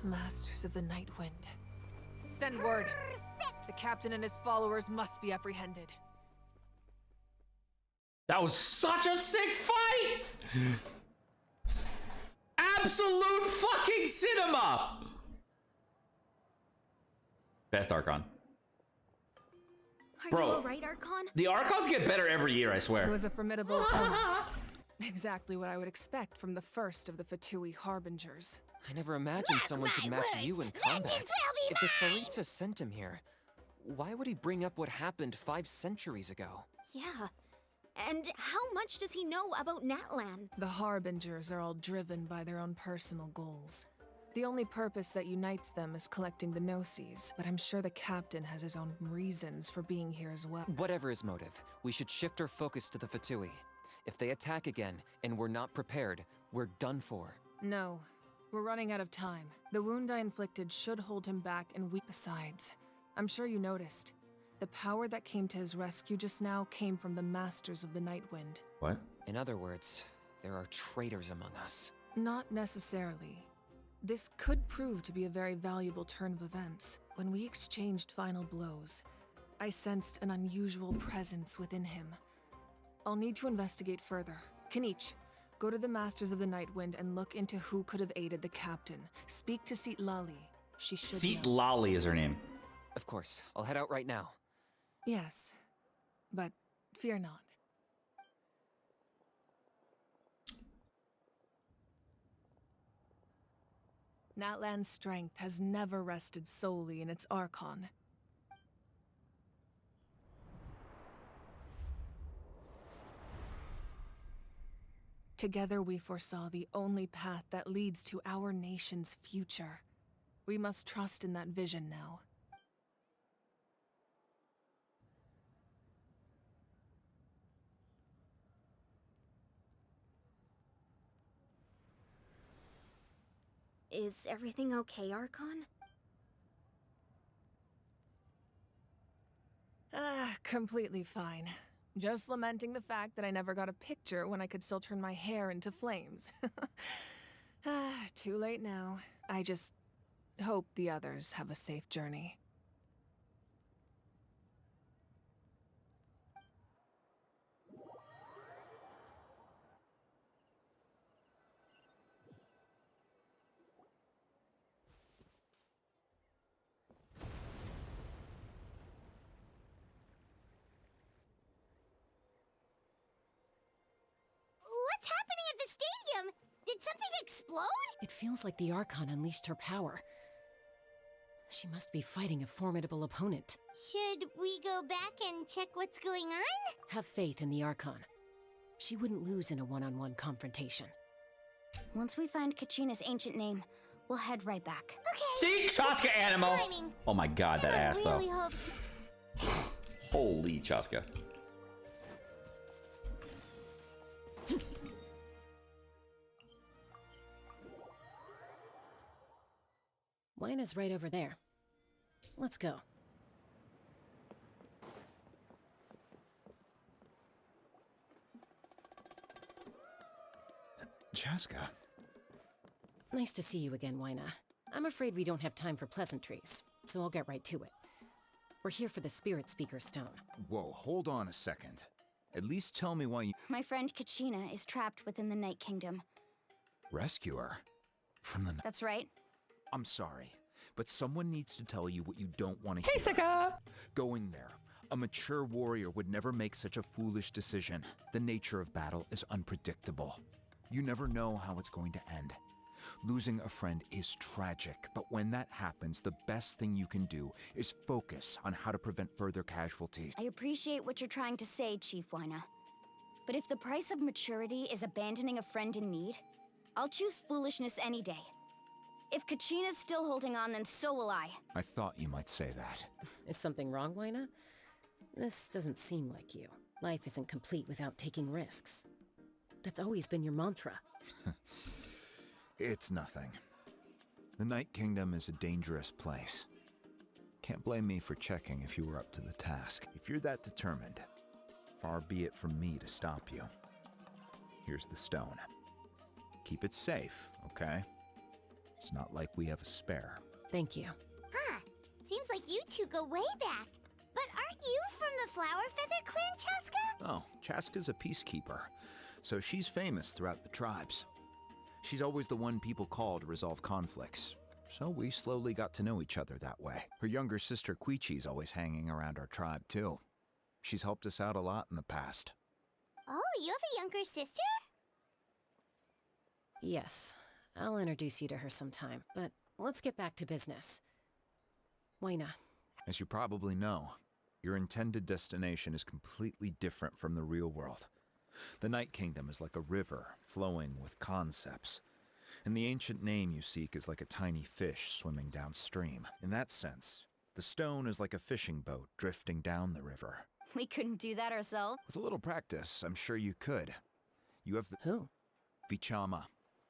Masters of the Night Wind. Send word. The captain and his followers must be apprehended. That was such a sick fight! Absolute fucking cinema! Best Archon. Are Bro, you alright, Archon? The Archons get better every year, I It swear. was a formidable opponent. Exactly what I would expect from the first of the Fatui Harbingers. I never imagined someone could match you in combat. If the Tsaritsa sent him here, why would he bring up what happened 5 centuries ago? Yeah. And how much does he know about NATLAN? The Harbingers are all driven by their own personal goals. The only purpose that unites them is collecting the Gnosis, but I'm sure the captain has his own reasons for being here as well. Whatever his motive, we should shift our focus to the Fatui. If they attack again, and we're not prepared, we're done for. No, we're running out of time. The wound I inflicted should hold him back, and besides, I'm sure you noticed. The power that came to his rescue just now came from the Masters of the Night Wind. What? In other words, there are traitors among us. Not necessarily. This could prove to be a very valuable turn of events. When we exchanged final blows, I sensed an unusual presence within him. I'll need to investigate further. Kanich, go to the Masters of the Night Wind and look into who could have aided the captain. Speak to Seat Lali. She should Seat know. Lali is her name. Of course, I'll head out right now. Yes, but fear not. NATLAN'S strength has never rested solely in its Archon. Together we foresaw the only path that leads to our nation's future. We must trust in that vision now. Is everything okay, Archon? Completely fine. Just lamenting the fact that I never got a picture when I could still turn my hair into flames. Too late now. I just hope the others have a safe journey. What's happening at the stadium? Did something explode? It feels like the Archon unleashed her power. She must be fighting a formidable opponent. Should we go back and check what's going on? Have faith in the Archon. She wouldn't lose in a one-on-one confrontation. Once we find Kachina's ancient name, we'll head right back. See? Chaska Animal! Oh my god, that ass though. Really hope Holy Chaska. Waina's right over there. Let's go. Chaska. Nice to see you again, Waina. I'm afraid we don't have time for pleasantries, so I'll get right to it. We're here for the Spirit Speaker Stone. Whoa, hold on a second. At least tell me why you My friend Kachina is trapped within the Night Kingdom. rescue her from the... That's right. I'm sorry, but someone needs to tell you what you don't want to Hey, hear. Seka! Going there. A mature warrior would never make such a foolish decision. The nature of battle is unpredictable. You never know how it's going to end. Losing a friend is tragic, but when that happens, the best thing you can do is focus on how to prevent further casualties. I appreciate what you're trying to say, Chief Waina. But if the price of maturity is abandoning a friend in need, I'll choose foolishness any day. If Kachina's still holding on, then so will I. I thought you might say that. Is something wrong, Waina? This doesn't seem like you. Life isn't complete without taking risks. That's always been your mantra. It's nothing. The Night Kingdom is a dangerous place. Can't blame me for checking if you were up to the task. If you're that determined, far be it from me to stop you. Here's the stone. Keep it safe, okay? It's not like we have a spare. Thank you. Huh. Seems like you two go way back. But aren't you from the Flower Feather clan, Chaska? Oh, Chaska's a peacekeeper, so she's famous throughout the tribes. She's always the one people call to resolve conflicts. So we slowly got to know each other that way. Her younger sister Quichi's always hanging around our tribe too. She's helped us out a lot in the past. Oh, you have a younger sister? Yes. I'll introduce you to her sometime, but let's get back to business. Waina. As you probably know, your intended destination is completely different from the real world. The Night Kingdom is like a river flowing with concepts. And the ancient name you seek is like a tiny fish swimming downstream. In that sense, the stone is like a fishing boat drifting down the river. We couldn't do that ourselves. With a little practice, I'm sure you could. You have the... Who? Vichama,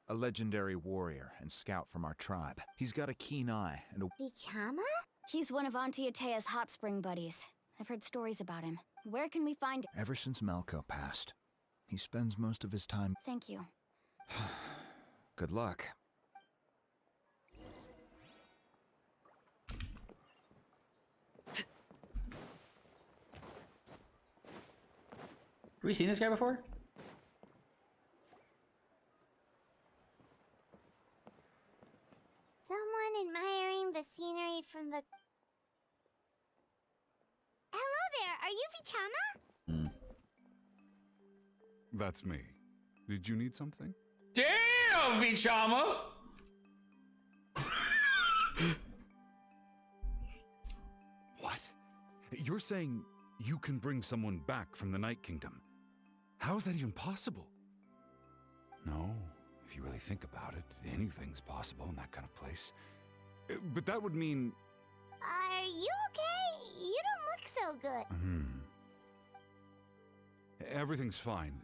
a legendary warrior and scout from our tribe. He's got a keen eye and a... Vichama? He's one of Auntie Atea's hot spring buddies. I've heard stories about him. Where can we find him? Ever since Malco passed, he spends most of his time... Thank you. Good luck. Have we seen this guy before? Someone admiring the scenery from the... Hello there, are you Vichama? That's me. Did you need something? Damn, Vichama! What? You're saying you can bring someone back from the Night Kingdom? How is that even possible? No, if you really think about it, anything's possible in that kind of place. But that would mean... Are you okay? You don't look so good. Everything's fine.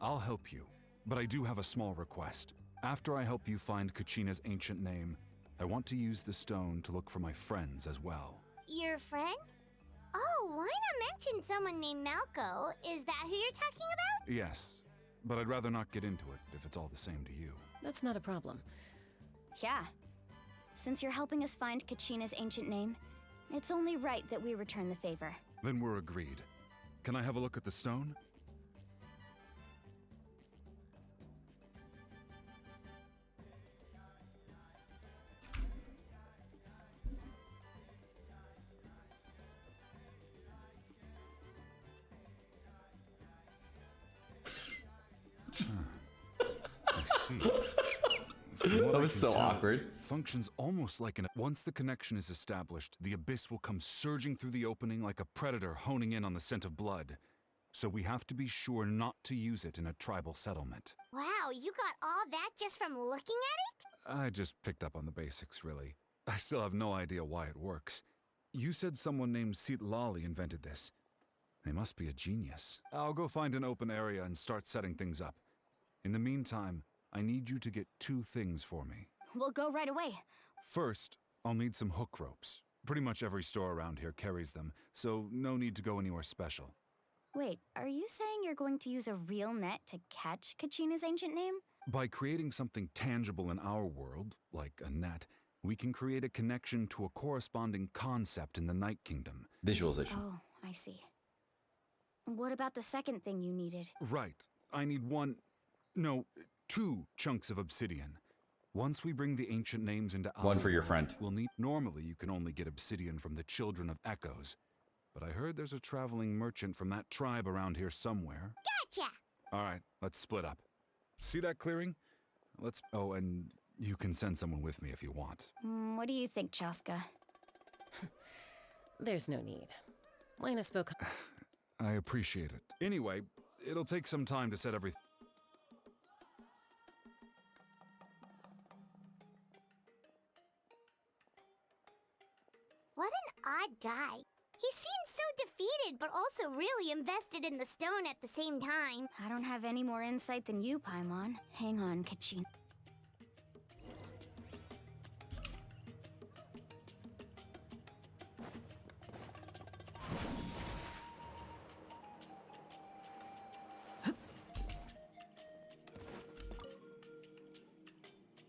I'll help you, but I do have a small request. After I help you find Kachina's ancient name, I want to use the stone to look for my friends as well. Your friend? Oh, why not mention someone named Malco? Is that who you're talking about? Yes, but I'd rather not get into it if it's all the same to you. That's not a problem. Yeah. Since you're helping us find Kachina's ancient name, it's only right that we return the favor. Then we're agreed. Can I have a look at the stone? I see. That was so awkward. Functions almost like once the connection is established, the abyss will come surging through the opening like a predator honing in on the scent of blood. So we have to be sure not to use it in a tribal settlement. Wow, you got all that just from looking at it? I just picked up on the basics, really. I still have no idea why it works. You said someone named Lali invented this. They must be a genius. I'll go find an open area and start setting things up. In the meantime, I need you to get 2 things for me. We'll go right away. First, I'll need some hook ropes. Pretty much every store around here carries them, so no need to go anywhere special. Wait, are you saying you're going to use a real net to catch Kachina's ancient name? By creating something tangible in our world, like a net, we can create a connection to a corresponding concept in the Night Kingdom. Visualization. Oh, I see. What about the second thing you needed? Right. I need 2 chunks of obsidian. Once we bring the ancient names into our One for your world, friend. We'll need... Normally, you can only get obsidian from the Children of Echoes. But I heard there's a traveling merchant from that tribe around here somewhere. Gotcha! Alright, let's split up. See that clearing? Let's... Oh, and you can send someone with me if you want. What do you think, Chaska? There's no need. Waina spoke... I appreciate it. Anyway, it'll take some time to set everything... What an odd guy. He seems so defeated, but also really invested in the stone at the same time. I don't have any more insight than you, Paimon. Hang on, Kachina.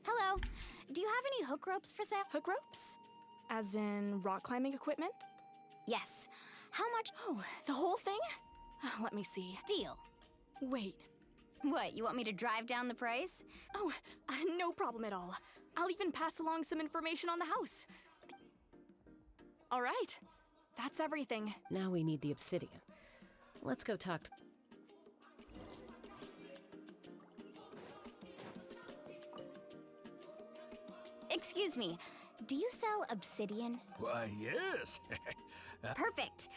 Hello. Do you hook ropes for sale? Hook ropes? As in rock climbing equipment? Yes. How much? Oh, the whole thing? Let me see. Deal. Wait. What, you want me to drive down the price? Oh, no problem at all. I'll even pass along some information on the house. All right. That's everything. Now we need the obsidian. Let's go talk to... Excuse me, do you sell obsidian? Why, yes. Perfect.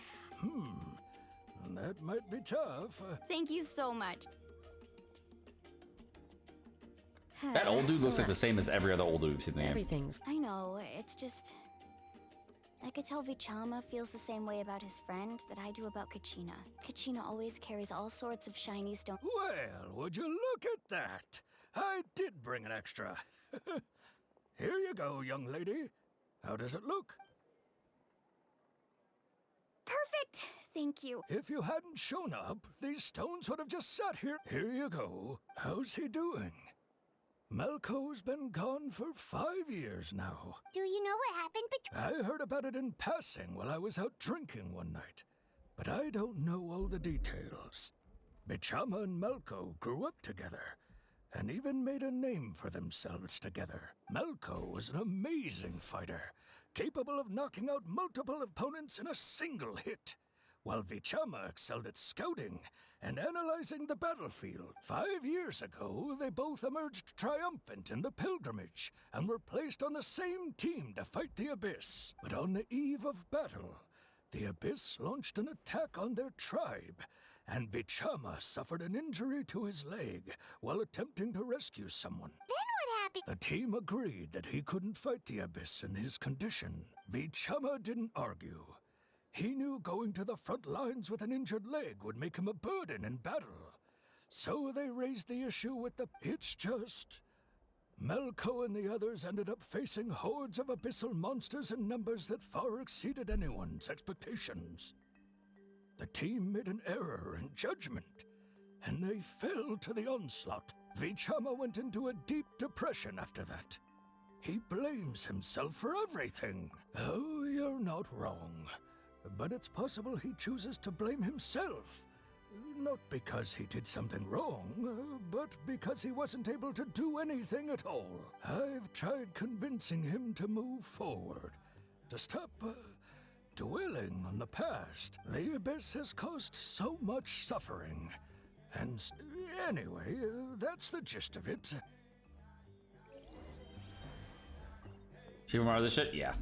That might be tough. Thank you so much. That old dude looks like the same as every other old dude we've seen in the game. Everything's... I know, it's just... I could tell Vichama feels the same way about his friend that I do about Kachina. Kachina always carries all sorts of shiny stone. Well, would you look at that? I did bring an extra. Here you go, young lady. How does it look? Perfect! Thank you. If you hadn't shown up, these stones would have just sat here. Here you go. How's he doing? Malco's been gone for 5 years now. Do you know what happened between... I heard about it in passing while I was out drinking one night, but I don't know all the details. Bichama and Malco grew up together, and even made a name for themselves together. Malco was an amazing fighter, capable of knocking out multiple opponents in a single hit, while Vichama excelled at scouting and analyzing the battlefield. 5 years ago, they both emerged triumphant in the pilgrimage and were placed on the same team to fight the Abyss. But on the eve of battle, the Abyss launched an attack on their tribe, and Vichama suffered an injury to his leg while attempting to rescue someone. Then what happened? The team agreed that he couldn't fight the Abyss in his condition. Vichama didn't argue. He knew going to the front lines with an injured leg would make him a burden in battle. So they raised the issue with the... It's just... Malco and the others ended up facing hordes of abyssal monsters in numbers that far exceeded anyone's expectations. The team made an error in judgment, and they fell to the onslaught. Vichama went into a deep depression after that. He blames himself for everything. Oh, you're not wrong. But it's possible he chooses to blame himself. Not because he did something wrong, but because he wasn't able to do anything at all. I've tried convincing him to move forward, to stop dwelling on the past. The Abyss has caused so much suffering. And anyway, that's the gist of it. See more of this shit? Yeah.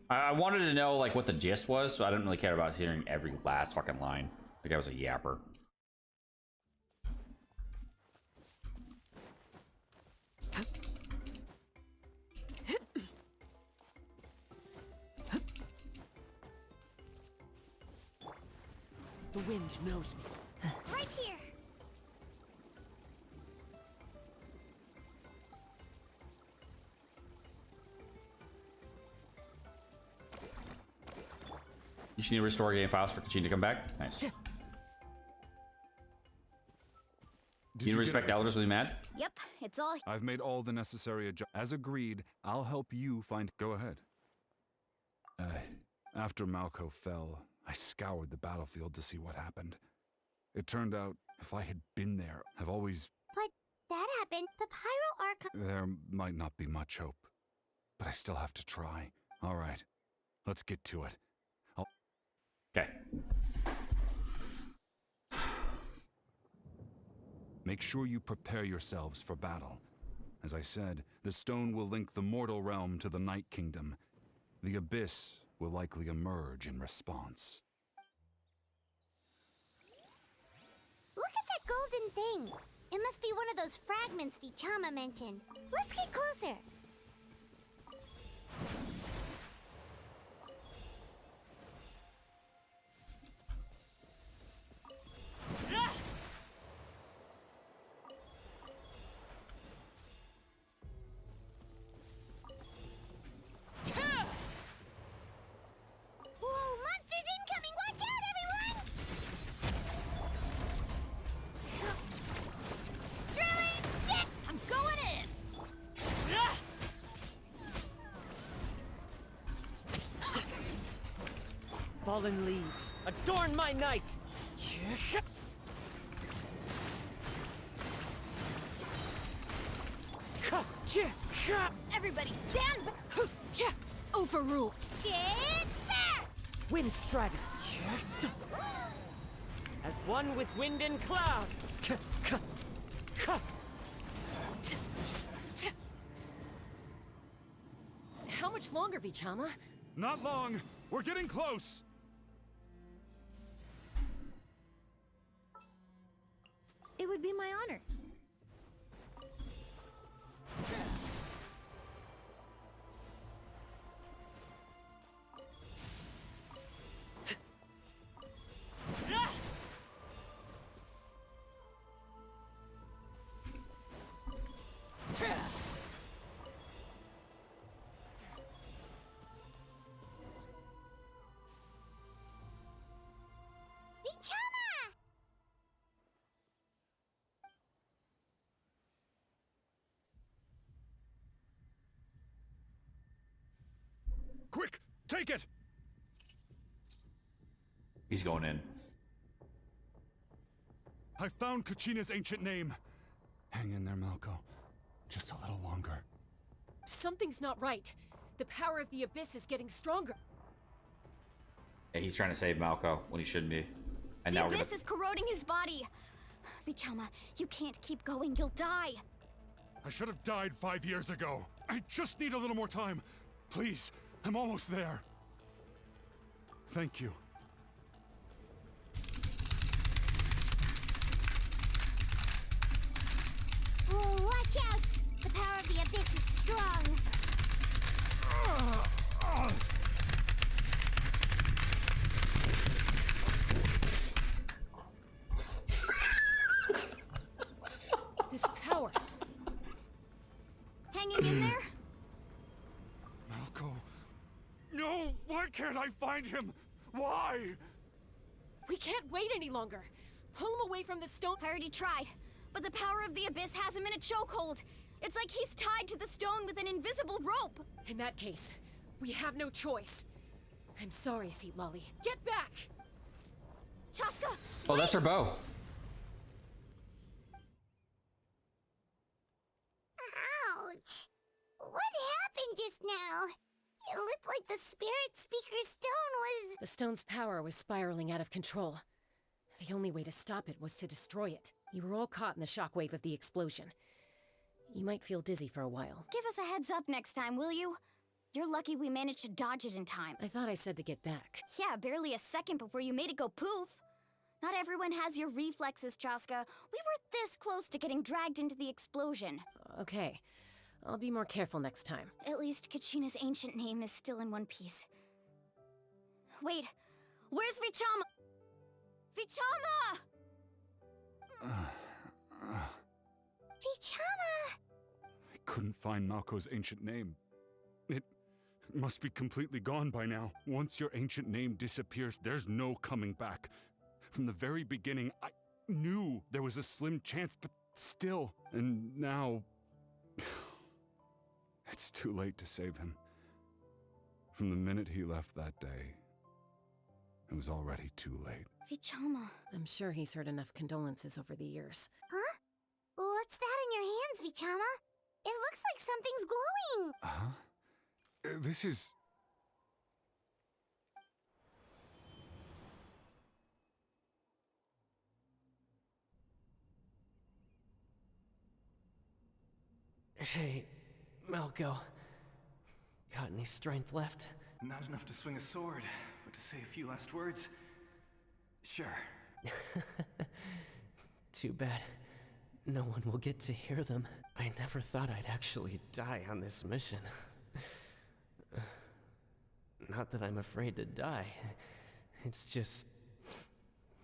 I wanted to know like what the gist was, so I didn't really care about hearing every last fucking line. Like I was a yapper. The wind knows me. Right here. You just need to restore game files for Kachina to come back. Nice. You respect elders will be mad? Yep, it's all... I've made all the necessary adjustments. As agreed, I'll help you find... Go ahead. After Malco fell, I scoured the battlefield to see what happened. It turned out, if I had been there, I've always... But that happened. The 5.0 Archon... There might not be much hope. But I still have to try. All right. Let's get to it. Okay. Make sure you prepare yourselves for battle. As I said, the stone will link the mortal realm to the Night Kingdom. The Abyss will likely emerge in response. Look at that golden thing. It must be one of those fragments Vichama mentioned. Let's get closer. fallen leaves, adorn my night! Everybody stand back! Overrule! Get back! Wind Strider! As one with wind and cloud! How much longer, Vichama? Not long. We're getting close. It would be my honor. Vichama! Quick, take it! He's going in. I found Kachina's ancient name. Hang in there, Malco. Just a little longer. Something's not right. The power of the Abyss is getting stronger. Yeah, he's trying to save Malco when he shouldn't be. And The now we're Abyss gonna... is corroding his body. Vichama, you can't keep going. You'll die. I should have died 5 years ago. I just need a little more time. Please, I'm almost there. Thank you. Oh, watch out! The power of the Abyss is strong. This power. Hanging in there? Malco. No! Why can't I find him? Why? We can't wait any longer. Pull him away from the stone. I already tried, but the power of the Abyss has him in a chokehold. It's like he's tied to the stone with an invisible rope. In that case, we have no choice. I'm sorry, Seat Lolly. Get back! Chaska! Oh, that's her bow. Ouch! What happened just now? It looked like the Spirit Speaker stone was... The stone's power was spiraling out of control. The only way to stop it was to destroy it. You were all caught in the shockwave of the explosion. You might feel dizzy for a while. Give us a heads up next time, will you? You're lucky we managed to dodge it in time. I thought I said to get back. Yeah, barely a second before you made it go poof. Not everyone has your reflexes, Chaska. We were this close to getting dragged into the explosion. Okay. I'll be more careful next time. At least Kachina's ancient name is still in one piece. Wait, where's Vichama? Vichama! Vichama! I couldn't find Malco's ancient name. It must be completely gone by now. Once your ancient name disappears, there's no coming back. From the very beginning, I knew there was a slim chance, but still. And now... it's too late to save him. From the minute he left that day, it was already too late. Vichama. I'm sure he's heard enough condolences over the years. Huh? What's that in your hands, Vichama? It looks like something's glowing! Huh? This is... Hey, Malco. Got any strength left? Not enough to swing a sword, but to say a few last words? Sure. Too bad. No one will get to hear them. I never thought I'd actually die on this mission. Not that I'm afraid to die. It's just...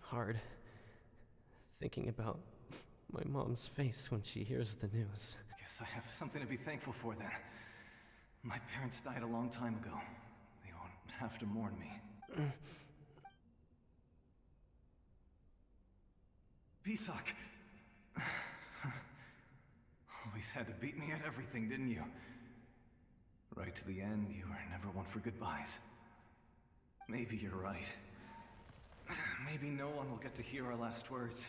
hard. Thinking about my mom's face when she hears the news. Guess I have something to be thankful for then. My parents died a long time ago. They won't have to mourn me. Pisak! Always had to beat me at everything, didn't you? Right to the end, you were never one for goodbyes. Maybe you're right. Maybe no one will get to hear our last words.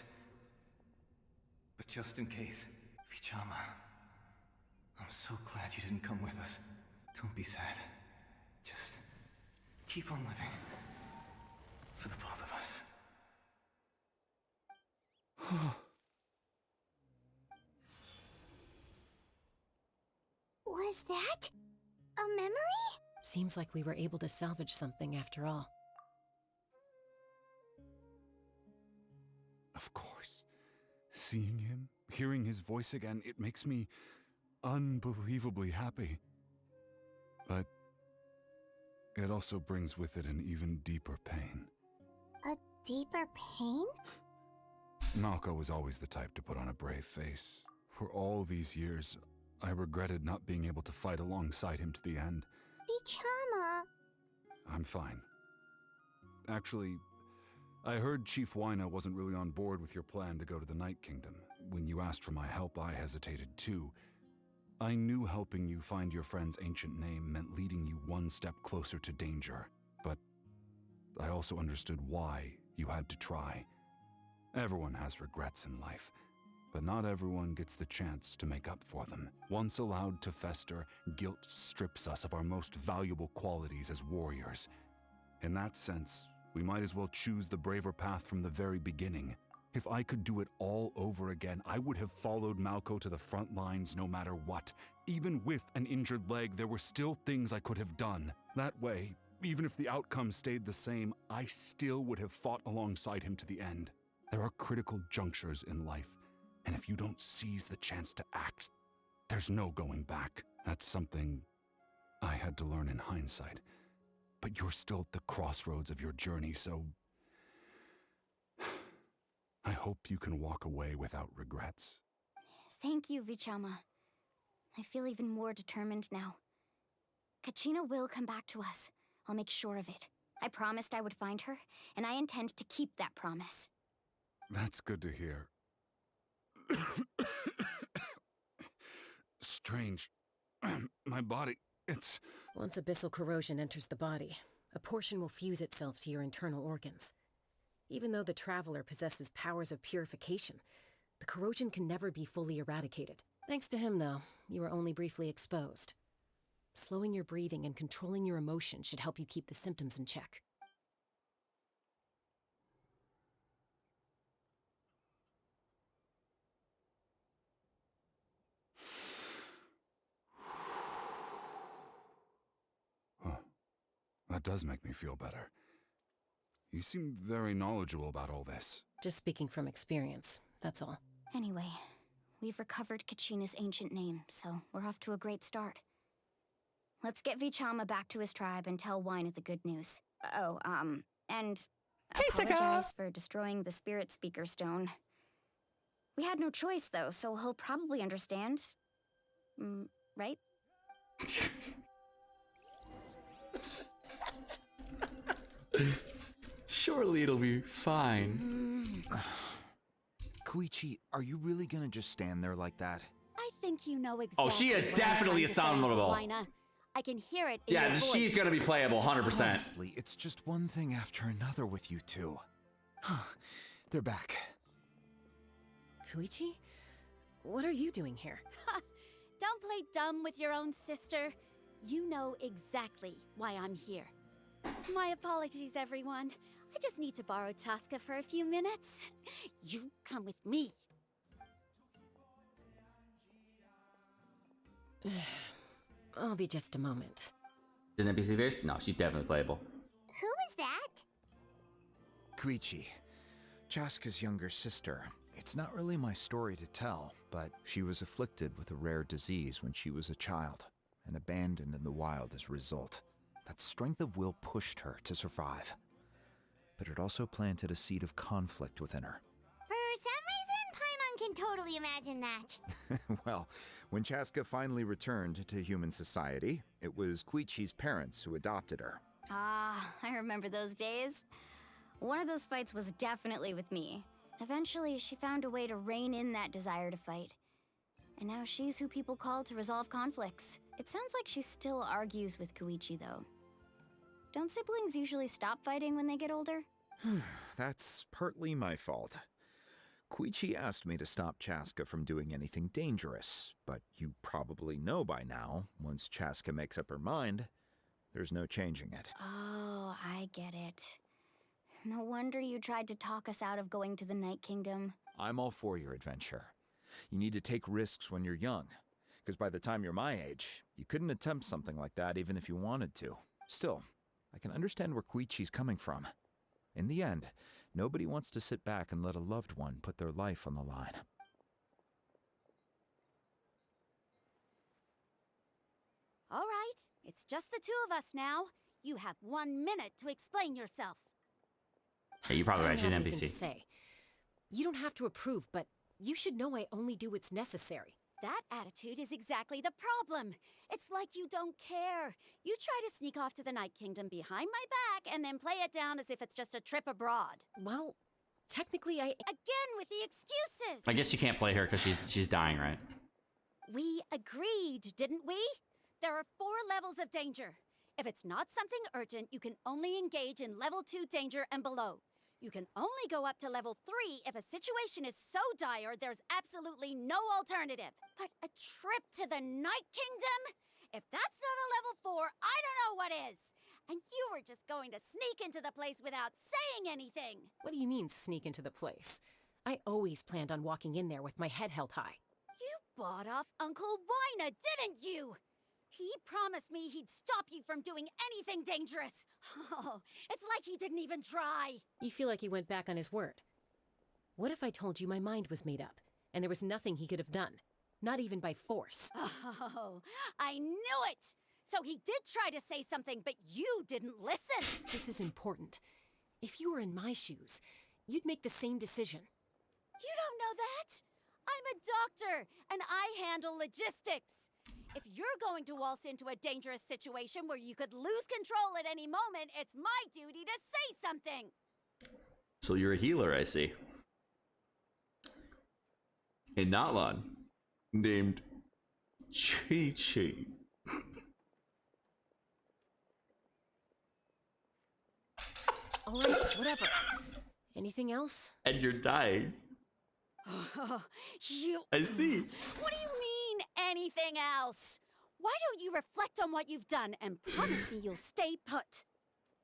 But just in case, Vichama, I'm so glad you didn't come with us. Don't be sad. Just keep on living. For the both of us. Was that a memory? Seems like we were able to salvage something after all. Of course. Seeing him, hearing his voice again, it makes me unbelievably happy. But it also brings with it an even deeper pain. A deeper pain? Malko was always the type to put on a brave face. For all these years, I regretted not being able to fight alongside him to the end. Vichama. I'm fine. Actually, I heard Chief Waina wasn't really on board with your plan to go to the Night Kingdom. When you asked for my help, I hesitated too. I knew helping you find your friend's ancient name meant leading you one step closer to danger, but I also understood why you had to try. Everyone has regrets in life, but not everyone gets the chance to make up for them. Once allowed to fester, guilt strips us of our most valuable qualities as warriors. In that sense, we might as well choose the braver path from the very beginning. If I could do it all over again, I would have followed Malko to the front lines no matter what. Even with an injured leg, there were still things I could have done. That way, even if the outcome stayed the same, I still would have fought alongside him to the end. There are critical junctures in life, and if you don't seize the chance to act, there's no going back. That's something I had to learn in hindsight. But you're still at the crossroads of your journey, so I hope you can walk away without regrets. Thank you, Vichama. I feel even more determined now. Kachina will come back to us. I'll make sure of it. I promised I would find her, and I intend to keep that promise. That's good to hear. Strange. My body, it's... Once abyssal corrosion enters the body, a portion will fuse itself to your internal organs. Even though the Traveler possesses powers of purification, the corrosion can never be fully eradicated. Thanks to him, though, you were only briefly exposed. Slowing your breathing and controlling your emotions should help you keep the symptoms in check. That does make me feel better. You seem very knowledgeable about all this. Just speaking from experience, that's all. Anyway, we've recovered Kachina's ancient name, so we're off to a great start. Let's get Vichama back to his tribe and tell Wine the good news. And apologize for destroying the Spirit Speaker Stone. We had no choice, though, so he'll probably understand. Right? Surely it'll be fine. Koichi, are you really gonna just stand there like that? I think you know exactly. Oh, she is what I'm definitely a trying to say, soundable. Waina. I can hear it in your Yeah, voice. she's gonna be playable, 100%. Honestly, it's just one thing after another with you two. They're back. Koichi? What are you doing here? Don't play dumb with your own sister. You know exactly why I'm here. My apologies, everyone. I just need to borrow Chaska for a few minutes. You come with me. I'll be just a moment. Is it NPC based? No, she's definitely playable. Who was that? Koichi, Chaska's younger sister. It's not really my story to tell, but she was afflicted with a rare disease when she was a child, and abandoned in the wild as a result. That strength of will pushed her to survive. But it also planted a seed of conflict within her. For some reason, Paimon can totally imagine that. Well, when Chaska finally returned to human society, it was Koichi's parents who adopted her. Ah, I remember those days. One of those fights was definitely with me. Eventually, she found a way to rein in that desire to fight. And now she's who people call to resolve conflicts. It sounds like she still argues with Koichi, though. Don't siblings usually stop fighting when they get older? that's partly my fault. Koichi asked me to stop Chaska from doing anything dangerous, but you probably know by now, once Chaska makes up her mind, there's no changing it. Oh, I get it. No wonder you tried to talk us out of going to the Night Kingdom. I'm all for your adventure. You need to take risks when you're young, because by the time you're my age, you couldn't attempt something like that even if you wanted to. Still, I can understand where Koichi's coming from. In the end, nobody wants to sit back and let a loved one put their life on the line. All right, it's just the two of us now. You have 1 minute to explain yourself. Hey, you're probably I right. don't She's have an anything NPC. to say. You don't have to approve, but you should know I only do what's necessary. That attitude is exactly the problem. It's like you don't care. You try to sneak off to the Night Kingdom behind my back and then play it down as if it's just a trip abroad. Well, technically Again with the excuses! I guess you can't play her because she's dying, right? We agreed, didn't we? There are 4 levels of danger. If it's not something urgent, you can only engage in level 2 danger and below. You can only go up to level 3 if a situation is so dire there's absolutely no alternative. But a trip to the Night Kingdom? If that's not a level 4, I don't know what is. And you were just going to sneak into the place without saying anything. What do you mean, sneak into the place? I always planned on walking in there with my head held high. You bought off Uncle Wina, didn't you? He promised me he'd stop you from doing anything dangerous. Oh, it's like he didn't even try. You feel like he went back on his word. What if I told you my mind was made up, and there was nothing he could have done? Not even by force. Oh, I knew it! So he did try to say something, but you didn't listen. This is important. If you were in my shoes, you'd make the same decision. You don't know that? I'm a doctor, and I handle logistics. If you're going to waltz into a dangerous situation where you could lose control at any moment, it's my duty to say something. So you're a healer, I see. A NATLAN named Chi. All right, whatever. Anything else? And you're dying. Oh, you... I see. What do you mean, anything else? Why don't you reflect on what you've done and promise me you'll stay put?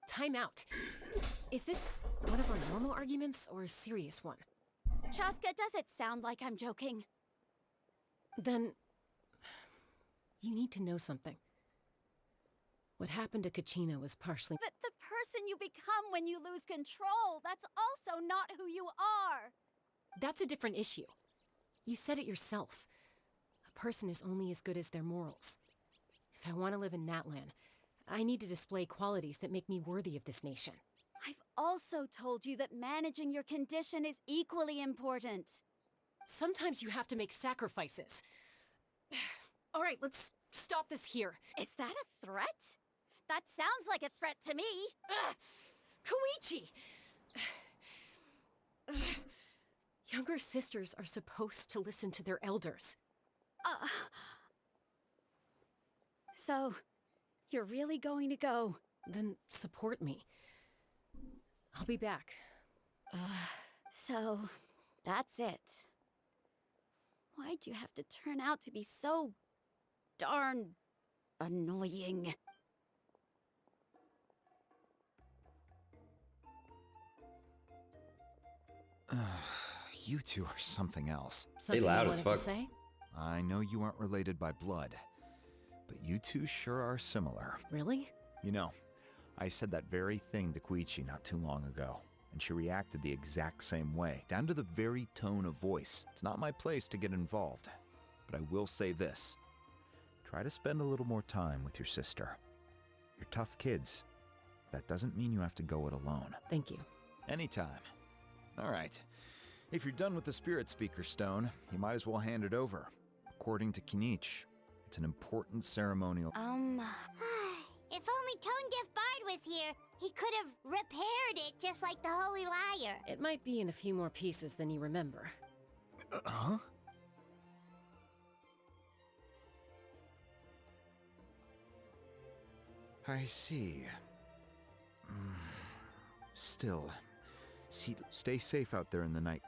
Time out. Is this one of our normal arguments or a serious one? Chaska, does it sound like I'm joking? Then... you need to know something. What happened to Kachina was partially... But the person you become when you lose control, that's also not who you are. That's a different issue. You said it yourself. A person is only as good as their morals. If I want to live in NATLAN, I need to display qualities that make me worthy of this nation. I've also told you that managing your condition is equally important. Sometimes you have to make sacrifices. All right, let's stop this here. Is that a threat? That sounds like a threat to me. Koichi! Younger sisters are supposed to listen to their elders. So, you're really going to go? Then support me. I'll be back. So, that's it. Why'd you have to turn out to be so darn annoying? You two are something else. Something loud you as wanted fuck. to say? I know you aren't related by blood, but you two sure are similar. Really? You know, I said that very thing to Koichi not too long ago, and she reacted the exact same way, down to the very tone of voice. It's not my place to get involved, but I will say this. Try to spend a little more time with your sister. You're tough kids. That doesn't mean you have to go it alone. Thank you. Anytime. All right. If you're done with the Spirit Speaker Stone, you might as well hand it over. According to Kinich, it's an important ceremonial... If only Tone-Deaf Bard was here, he could have repaired it just like the Holy Liar. It might be in a few more pieces than you remember. Huh? I see. Still, Stay safe out there in the night.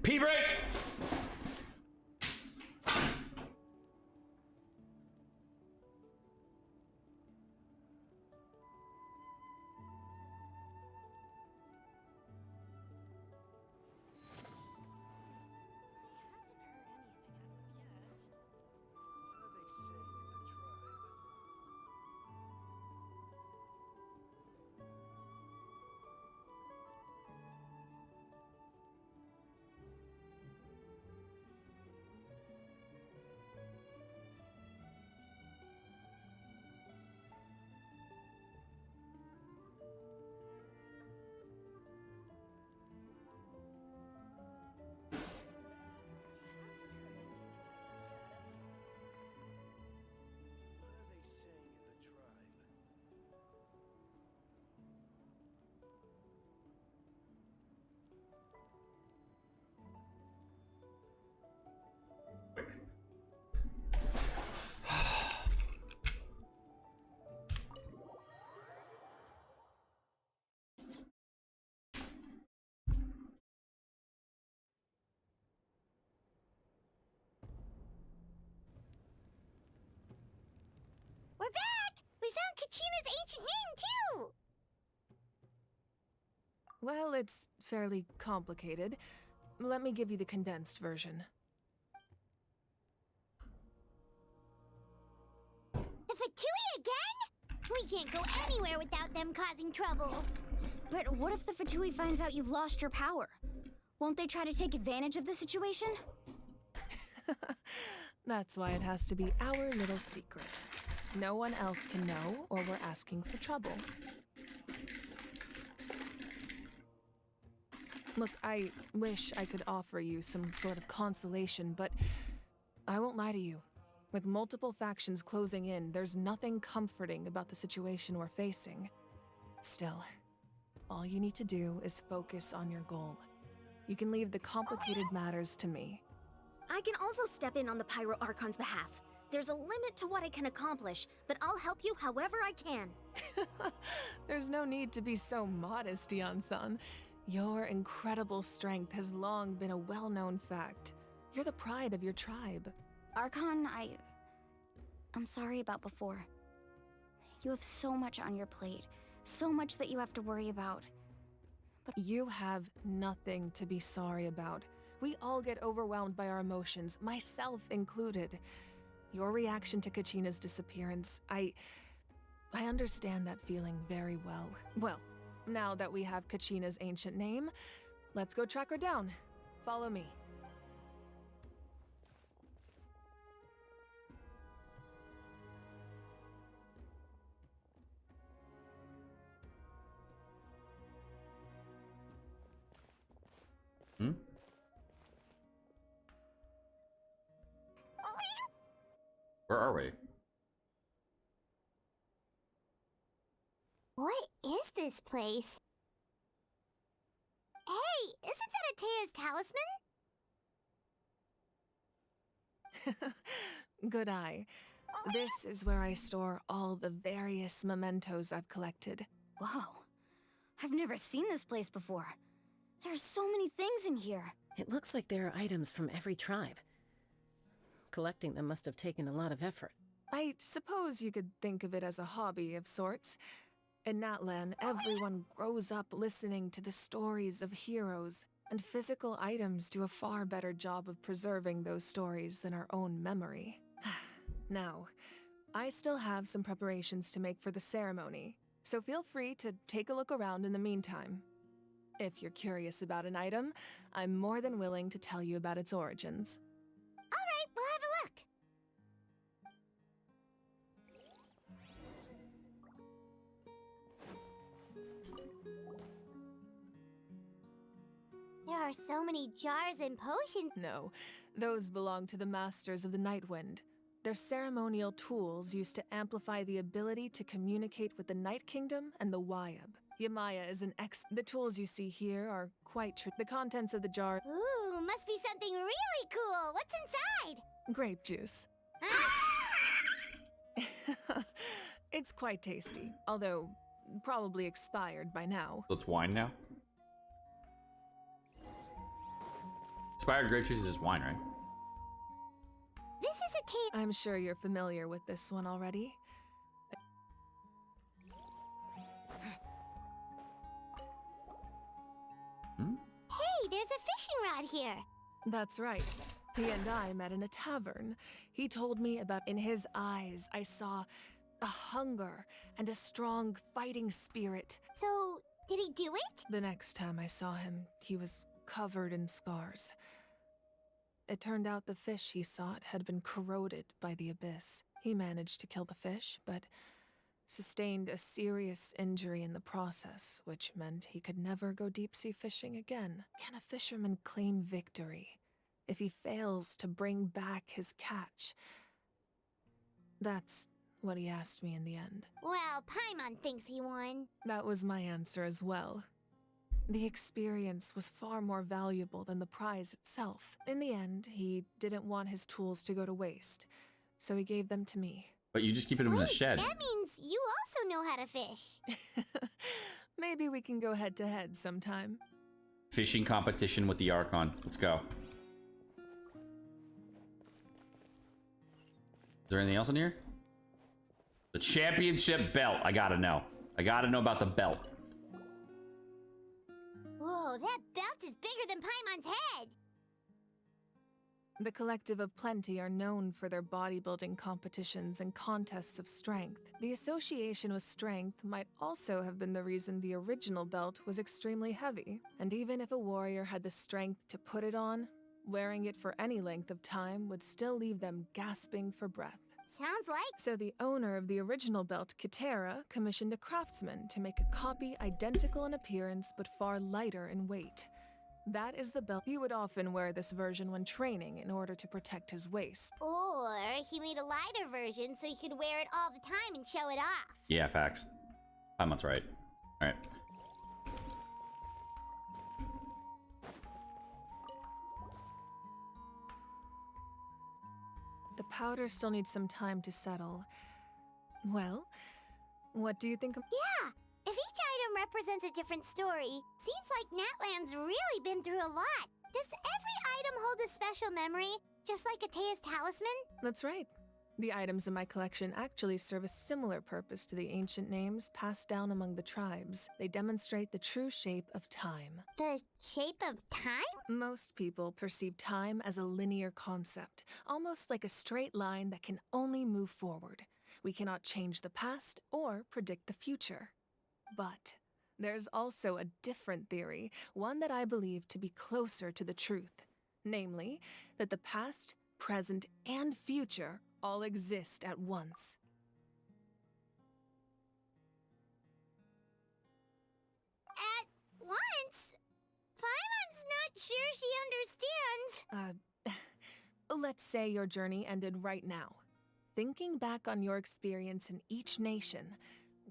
P-break! We're back! We found Kachina's ancient name, too! Well, it's fairly complicated. Let me give you the condensed version. The Fatui again? We can't go anywhere without them causing trouble. But what if the Fatui finds out you've lost your power? Won't they try to take advantage of the situation? That's why it has to be our little secret. No one else can know, or we're asking for trouble. Look, I wish I could offer you some sort of consolation, but I won't lie to you. With multiple factions closing in, there's nothing comforting about the situation we're facing. Still, all you need to do is focus on your goal. You can leave the complicated matters to me. I can also step in on the 5.0 Archon's behalf. There's a limit to what I can accomplish, but I'll help you however I can. There's no need to be so modest, Yan-san. Your incredible strength has long been a well-known fact. You're the pride of your tribe. Archon, I'm sorry about before. You have so much on your plate, so much that you have to worry about. But you have nothing to be sorry about. We all get overwhelmed by our emotions, myself included. Your reaction to Kachina's disappearance, I understand that feeling very well. Well, now that we have Kachina's ancient name, let's go track her down. Follow me. Where are we? What is this place? Hey, isn't that Atea's talisman? Good eye. This is where I store all the various mementos I've collected. Whoa. I've never seen this place before. There's so many things in here. It looks like there are items from every tribe. Collecting them must have taken a lot of effort. I suppose you could think of it as a hobby of sorts. In NATLAN, everyone grows up listening to the stories of heroes, and physical items do a far better job of preserving those stories than our own memory. Now, I still have some preparations to make for the ceremony, so feel free to take a look around in the meantime. If you're curious about an item, I'm more than willing to tell you about its origins. Alright, we'll have a look. There are so many jars and potions. No, those belong to the Masters of the Nightwind. They're ceremonial tools used to amplify the ability to communicate with the Night Kingdom and the Wayob. Yamaya is an The tools you see here are quite the contents of the jar. Ooh, must be something really cool. What's inside? Grape juice. It's quite tasty, although probably expired by now. So it's wine now? Expired grape juice is wine, right? This is a taste. I'm sure you're familiar with this one already. Hey, there's a fishing rod here. That's right. He and I met in a tavern. He told me about in his eyes I saw a hunger and a strong fighting spirit. So, did he do it? The next time I saw him, he was covered in scars. It turned out the fish he sought had been corroded by the abyss. He managed to kill the fish, but sustained a serious injury in the process, which meant he could never go deep-sea fishing again. Can a fisherman claim victory if he fails to bring back his catch? That's what he asked me in the end. Well, Paimon thinks he won. That was my answer as well. The experience was far more valuable than the prize itself. In the end, he didn't want his tools to go to waste, so he gave them to me. But you just keep it in the shed. That means you also know how to fish. Maybe we can go head-to-head sometime. Fishing competition with the Archon. Let's go. Is there anything else in here? The championship belt. I gotta know. I gotta know about the belt. Whoa, that belt is bigger than Paimon's head. The Collective of Plenty are known for their bodybuilding competitions and contests of strength. The association with strength might also have been the reason the original belt was extremely heavy. And even if a warrior had the strength to put it on, wearing it for any length of time would still leave them gasping for breath. Sounds like... So the owner of the original belt, Katera, commissioned a craftsman to make a copy identical in appearance but far lighter in weight. That is the belt. He would often wear this version when training in order to protect his waist. Or he made a lighter version so he could wear it all the time and show it off. Yeah, facts. Paimon's right. Alright. The powder still needs some time to settle. Well, what do you think of— Yeah! If each item represents a different story, seems like NATLAN'S really been through a lot. Does every item hold a special memory, just like Atea's talisman? That's right. The items in my collection actually serve a similar purpose to the ancient names passed down among the tribes. They demonstrate the true shape of time. The shape of time? Most people perceive time as a linear concept, almost like a straight line that can only move forward. We cannot change the past or predict the future. But there's also a different theory, one that I believe to be closer to the truth. Namely, that the past, present, and future all exist at once. At once? Paimon's not sure she understands. Let's say your journey ended right now. Thinking back on your experience in each nation,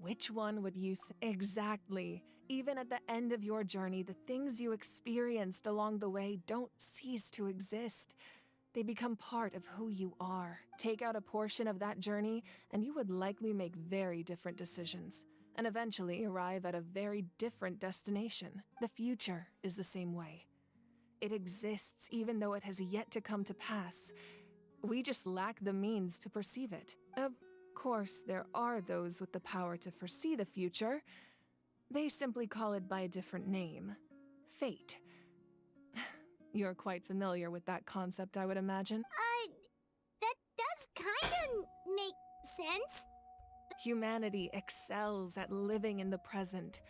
which one would you say? Exactly. Even at the end of your journey, the things you experienced along the way don't cease to exist. They become part of who you are. Take out a portion of that journey, and you would likely make very different decisions, and eventually arrive at a very different destination. The future is the same way. It exists even though it has yet to come to pass. We just lack the means to perceive it. Of course, there are those with the power to foresee the future. They simply call it by a different name. Fate. You're quite familiar with that concept, I would imagine. That does kinda make sense. Humanity excels at living in the present,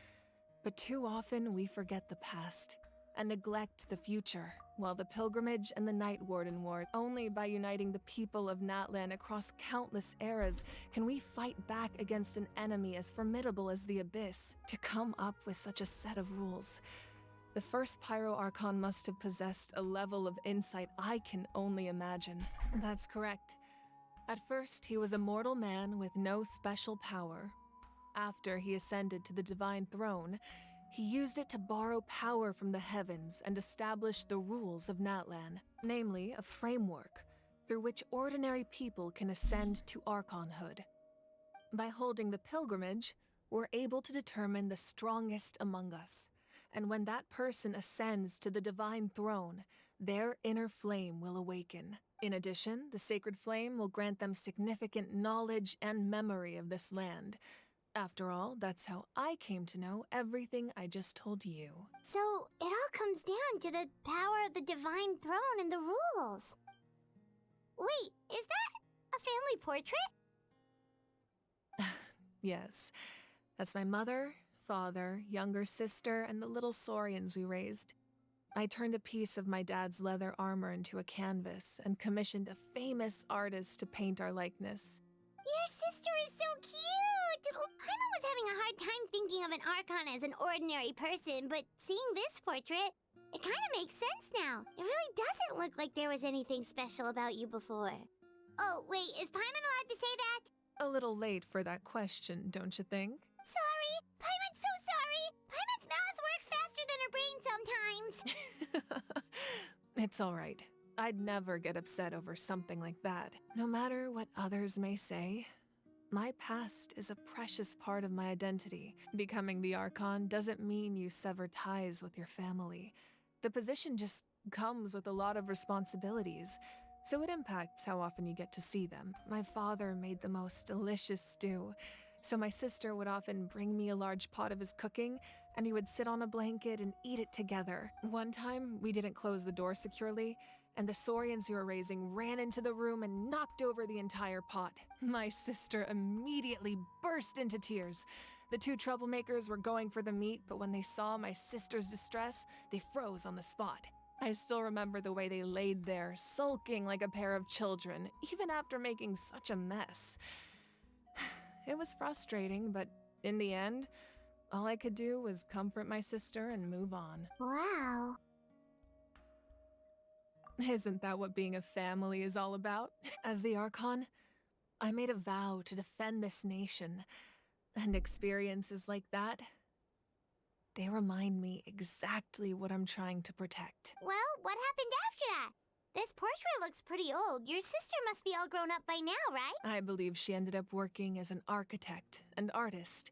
but too often we forget the past and neglect the future. While the Pilgrimage and the Night Warden Ward, only by uniting the people of Natlan across countless eras can we fight back against an enemy as formidable as the Abyss. To come up with such a set of rules, the first 5.0 Archon must have possessed a level of insight I can only imagine. That's correct. At first, he was a mortal man with no special power. After he ascended to the divine throne, he used it to borrow power from the heavens and establish the rules of Natlan, namely a framework through which ordinary people can ascend to Archonhood. By holding the pilgrimage, we're able to determine the strongest among us, and when that person ascends to the divine throne, their inner flame will awaken. In addition, the sacred flame will grant them significant knowledge and memory of this land. After all, that's how I came to know everything I just told you. So, it all comes down to the power of the divine throne and the rules. Wait, is that a family portrait? Yes, that's my mother, father, younger sister, and the little saurians we raised. I turned a piece of my dad's leather armor into a canvas and commissioned a famous artist to paint our likeness. Your sister is so cute! Paimon was having a hard time thinking of an Archon as an ordinary person, but seeing this portrait, it kind of makes sense now. It really doesn't look like there was anything special about you before. Oh, wait, is Paimon allowed to say that? A little late for that question, don't you think? Sorry! Paimon's so sorry! Paimon's mouth works faster than her brain sometimes! It's all right. I'd never get upset over something like that. No matter what others may say, my past is a precious part of my identity. Becoming the Archon doesn't mean you sever ties with your family. The position just comes with a lot of responsibilities, so it impacts how often you get to see them. My father made the most delicious stew, so my sister would often bring me a large pot of his cooking, and we would sit on a blanket and eat it together. One time, we didn't close the door securely, and the saurians we were raising ran into the room and knocked over the entire pot. My sister immediately burst into tears. The two troublemakers were going for the meat, but when they saw my sister's distress, they froze on the spot. I still remember the way they laid there, sulking like a pair of children, even after making such a mess. It was frustrating, but in the end, all I could do was comfort my sister and move on. Wow. Isn't that what being a family is all about? As the Archon, I made a vow to defend this nation, and experiences like that, they remind me exactly what I'm trying to protect. Well, what happened after that? This portrait looks pretty old. Your sister must be all grown up by now, right? I believe she ended up working as an architect and artist.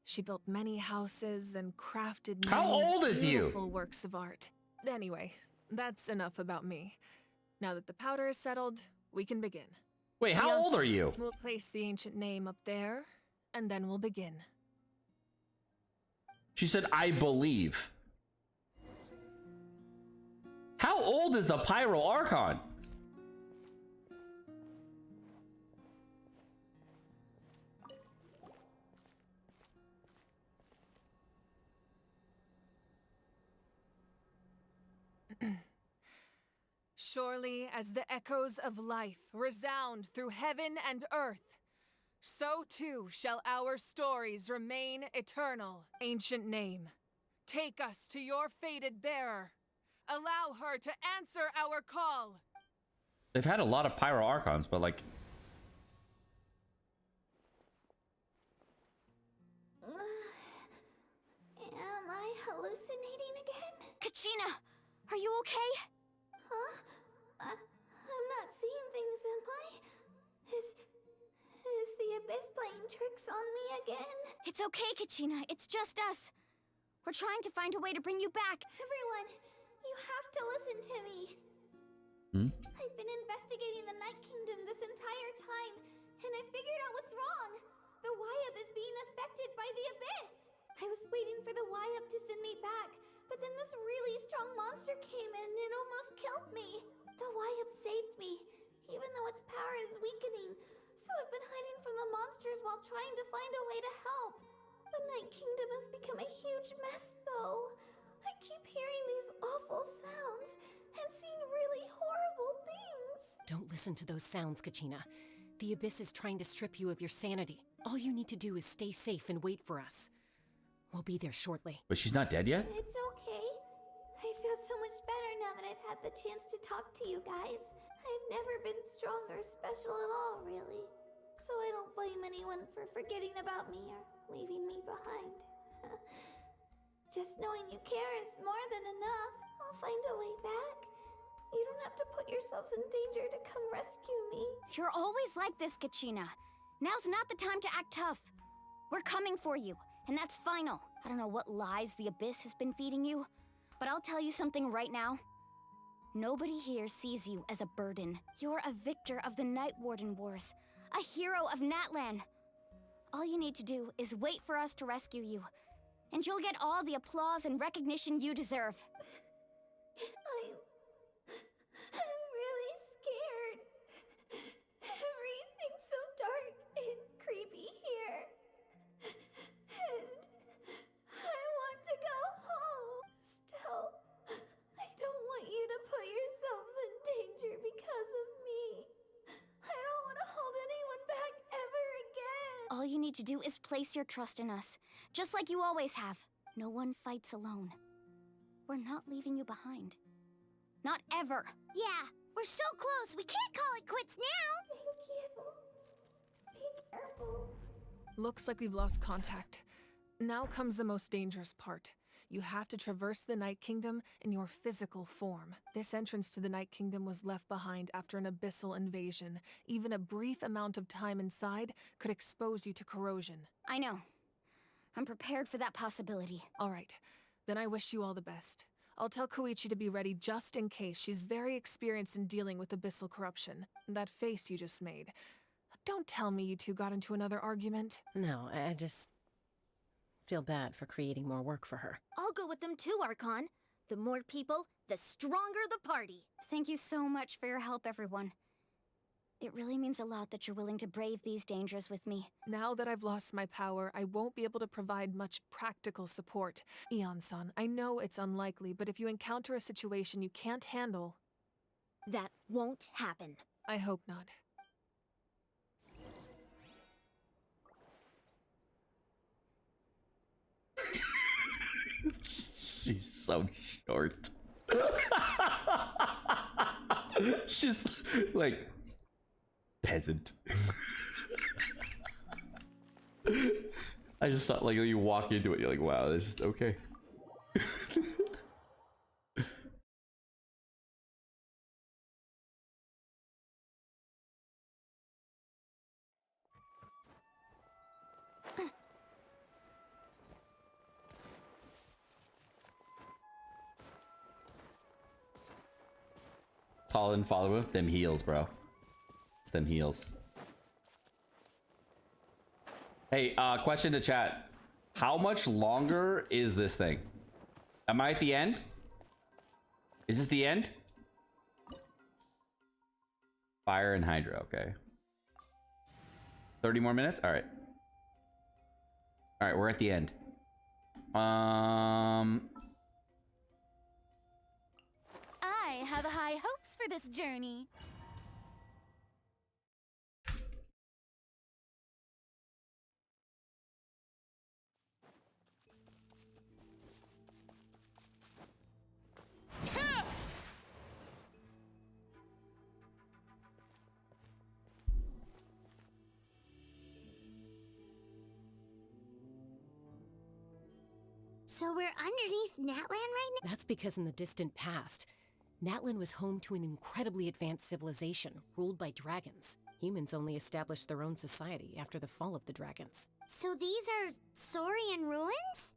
She built many houses and crafted How many old is you? beautiful works of art. Anyway, that's enough about me. Now that the powder is settled, we can begin. Wait, how old are you? We'll place the ancient name up there, and then we'll begin. She said, I believe. How old is the Pyro Archon? Surely as the echoes of life resound through heaven and earth, so too shall our stories remain eternal. Ancient name, take us to your fated bearer. Allow her to answer our call. They've had a lot of Pyro Archons, but like... Am I hallucinating again? Kachina, are you okay? Huh? I'm not seeing things, am I? Is the Abyss playing tricks on me again? It's okay, Kachina. It's just us. We're trying to find a way to bring you back. Everyone, you have to listen to me. I've been investigating the Night Kingdom this entire time, and I figured out what's wrong. The Wayob is being affected by the Abyss. I was waiting for the Wayob to send me back, but then this really strong monster came in and it almost killed me. The Wayob saved me, even though its power is weakening. So I've been hiding from the monsters while trying to find a way to help. The Night Kingdom has become a huge mess, though. I keep hearing these awful sounds and seeing really horrible things. Don't listen to those sounds, Kachina. The Abyss is trying to strip you of your sanity. All you need to do is stay safe and wait for us. We'll be there shortly. But she's not dead yet? It's okay. I feel so much better now that I've had the chance to talk to you guys. I've never been strong or special at all, really. so I don't blame anyone for forgetting about me or leaving me behind. Just knowing you care is more than enough. I'll find a way back. You don't have to put yourselves in danger to come rescue me. You're always like this, Kachina. Now's not the time to act tough. We're coming for you, and that's final. I don't know what lies the Abyss has been feeding you, but I'll tell you something right now. Nobody here sees you as a burden. You're a victor of the Night Warden Wars, a hero of Natlan. All you need to do is wait for us to rescue you, and you'll get all the applause and recognition you deserve. I'm really scared. Everything's so dark and creepy here. And I want to go home. Still, I don't want you to put yourselves in danger because of me. I don't want to hold anyone back ever again. All you need to do is place your trust in us, just like you always have. No one fights alone. We're not leaving you behind. Not ever. Yeah, we're so close. We can't call it quits now. Thank you. Be careful. Looks like we've lost contact. Now comes the most dangerous part. You have to traverse the Night Kingdom in your physical form. This entrance to the Night Kingdom was left behind after an abyssal invasion. Even a brief amount of time inside could expose you to corrosion. I know. I'm prepared for that possibility. All right, then I wish you all the best. I'll tell Koichi to be ready just in case. She's very experienced in dealing with abyssal corruption. That face you just made. Don't tell me you two got into another argument. No, I just feel bad for creating more work for her. I'll go with them too, Archon. The more people, the stronger the party. Thank you so much for your help, everyone. It really means a lot that you're willing to brave these dangers with me. Now that I've lost my power, I won't be able to provide much practical support. Eon-san, I know it's unlikely, but if you encounter a situation you can't handle... That won't happen. I hope not. She's so short. She's like peasant. I just thought like you walk into it, you're like, wow, this is okay. Tall and follow up them heels, bro. It's them heels. Hey, question to chat. How much longer is this thing? Am I at the end? Is this the end? Fire and Hydra, okay. 30 more minutes? Alright. Alright, we're at the end. I have high hopes for this journey. So we're underneath Natlan right now? That's because in the distant past, Natlan was home to an incredibly advanced civilization ruled by dragons. Humans only established their own society after the fall of the dragons. So these are Saurian ruins?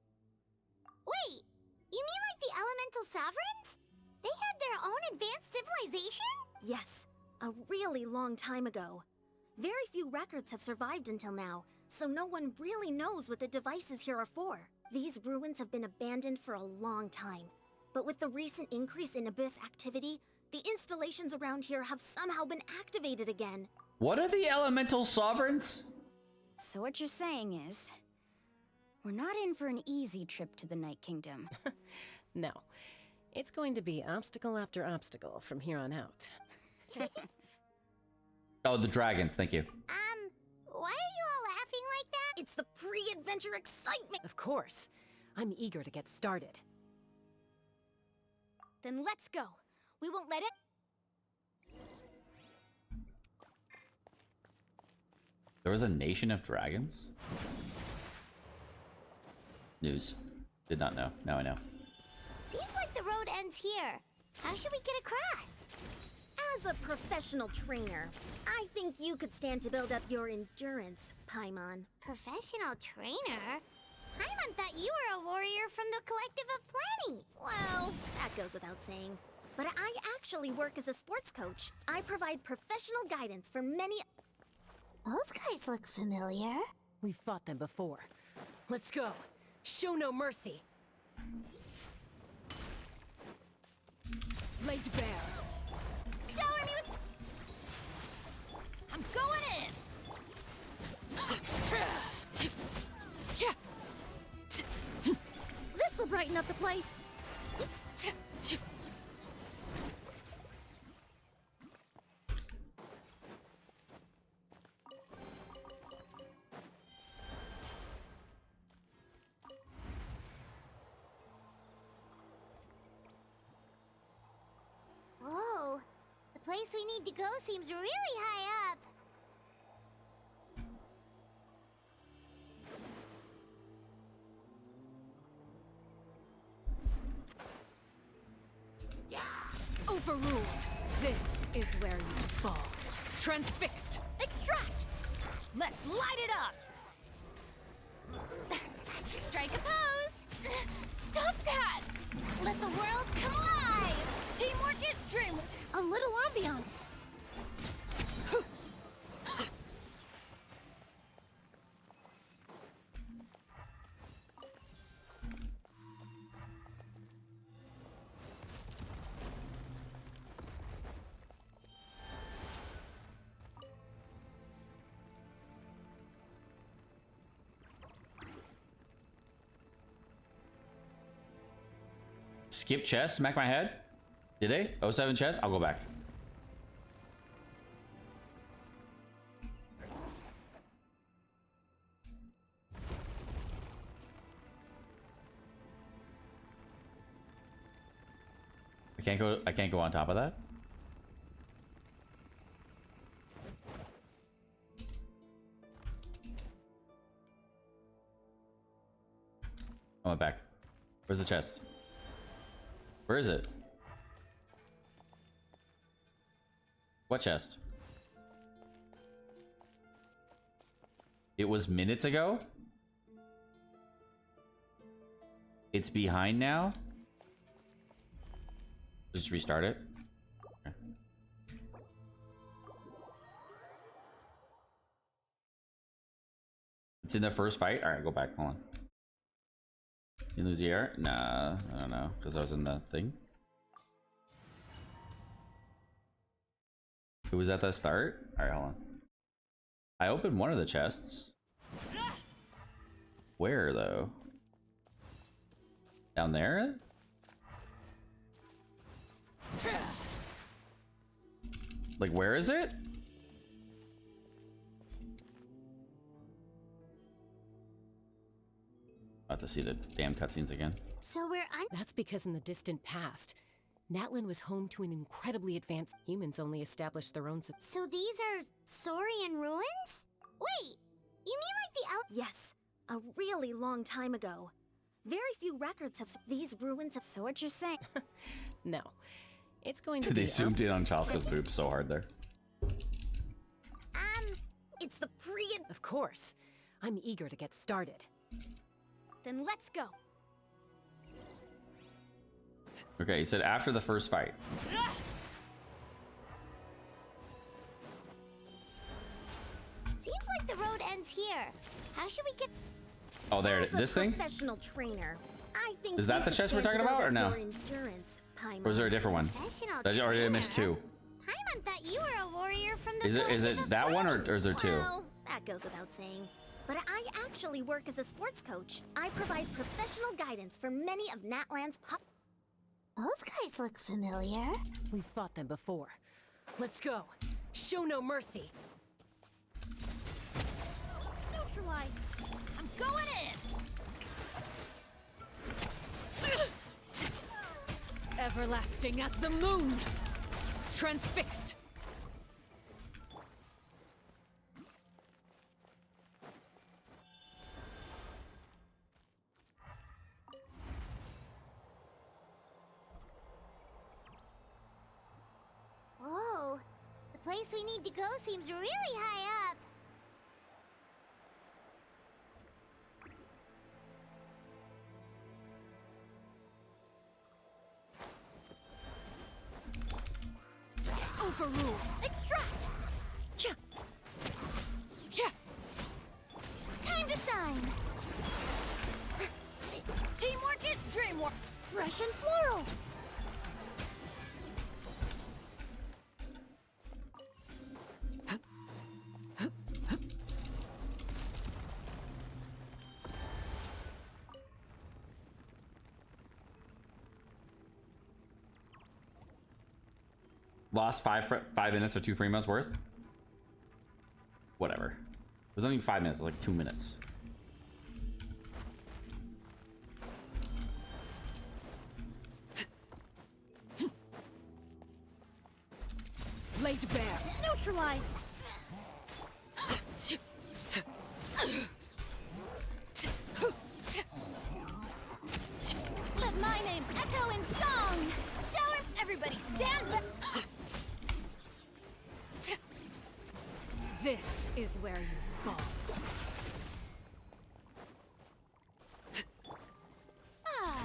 Wait, you mean like the elemental sovereigns? They had their own advanced civilization? Yes, a really long time ago. Very few records have survived until now, so no one really knows what the devices here are for. These ruins have been abandoned for a long time. But with the recent increase in Abyss activity, the installations around here have somehow been activated again. What are the elemental sovereigns? So what you're saying is, we're not in for an easy trip to the Night Kingdom. No, it's going to be obstacle after obstacle from here on out. Oh, the dragons, thank you. Why are you all laughing like that? It's the pre-adventure excitement! Of course. I'm eager to get started. Then let's go. We won't let it... There was a nation of dragons? News. Did not know. Now I know. Seems like the road ends here. How should we get across? As a professional trainer, I think you could stand to build up your endurance, Paimon. Professional trainer? Paimon thought you were a warrior from the Collective of Planning. Well, that goes without saying. But I actually work as a sports coach. I provide professional guidance for many... Those guys look familiar. We've fought them before. Let's go. Show no mercy. Laid bare. Shower me with... I'm going in! This'll brighten up the place. Whoa. The place we need to go seems really high up. Overruled. This is where you fall. Transfixed. Extract! Let's light it up! Strike a pose! Stop that! Let the world come alive! Teamwork is dreamwork. A little ambiance. Skip chest, smack my head. Did they? 07 chest? I'll go back. I can't go on top of that. I went back. Where's the chest? Where is it? What chest? It was minutes ago? It's behind now? Just restart it. Okay. It's in the first fight? Alright, go back. Hold on. You lose the air? Nah, I don't know. Because I was in the thing. It was at the start? Alright, hold on. I opened one of the chests. Where, though? Down there? Like, where is it? I'll have to see the damn cutscenes again. So we're That's because in the distant past, Natlan was home to an incredibly advanced... Humans only established their own... So these are Saurian ruins? Wait, you mean like the out... Yes, a really long time ago. Very few records have... These ruins have... So what you're saying? No. It's going to be... They zoomed in on Chalska's boobs so hard there. It's the pre... Of course. I'm eager to get started. Then let's go. Okay, he said after the first fight. Seems like the road ends here. How should we get... Oh, there. As a This thing? professional trainer, I think Is that you the could chest we're stand to talking about, build or up no? your endurance, Paimon. Or is there a different one? I already missed two. Paimon thought you were a warrior from the... Is it that one, or is there two? Well, that goes without saying. But I actually work as a sports coach. I provide professional guidance for many of NATLAN'S pop... Those guys look familiar. We've fought them before. Let's go. Show no mercy. Neutralize. I'm going in! Everlasting as the moon! Transfixed! place we need to go seems really high up. Overrule! Extract! Yeah. Yeah. Time to shine! Teamwork is dreamwork! Fresh and floral! Lost 5 minutes or 2 premos worth? Whatever. It was not even 5 minutes, it was like 2 minutes. Laid bare! Neutralize! Let my name echo in song! Shower, everybody stand back! This is where you fall. Ah.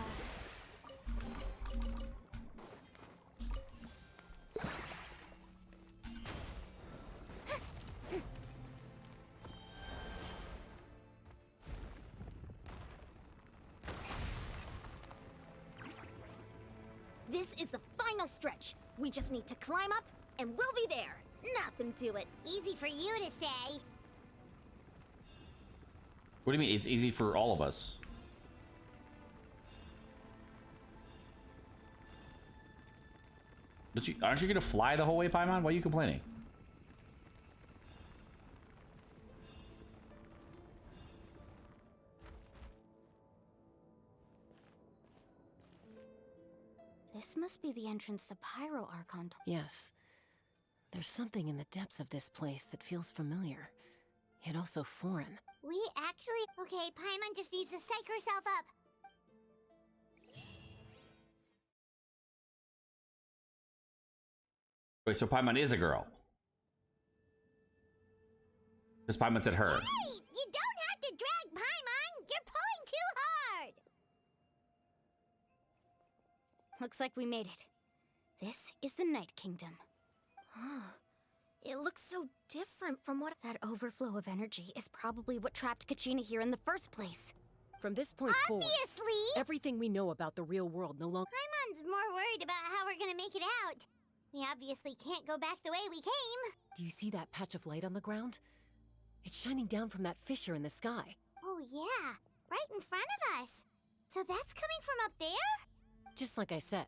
This is the final stretch. We just need to climb up, and we'll be there. Nothing to it. Easy for you to say. What do you mean? It's easy for all of us. Aren't you gonna fly the whole way, Paimon? Why are you complaining? This must be the entrance the 5.0 Archon told. Yes. There's something in the depths of this place that feels familiar, yet also foreign. We actually... Okay, Paimon just needs to psych herself up. Wait, so Paimon is a girl? Because Paimon said her. Hey! You don't have to drag Paimon! You're pulling too hard! Looks like we made it. This is the Night Kingdom. It looks so different from what... That overflow of energy is probably what trapped Kachina here in the first place. From this point forward, Obviously! everything we know about the real world no longer... Paimon's more worried about how we're gonna make it out. We obviously can't go back the way we came. Do you see that patch of light on the ground? It's shining down from that fissure in the sky. Oh yeah, right in front of us. So that's coming from up there? Just like I said,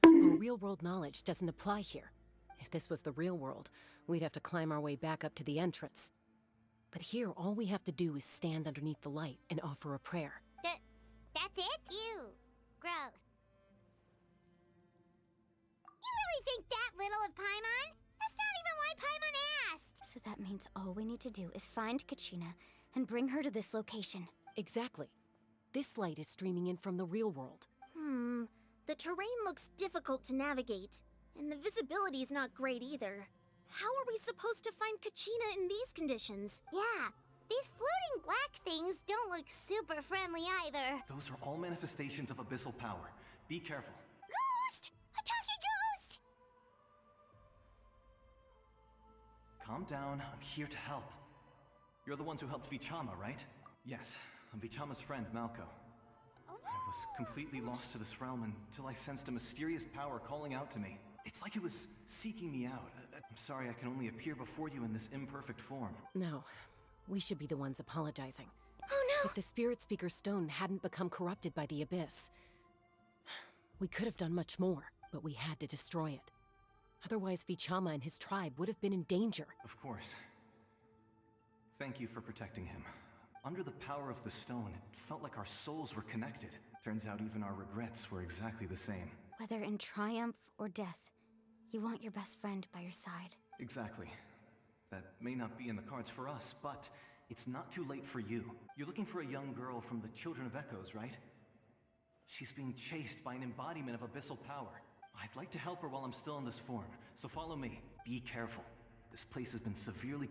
our real-world knowledge doesn't apply here. If this was the real world, we'd have to climb our way back up to the entrance. But here, all we have to do is stand underneath the light and offer a prayer. That's it? Ew. Gross. You really think that little of Paimon? That's not even why Paimon asked! So that means all we need to do is find Kachina and bring her to this location. Exactly. This light is streaming in from the real world. The terrain looks difficult to navigate, and the visibility is not great either. How are we supposed to find Kachina in these conditions? Yeah, these floating black things don't look super friendly either. Those are all manifestations of abyssal power. Be careful. Ghost! A talking ghost! Calm down, I'm here to help. You're the ones who helped Vichama, right? Yes, I'm Vichama's friend, Malco. I was completely lost to this realm until I sensed a mysterious power calling out to me. It's like it was seeking me out. I'm sorry I can only appear before you in this imperfect form. No, we should be the ones apologizing. Oh no! If the Spirit Speaker Stone hadn't become corrupted by the Abyss, we could have done much more, but we had to destroy it. Otherwise, Vichama and his tribe would have been in danger. Of course. Thank you for protecting him. Under the power of the stone, it felt like our souls were connected. Turns out even our regrets were exactly the same. Whether in triumph or death, you want your best friend by your side. Exactly. That may not be in the cards for us, but it's not too late for you. You're looking for a young girl from the Children of Echoes, right? She's being chased by an embodiment of abyssal power. I'd like to help her while I'm still in this form, so follow me. Be careful. This place has been severely...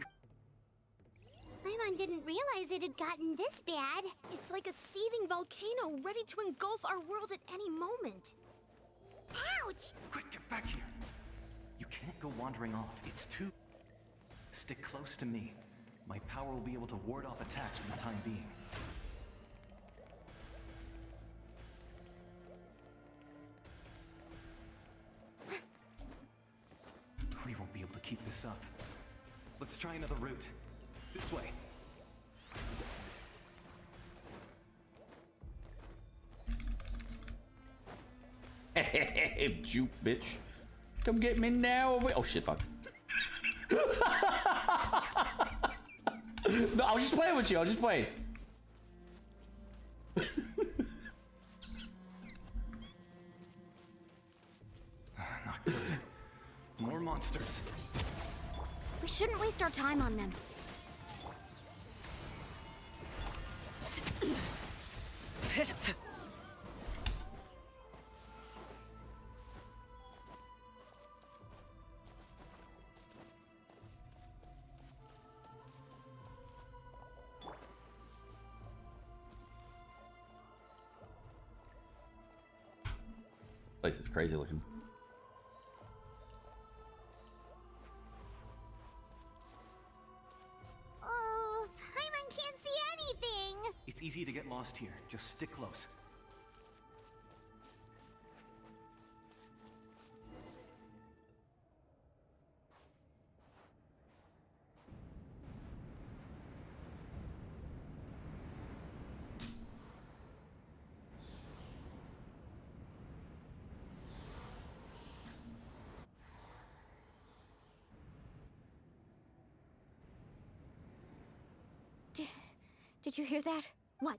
Paimon didn't realize it had gotten this bad. It's like a seething volcano ready to engulf our world at any moment. Ouch! Quick, get back here! You can't go wandering off. It's too... Stick close to me. My power will be able to ward off attacks for the time being. We won't be able to keep this up. Let's try another route. This way. Hey, juke bitch. Come get me now. Oh shit, fuck. No, I was just playing with you. I was just playing. Not good. More monsters. We shouldn't waste our time on them. Place is crazy looking. Oh, Paimon can't see anything. It's easy to get lost here. Just stick close. Did you hear that? What?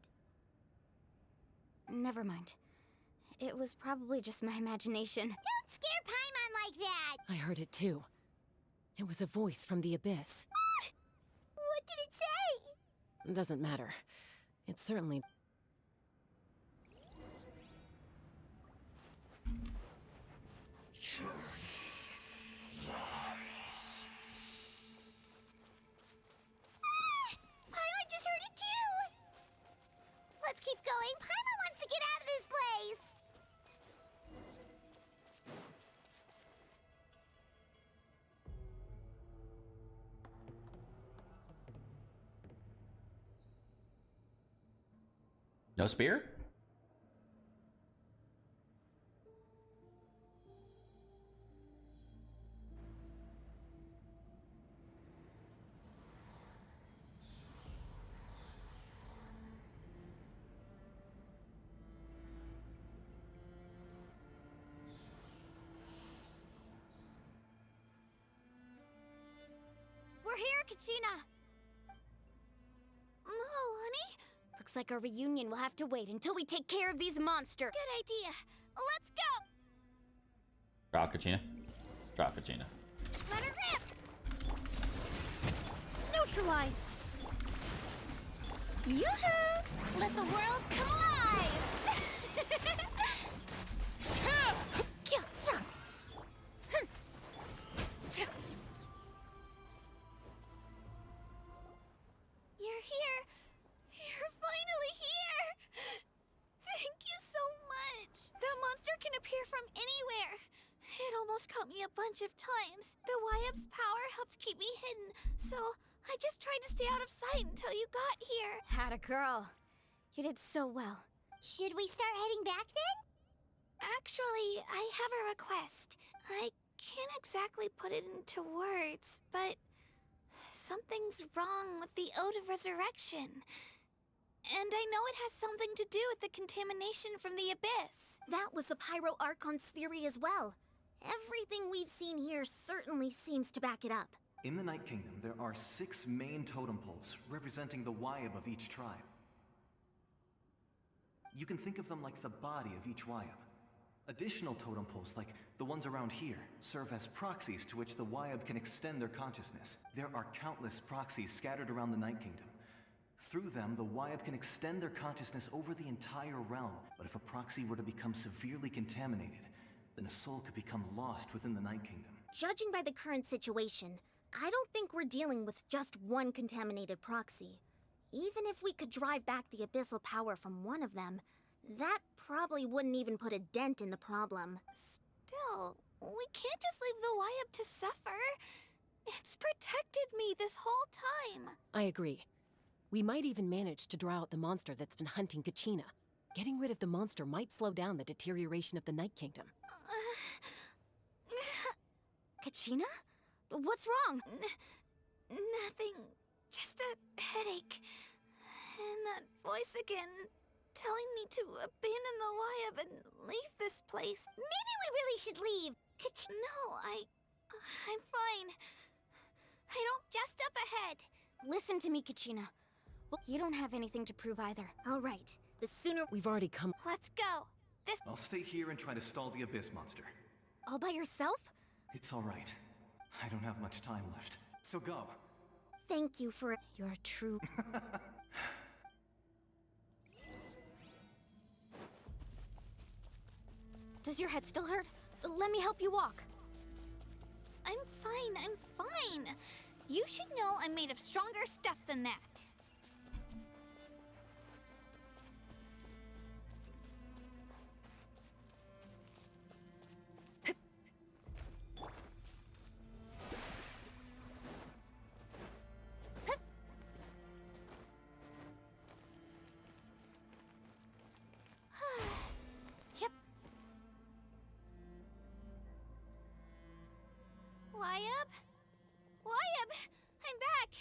Never mind. It was probably just my imagination. Don't scare Paimon like that! I heard it too. It was a voice from the abyss. What did it say? Doesn't matter. It certainly... Paimon just heard it too! Let's keep going. Paimon wants to get out of this place! No spear? We're here, Kachina! Oh, honey? Looks like our reunion will have to wait until we take care of these monsters. Good idea. Let's go! Drop Kachina. Drop Kachina. Let her rip! Neutralize! Yoo-hoo! Let the world come alive! You're here! You're finally here! Thank you so much! That monster can appear from anywhere. It almost caught me a bunch of times. The Wayob's power helped keep me hidden, so I just tried to stay out of sight until you got here. Had a girl. You did so well. Should we start heading back then? Actually, I have a request. I can't exactly put it into words, but something's wrong with the Ode of Resurrection. And I know it has something to do with the contamination from the Abyss. That was the 5.0 Archon's theory as well. Everything we've seen here certainly seems to back it up. In the Night Kingdom, there are 6 main totem poles representing the Wayob of each tribe. You can think of them like the body of each Wayob. Additional totem poles, like the ones around here, serve as proxies to which the Wayob can extend their consciousness. There are countless proxies scattered around the Night Kingdom. Through them, the Wayob can extend their consciousness over the entire realm. But if a proxy were to become severely contaminated, then a soul could become lost within the Night Kingdom. Judging by the current situation, I don't think we're dealing with just one contaminated proxy. Even if we could drive back the abyssal power from one of them, that probably wouldn't even put a dent in the problem. Still, we can't just leave the Wayob to suffer. It's protected me this whole time. I agree. We might even manage to draw out the monster that's been hunting Kachina. Getting rid of the monster might slow down the deterioration of the Night Kingdom. Kachina? What's wrong? Nothing. Just a headache. And that voice again, telling me to abandon the Wayob and leave this place. Maybe we really should leave. No, I'm fine. I don't just up ahead. Listen to me, Kachina. You don't have anything to prove either. All right. The sooner... We've already come... Let's go. I'll stay here and try to stall the Abyss monster. All by yourself? It's all right. I don't have much time left. So go. Thank you for... You're a true... Does your head still hurt? Let me help you walk. I'm fine. You should know I'm made of stronger stuff than that. Yep. Wayob? Wayob! I'm back!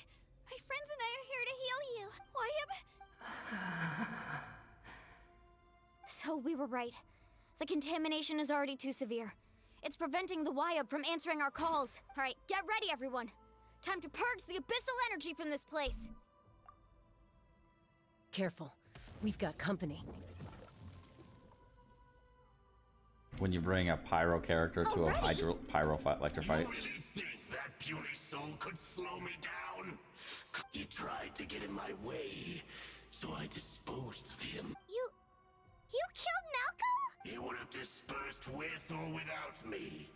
My friends and I are here to heal you. Wayob? So we were right. The contamination is already too severe. It's preventing the Wayob from answering our calls. All right, get ready, everyone. Time to purge the abyssal energy from this place. Careful. We've got company. When you bring a pyro character to a pyro electrified. You really think that puny soul could slow me down? He tried to get in my way, so I disposed of him. You killed Malco? He would have dispersed with or without me.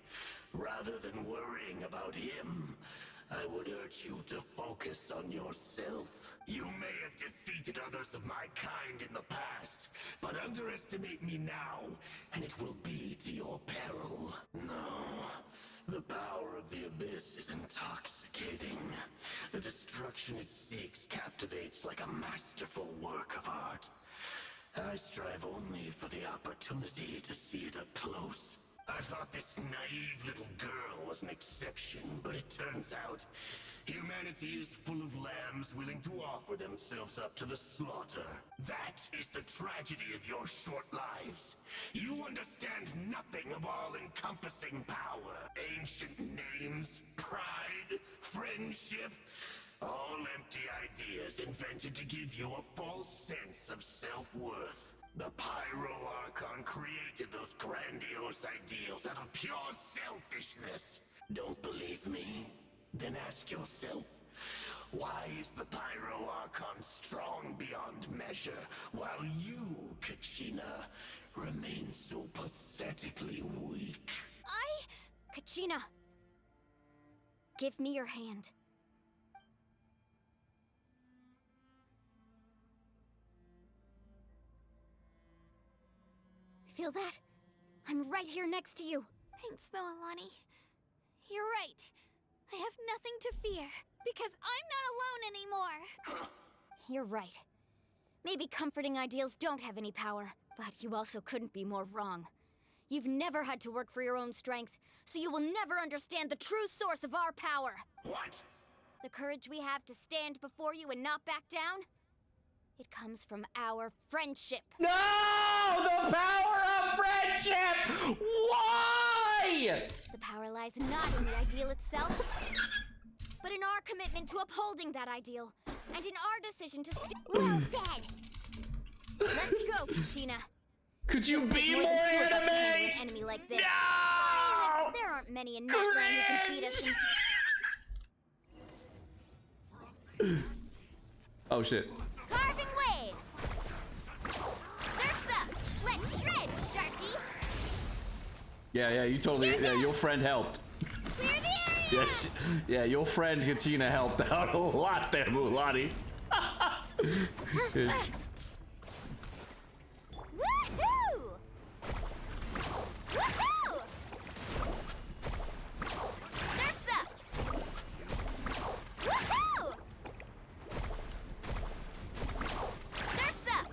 Rather than worrying about him, I would urge you to focus on yourself. You may have defeated others of my kind in the past, but underestimate me now, and it will be to your peril. No, the power of the Abyss is intoxicating. The destruction it seeks captivates like a masterful work of art. I strive only for the opportunity to see it up close. I thought this naive little girl was an exception, but it turns out humanity is full of lambs willing to offer themselves up to the slaughter. That is the tragedy of your short lives. You understand nothing of all-encompassing power. Ancient names, pride, friendship, all empty ideas invented to give you a false sense of self-worth. The 5.0 Archon created those grandiose ideals out of pure selfishness. Don't believe me? Then ask yourself, why is the 5.0 Archon strong beyond measure, while you, Kachina, remain so pathetically weak? Kachina! Give me your hand. Feel that? I'm right here next to you. Thanks, Moalani. You're right. I have nothing to fear, because I'm not alone anymore. You're right. Maybe comforting ideals don't have any power, but you also couldn't be more wrong. You've never had to work for your own strength, so you will never understand the true source of our power. What? The courage we have to stand before you and not back down? It comes from our friendship. No! The power of friendship! Why? The power lies not in the ideal itself, but in our commitment to upholding that ideal, and in our decision to Well said! Let's go, Kachina. Could you be more anime? An enemy like this. No! There aren't many in NATLAN who can beat us. Oh shit. Carving waves! Surf's up! Let's shred, Sharky! Yeah, you totally. Yeah, your friend helped. Clear the area! Yeah, yeah, your friend Kachina helped out a lot there, Mulani. Woohoo! Woohoo! Surf's up! Woohoo! Surf's up!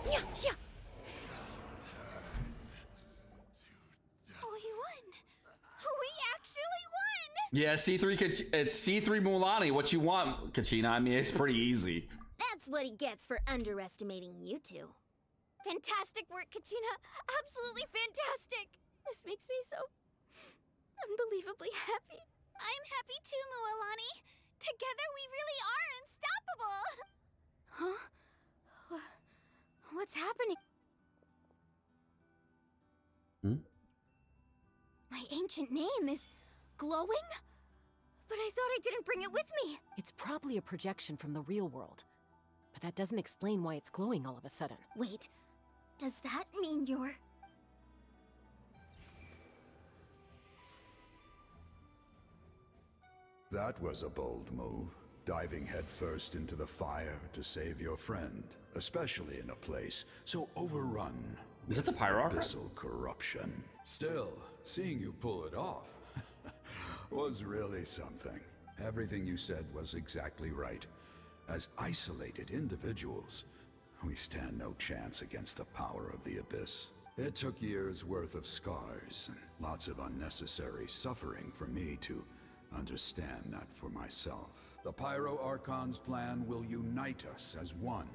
Yeah, yeah. We won. We actually won. Yeah, it's C3 Mulani. What you want, Kachina? I mean, it's pretty easy. That's what he gets for underestimating you two. Fantastic work, Kachina. Absolutely fantastic. This makes me so unbelievably happy. I'm happy too, Mualani. Together we really are unstoppable. Huh? What's happening? My ancient name is glowing? But I thought I didn't bring it with me. It's probably a projection from the real world. But that doesn't explain why it's glowing all of a sudden. Wait, does that mean you're... That was a bold move, diving headfirst into the fire to save your friend, especially in a place so overrun. Is it the Pyro Archon? Abyssal corruption. Still, seeing you pull it off was really something. Everything you said was exactly right. As isolated individuals, we stand no chance against the power of the Abyss. It took years' worth of scars and lots of unnecessary suffering for me to understand that for myself. The Pyro Archon's plan will unite us as one.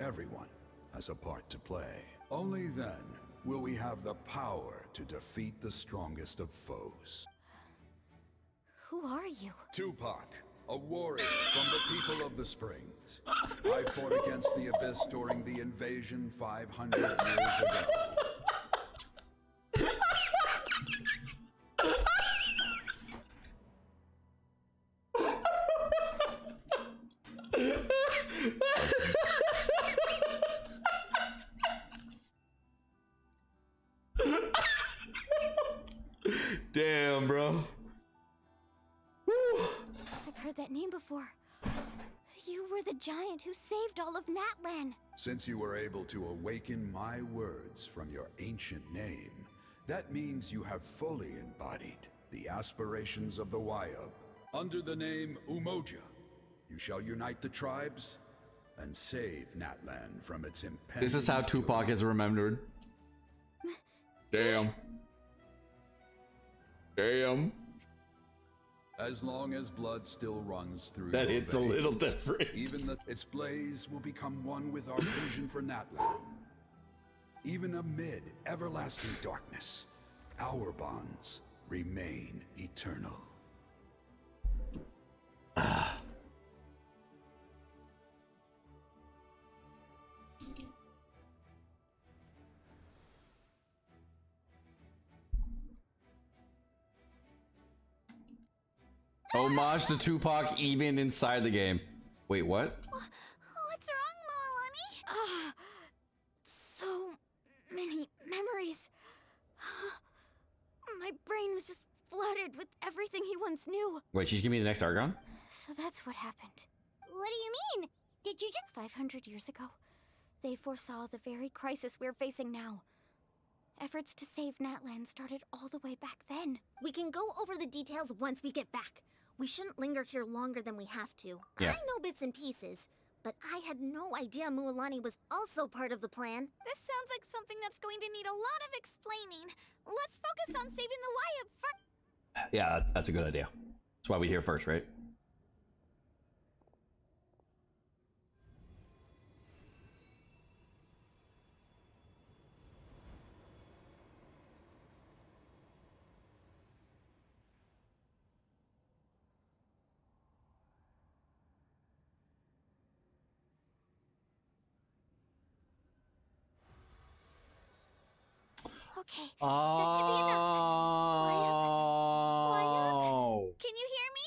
Everyone has a part to play. Only then will we have the power to defeat the strongest of foes. Who are you? Tupac, a warrior from the people of the Springs. I fought against the Abyss during the invasion 500 years ago. Damn, bro. I've heard that name before. You were the giant who saved all of Natlan. Since you were able to awaken my words from your ancient name, that means you have fully embodied the aspirations of the Wayob. Under the name Umoja, you shall unite the tribes and save Natlan from its impending... This is how Tupac is remembered. Damn. Damn. As long as blood still runs through That your hits a little veins, different. Even its blaze will become one with our vision for Natlan. Even amid everlasting darkness, our bonds remain eternal. Homage to Tupac even inside the game. Wait, what? What's wrong, Mualani? So many memories. My brain was just flooded with everything he once knew. Wait, she's giving me the next Argon? So that's what happened. What do you mean? Did you just... 500 years ago, they foresaw the very crisis we're facing now. Efforts to save Natlan started all the way back then. We can go over the details once we get back. We shouldn't linger here longer than we have to. Yeah. I know bits and pieces, but I had no idea Mualani was also part of the plan. This sounds like something that's going to need a lot of explaining. Let's focus on saving the Wayob first. Yeah, that's a good idea. That's why we're here first, right? Okay, this should be enough. Wayob? Can you hear me?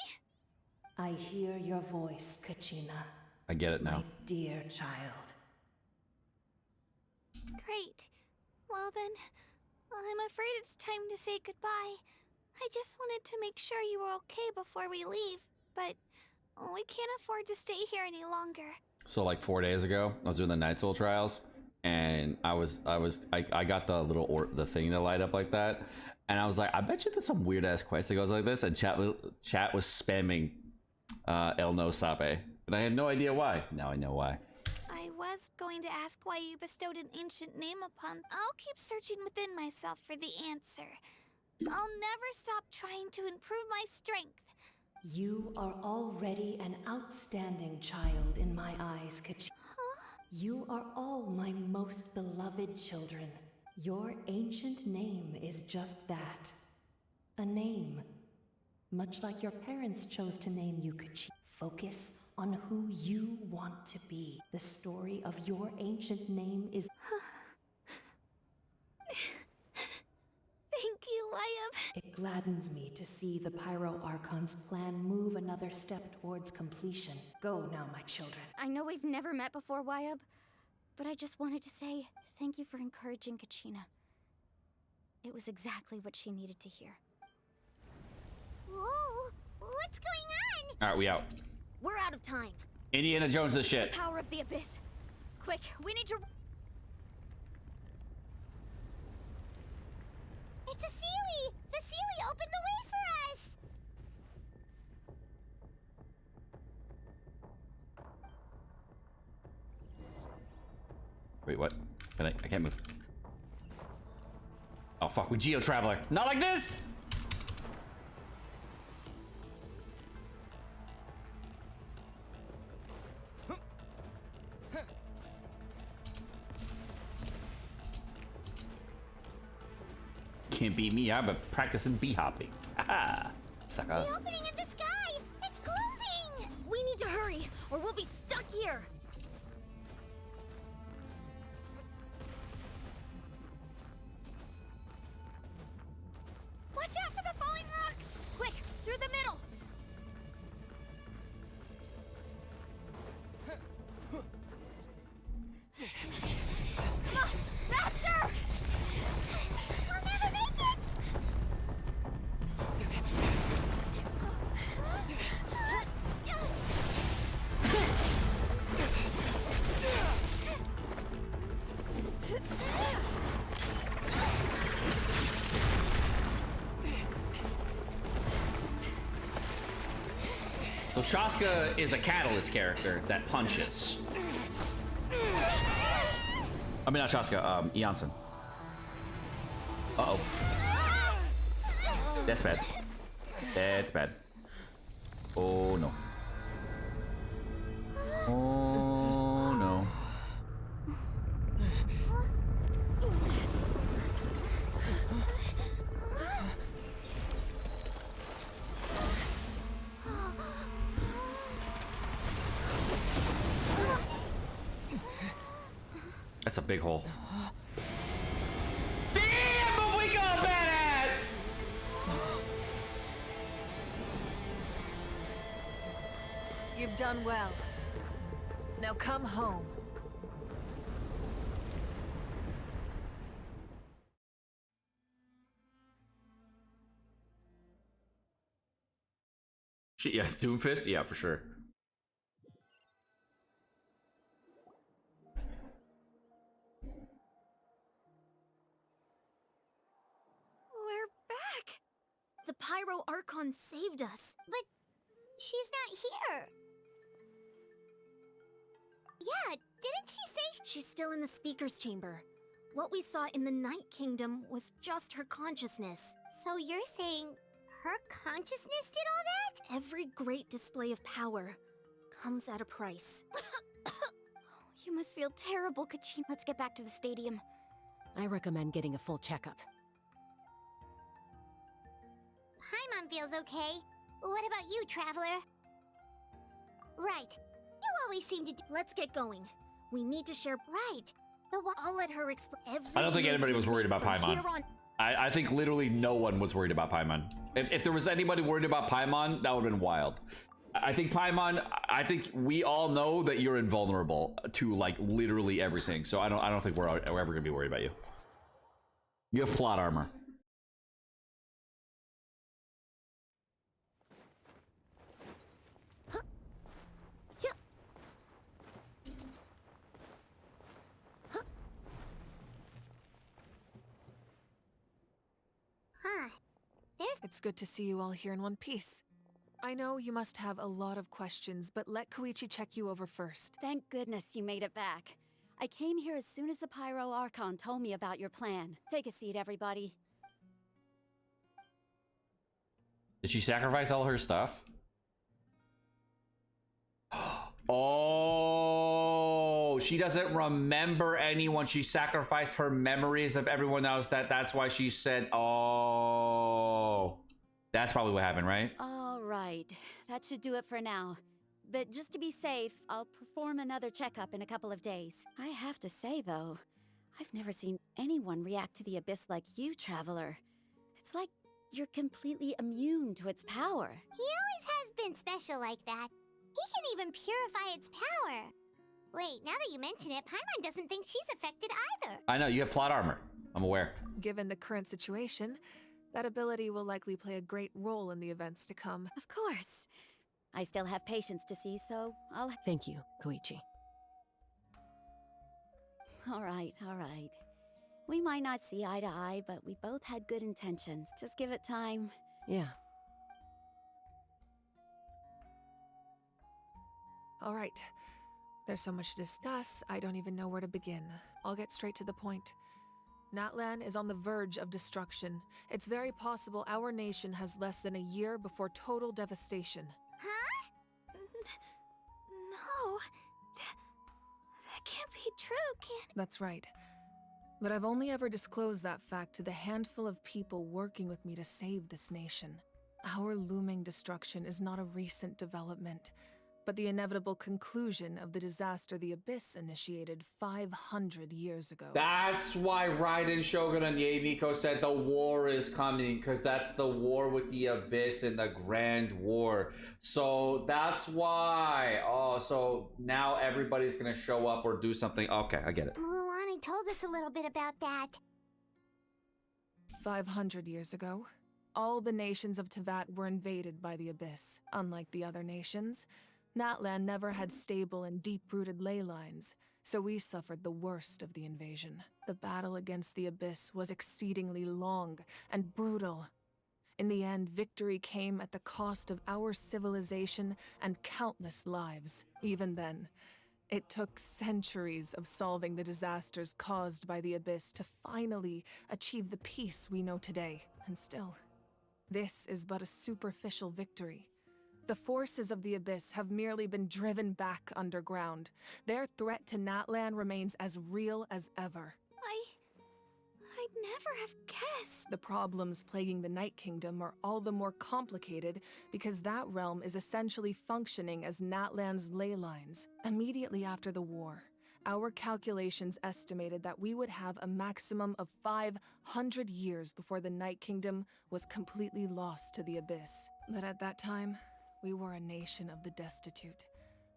I hear your voice, Kachina. I get it now. My dear child. Great. Well then, I'm afraid it's time to say goodbye. I just wanted to make sure you were okay before we leave, but we can't afford to stay here any longer. So like 4 days ago, I was doing the Night Soul trials, and I got the little the thing to light up like that, and I was like, I bet you there's some weird ass quest that goes like this, and chat was spamming El No Sabe, and I had no idea why. Now I know why. I was going to ask why you bestowed an ancient name upon. I'll keep searching within myself for the answer. I'll never stop trying to improve my strength. You are already an outstanding child in my eyes, Kachina. You are all my most beloved children. Your ancient name is just that. A name. Much like your parents chose to name you Kachina. Focus on who you want to be. The story of your ancient name is... Thank you, Wayob. It gladdens me to see the 5.0 Archon's plan move another step towards completion. Go now, my children. I know we've never met before, Wayob, but I just wanted to say thank you for encouraging Kachina. It was exactly what she needed to hear. Whoa! What's going on? All right, we out. We're out of time. Indiana Jones this shit. The power of the Abyss. Quick, we need to... It's a Sealy! The Sealy opened the way for us! Wait, what? I can't move. Oh fuck, we Geo Traveler. Not like this! Can't beat me, I've been practicing bee hopping. Aha! Sucker. The opening in the sky! It's closing! We need to hurry, or we'll be stuck here! Watch out for the falling rocks! Quick, through the middle! Come on, faster! We'll never make it! So Chaska is a catalyst character that punches. I mean, not Chaska, Janssen. Uh-oh. That's bad. That's bad. Oh, no. Oh, no. That's a big hole. Damn, but we go badass! You've done well. Now come home. Shit, yeah, Doomfist? Yeah, for sure. We're back! The 5.0 Archon saved us. But she's not here. Yeah, didn't she say she's still in the speaker's chamber? What we saw in the Night Kingdom was just her consciousness. So you're saying her consciousness did all that? Every great display of power comes at a price. You must feel terrible, Kachina. Let's get back to the stadium. I recommend getting a full checkup. Paimon feels okay. What about you, Traveler? Right. You always seem to do... Let's get going. We need to share... Right. I'll let her explain. I don't think anybody was worried about Paimon. I think literally no one was worried about Paimon. If there was anybody worried about Paimon, that would have been wild. I think Paimon, I think we all know that you're invulnerable to like literally everything. So I don't think we're ever gonna be worried about you. You have plot armor. Huh. It's good to see you all here in one piece. I know you must have a lot of questions, but let Koichi check you over first. Thank goodness you made it back. I came here as soon as the 5.0 Archon told me about your plan. Take a seat, everybody. Did she sacrifice all her stuff? Oh, she doesn't remember anyone. She sacrificed her memories of everyone else. That's why she said, oh. That's probably what happened, right? All right, that should do it for now. But just to be safe, I'll perform another checkup in a couple of days. I have to say, though, I've never seen anyone react to the Abyss like you, Traveler. It's like you're completely immune to its power. He always has been special like that. He can even purify its power. Wait, now that you mention it, Paimon doesn't think she's affected either. I know, you have plot armor. I'm aware. Given the current situation, that ability will likely play a great role in the events to come. Of course. I still have patients to see, so I'll... Thank you, Koichi. All right, all right. We might not see eye to eye, but we both had good intentions. Just give it time. Yeah. All right. There's so much to discuss, I don't even know where to begin. I'll get straight to the point. NATLAN is on the verge of destruction. It's very possible our nation has less than a year before total devastation. Huh? No. That can't be true, can it? That's right. But I've only ever disclosed that fact to the handful of people working with me to save this nation. Our looming destruction is not a recent development, but the inevitable conclusion of the disaster the Abyss initiated 500 years ago. That's why Raiden, Shogun, and Yaemiko said the war is coming, because that's the war with the Abyss and the Grand War. So that's why. Oh, so now everybody's gonna show up or do something. Okay, I get it. Mulan told us a little bit about that. 500 years ago, all the nations of Teyvat were invaded by the Abyss. Unlike the other nations, NATLAN never had stable and deep-rooted ley lines, so we suffered the worst of the invasion. The battle against the Abyss was exceedingly long and brutal. In the end, victory came at the cost of our civilization and countless lives. Even then, it took centuries of solving the disasters caused by the Abyss to finally achieve the peace we know today. And still, this is but a superficial victory. The forces of the Abyss have merely been driven back underground. Their threat to NATLAN remains as real as ever. I'd never have guessed. The problems plaguing the Night Kingdom are all the more complicated because that realm is essentially functioning as NATLAN'S ley lines. Immediately after the war, our calculations estimated that we would have a maximum of 500 years before the Night Kingdom was completely lost to the Abyss. But at that time, we were a nation of the destitute.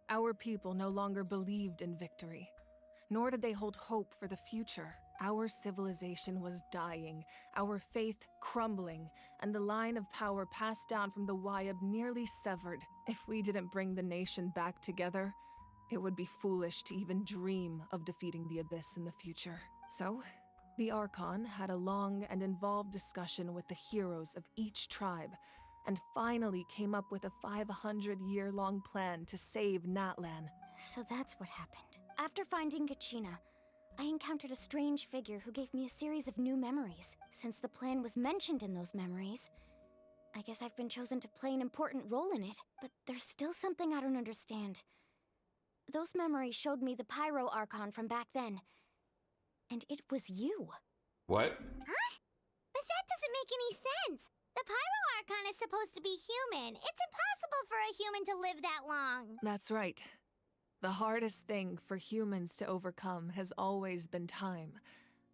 Our people no longer believed in victory, nor did they hold hope for the future. Our civilization was dying, our faith crumbling, and the line of power passed down from the Wayob nearly severed. If we didn't bring the nation back together, it would be foolish to even dream of defeating the Abyss in the future. So, the Archon had a long and involved discussion with the heroes of each tribe, and finally came up with a 500-year-long plan to save NATLAN. So that's what happened. After finding Kachina, I encountered a strange figure who gave me a series of new memories. Since the plan was mentioned in those memories, I guess I've been chosen to play an important role in it. But there's still something I don't understand. Those memories showed me the 5.0 Archon from back then. And it was you. What? Huh? But that doesn't make any sense. The 5.0 Archon is supposed to be human. It's impossible for a human to live that long. That's right. The hardest thing for humans to overcome has always been time.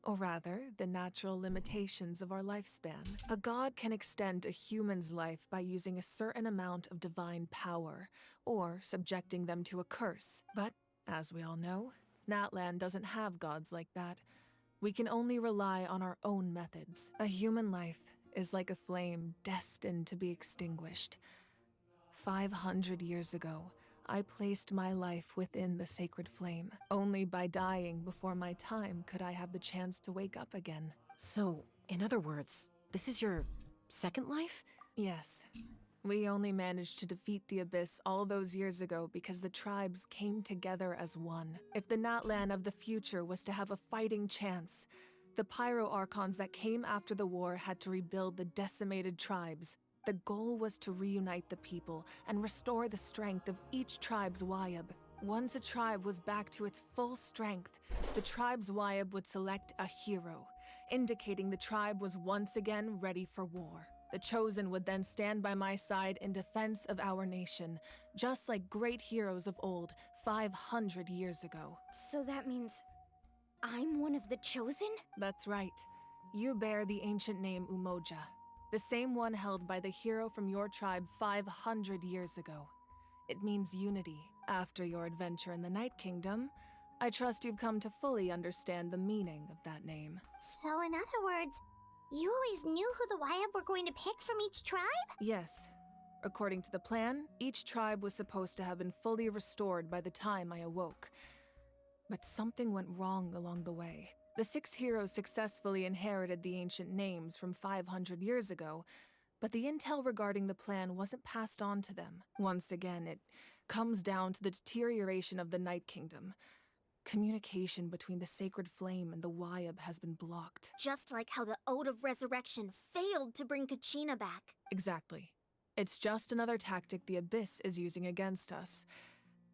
Or rather, the natural limitations of our lifespan. A god can extend a human's life by using a certain amount of divine power, or subjecting them to a curse. But, as we all know, NATLAN doesn't have gods like that. We can only rely on our own methods. A human life is like a flame destined to be extinguished. 500 years ago, I placed my life within the sacred flame. Only by dying before my time could I have the chance to wake up again. So, in other words, this is your second life? Yes. We only managed to defeat the Abyss all those years ago because the tribes came together as one. If the NATLAN of the future was to have a fighting chance, the 5.0 Archons that came after the war had to rebuild the decimated tribes. The goal was to reunite the people and restore the strength of each tribe's Wayob. Once a tribe was back to its full strength, the tribe's Wayob would select a hero, indicating the tribe was once again ready for war. The Chosen would then stand by my side in defense of our nation, just like great heroes of old, 500 years ago. So that means I'm one of the Chosen? That's right. You bear the ancient name Umoja, the same one held by the hero from your tribe 500 years ago. It means unity. After your adventure in the Night Kingdom, I trust you've come to fully understand the meaning of that name. So in other words, you always knew who the Wayob were going to pick from each tribe? Yes. According to the plan, each tribe was supposed to have been fully restored by the time I awoke. But something went wrong along the way. The 6 heroes successfully inherited the ancient names from 500 years ago, but the intel regarding the plan wasn't passed on to them. Once again, it comes down to the deterioration of the Night Kingdom. Communication between the Sacred Flame and the Wayob has been blocked. Just like how the Ode of Resurrection failed to bring Kachina back. Exactly. It's just another tactic the Abyss is using against us.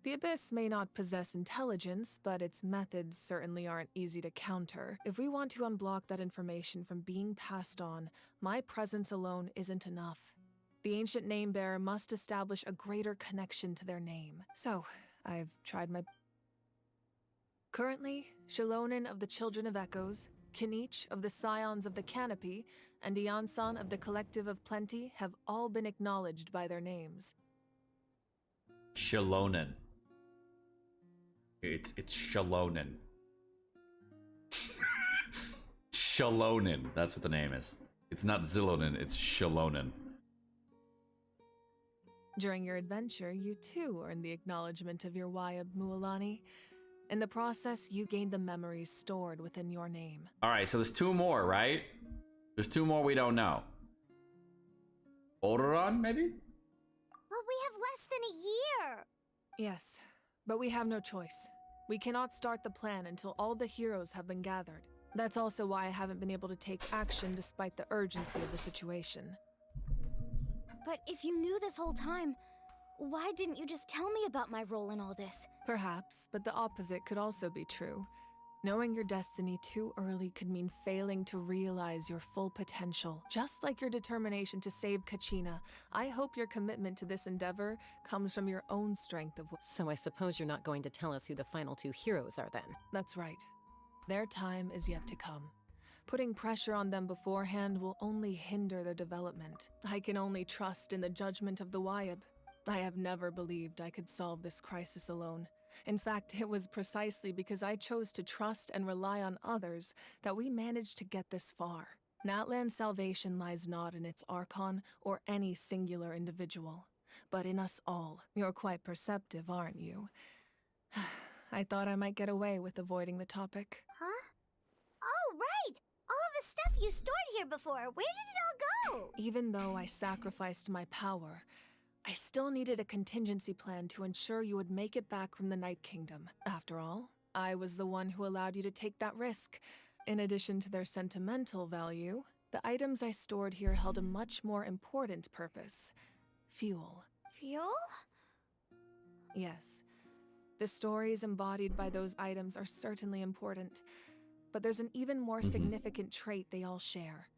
The Abyss may not possess intelligence, but its methods certainly aren't easy to counter. If we want to unblock that information from being passed on, my presence alone isn't enough. The ancient name-bearer must establish a greater connection to their name. So, I've tried my... Currently, Shalonen of the Children of Echoes, Kinich of the Scions of the Canopy, and Iansan of the Collective of Plenty have all been acknowledged by their names. Shalonen. It's Shalonen. Shalonen. That's what the name is. It's not Zilonen, it's Shalonen. During your adventure, you too earned the acknowledgement of your Wayob, Mualani. In the process, you gained the memories stored within your name. Alright, so there's 2 more, right? There's 2 more we don't know. Odoron, maybe? Well, we have less than a year. Yes, but we have no choice. We cannot start the plan until all the heroes have been gathered. That's also why I haven't been able to take action despite the urgency of the situation. But if you knew this whole time, why didn't you just tell me about my role in all this? Perhaps, but the opposite could also be true. Knowing your destiny too early could mean failing to realize your full potential. Just like your determination to save Kachina, I hope your commitment to this endeavor comes from your own strength of will. So I suppose you're not going to tell us who the final 2 heroes are then? That's right. Their time is yet to come. Putting pressure on them beforehand will only hinder their development. I can only trust in the judgment of the Wayob. I have never believed I could solve this crisis alone. In fact, it was precisely because I chose to trust and rely on others that we managed to get this far. NATLAN'S salvation lies not in its Archon or any singular individual, but in us all. You're quite perceptive, aren't you? I thought I might get away with avoiding the topic. Huh? Oh, right! All of the stuff you stored here before, where did it all go? Even though I sacrificed my power, I still needed a contingency plan to ensure you would make it back from the Night Kingdom. After all, I was the one who allowed you to take that risk. In addition to their sentimental value, the items I stored here held a much more important purpose. Fuel. Fuel? Yes. The stories embodied by those items are certainly important, but there's an even more significant trait they all share.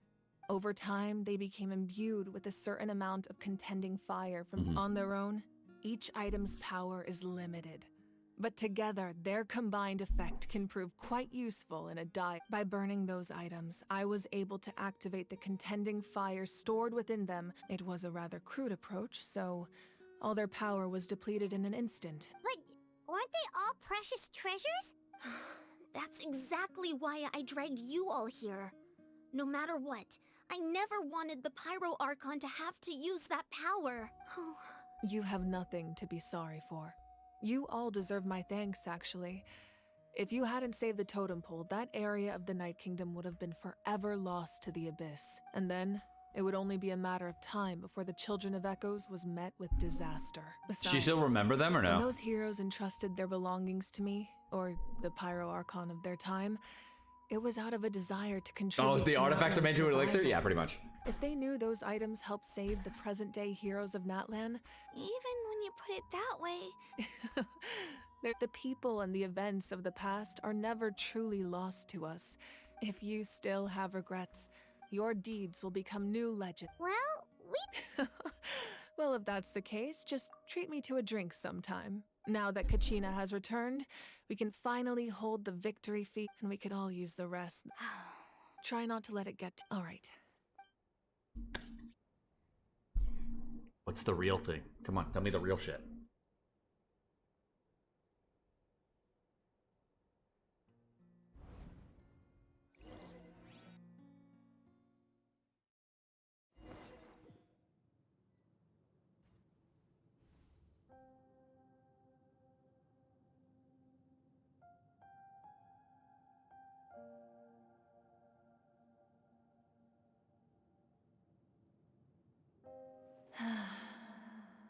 Over time, they became imbued with a certain amount of contending fire from on their own. Each item's power is limited, but together, their combined effect can prove quite useful in a dive. By burning those items, I was able to activate the contending fire stored within them. It was a rather crude approach, so all their power was depleted in an instant. But weren't they all precious treasures? That's exactly why I dragged you all here. No matter what, I never wanted the 5.0 Archon to have to use that power. You have nothing to be sorry for. You all deserve my thanks, actually. If you hadn't saved the totem pole, that area of the Night Kingdom would have been forever lost to the Abyss. And then, it would only be a matter of time before the Children of Echoes was met with disaster. Besides, She still remember them or no? when those heroes entrusted their belongings to me, or the 5.0 Archon of their time, it was out of a desire to contribute. Oh, the to artifacts are made to an elixir? survival. Yeah, pretty much. If they knew those items helped save the present-day heroes of Natlan, Even when you put it that way. the people and the events of the past are never truly lost to us. If you still have regrets, your deeds will become new legend. Well, we... Well, if that's the case, just treat me to a drink sometime. Now that Kachina has returned, we can finally hold the victory feast, and we could all use the rest. Try not to let it get... All right. What's the real thing? Come on, tell me the real shit.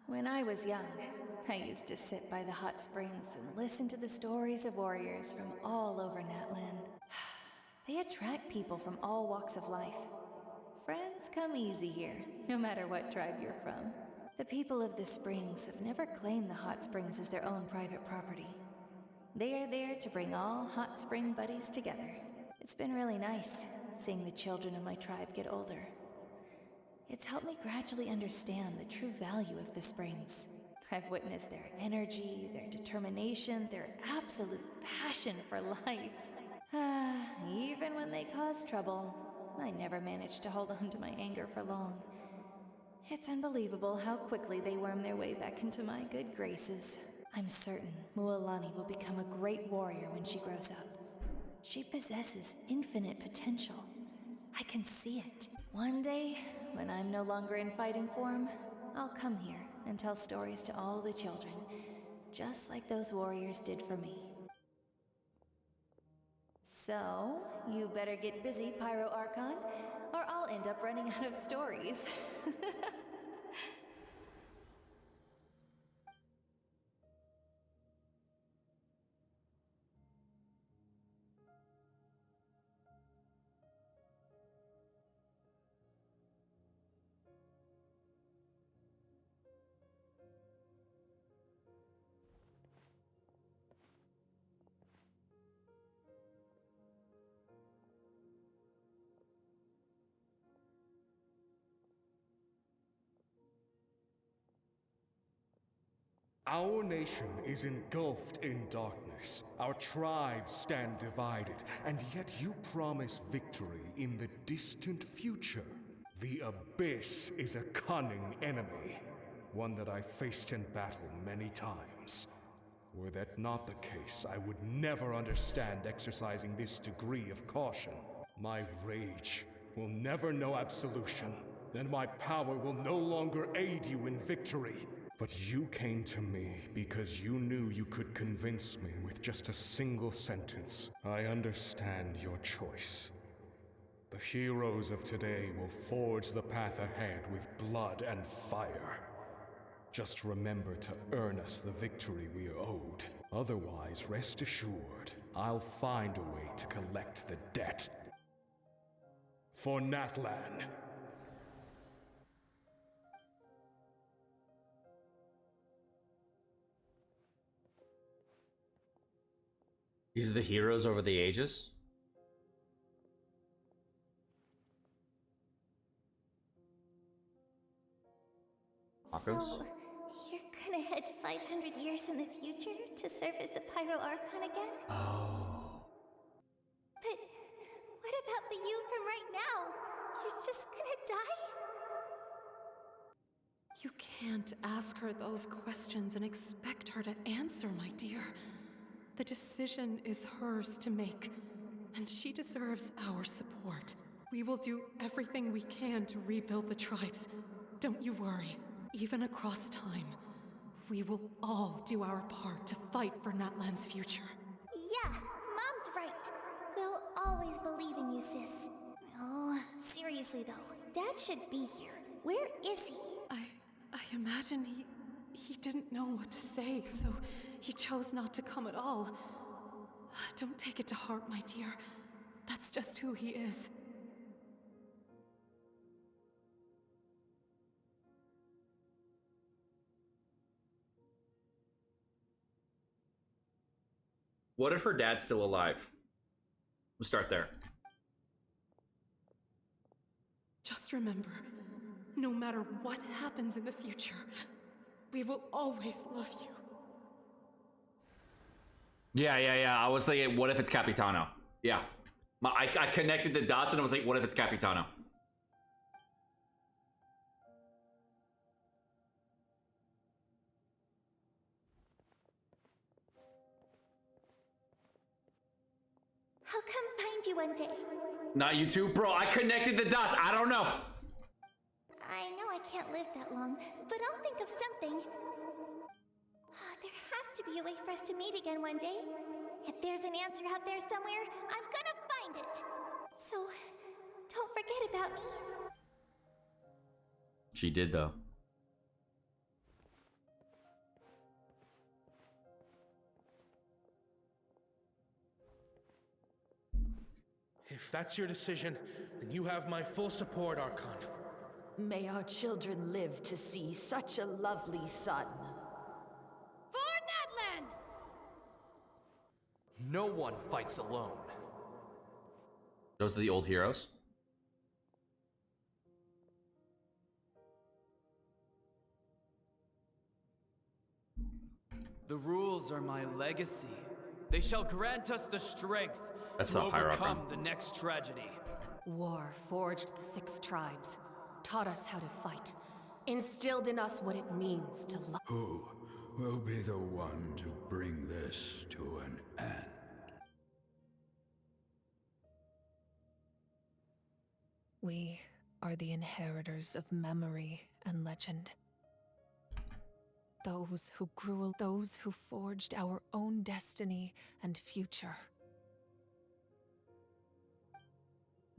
When I was young, I used to sit by the hot springs and listen to the stories of warriors from all over Natlan. They attract people from all walks of life. Friends come easy here, no matter what tribe you're from. The people of the springs have never claimed the hot springs as their own private property. They are there to bring all hot spring buddies together. It's been really nice, seeing the children of my tribe get older. It's helped me gradually understand the true value of the springs. I've witnessed their energy, their determination, their absolute passion for life. Even when they cause trouble, I never managed to hold on to my anger for long. It's unbelievable how quickly they worm their way back into my good graces. I'm certain Mualani will become a great warrior when she grows up. She possesses infinite potential. I can see it. One day, when I'm no longer in fighting form, I'll come here and tell stories to all the children, just like those warriors did for me. So, you better get busy, 5.0 Archon, or I'll end up running out of stories. Our nation is engulfed in darkness. Our tribes stand divided, and yet you promise victory in the distant future. The Abyss is a cunning enemy, one that I faced in battle many times. Were that not the case, I would never understand exercising this degree of caution. My rage will never know absolution, and my power will no longer aid you in victory. But you came to me because you knew you could convince me with just a single sentence. I understand your choice. The heroes of today will forge the path ahead with blood and fire. Just remember to earn us the victory we are owed. Otherwise, rest assured, I'll find a way to collect the debt. For Natlan. These are the heroes over the ages? Archons? So, you're gonna head 500 years in the future to serve as the 5.0 Archon again? Oh. But what about the you from right now? You're just gonna die? You can't ask her those questions and expect her to answer, my dear. The decision is hers to make, and she deserves our support. We will do everything we can to rebuild the tribes. Don't you worry. Even across time, we will all do our part to fight for NATLAN'S future. Yeah, Mom's right. We'll always believe in you, sis. Oh, seriously though, Dad should be here. Where is he? I imagine he didn't know what to say, so he chose not to come at all. Don't take it to heart, my dear. That's just who he is. What if her dad's still alive? We'll start there. Just remember, no matter what happens in the future, we will always love you. Yeah. I was thinking, what if it's Capitano? Yeah. I connected the dots and I was like, what if it's Capitano? I'll come find you one day. Not you too, bro. I connected the dots. I don't know. I know I can't live that long, but I'll think of something. There has to be a way for us to meet again one day. If there's an answer out there somewhere, I'm gonna find it. So, don't forget about me. She did, though. If that's your decision, then you have my full support, Archon. May our children live to see such a lovely son. For Natlan! No one fights alone. Those are the old heroes. The rules are my legacy. They shall grant us the strength to overcome the next tragedy. War forged the 6 tribes, taught us how to fight, instilled in us what it means to love. Who will be the one to bring this to an end? We are the inheritors of memory and legend. Those who grew, those who forged our own destiny and future.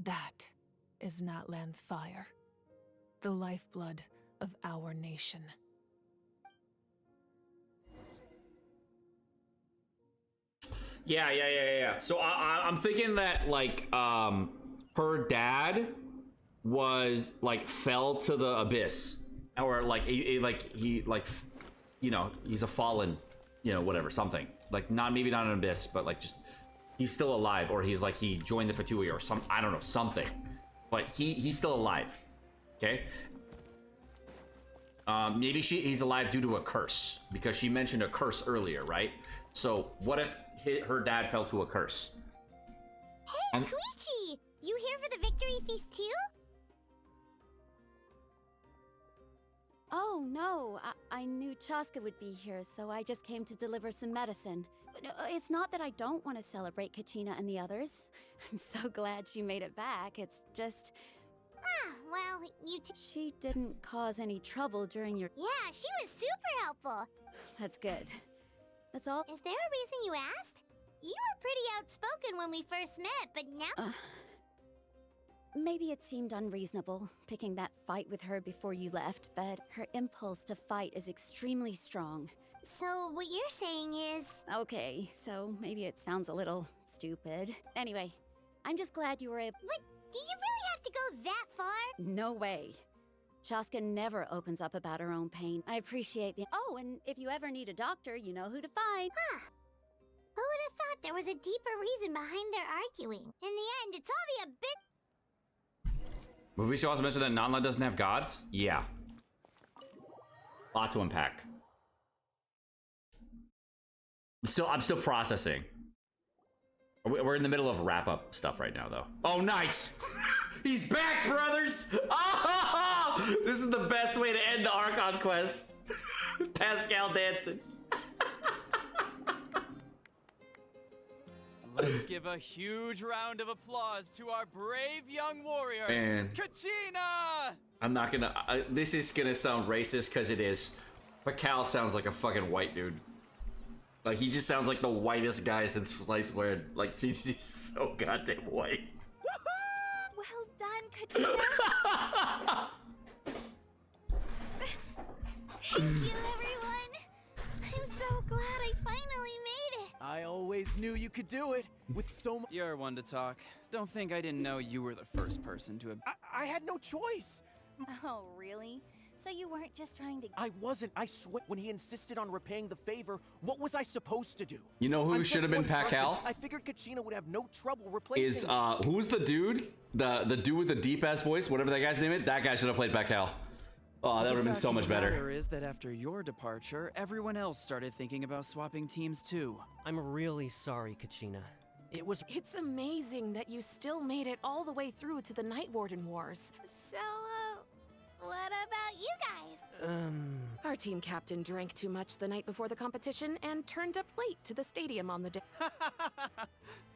That is NATLAN'S fire, the lifeblood of our nation. Yeah. So I'm thinking that like her dad was like fell to the abyss, or like he you know, he's a fallen, you know, whatever, something like maybe not an abyss, but like just he's still alive, or he's like he joined the Fatui or some, I don't know, something, but he's still alive. Okay. Maybe he's alive due to a curse, because she mentioned a curse earlier, right? So what if her dad fell to a curse? Hey, Koichi! You here for the victory feast too? Oh, no. I knew Chaska would be here, so I just came to deliver some medicine. It's not that I don't want to celebrate Kachina and the others. I'm so glad she made it back. It's just... well, She didn't cause any trouble during your... Yeah, she was super helpful. That's good. That's all? Is there a reason you asked? You were pretty outspoken when we first met, but now... Maybe it seemed unreasonable, picking that fight with her before you left, but her impulse to fight is extremely strong. So what you're saying is... Okay, so maybe it sounds a little stupid. Anyway, I'm just glad you were able... But do you really have to go that far? No way. Chaska never opens up about her own pain. I appreciate the... Oh, and if you ever need a doctor, you know who to find. Huh. Who would have thought there was a deeper reason behind their arguing? In the end, it's all the Abyssal... Movie show also mentioned that NATLAN doesn't have gods? Yeah. Lot to unpack. I'm still processing. We're in the middle of wrap-up stuff right now, though. Oh, nice! He's back, brothers! Oh, this is the best way to end the Archon quest. Pascal dancing. Let's give a huge round of applause to our brave young warrior, Man. Kachina! I'm not gonna. This is gonna sound racist because it is. But Cal sounds like a fucking white dude. Like, he just sounds like the whitest guy since sliced bread. Like, he's so goddamn white. Well done, Kachina. Thank you, everyone. I'm so glad I finally made it. I always knew you could do it with so much. You're one to talk. Don't think I didn't know you were the first person to have. I had no choice. Oh, really? So you weren't just trying to... I wasn't. I swear. When he insisted on repaying the favor, what was I supposed to do? You know who should have been Pat Cal? I figured Kachina would have no trouble replacing. Is who's the dude? The dude with the deep ass voice, whatever that guy's name is. That guy should have played Pat Cal. Oh, that would have been so much better. The matter is that after your departure, everyone else started thinking about swapping teams too. I'm really sorry, Kachina. It's amazing that you still made it all the way through to the Night Warden Wars. So, what about you guys? Our team captain drank too much the night before the competition and turned up late to the stadium on the day.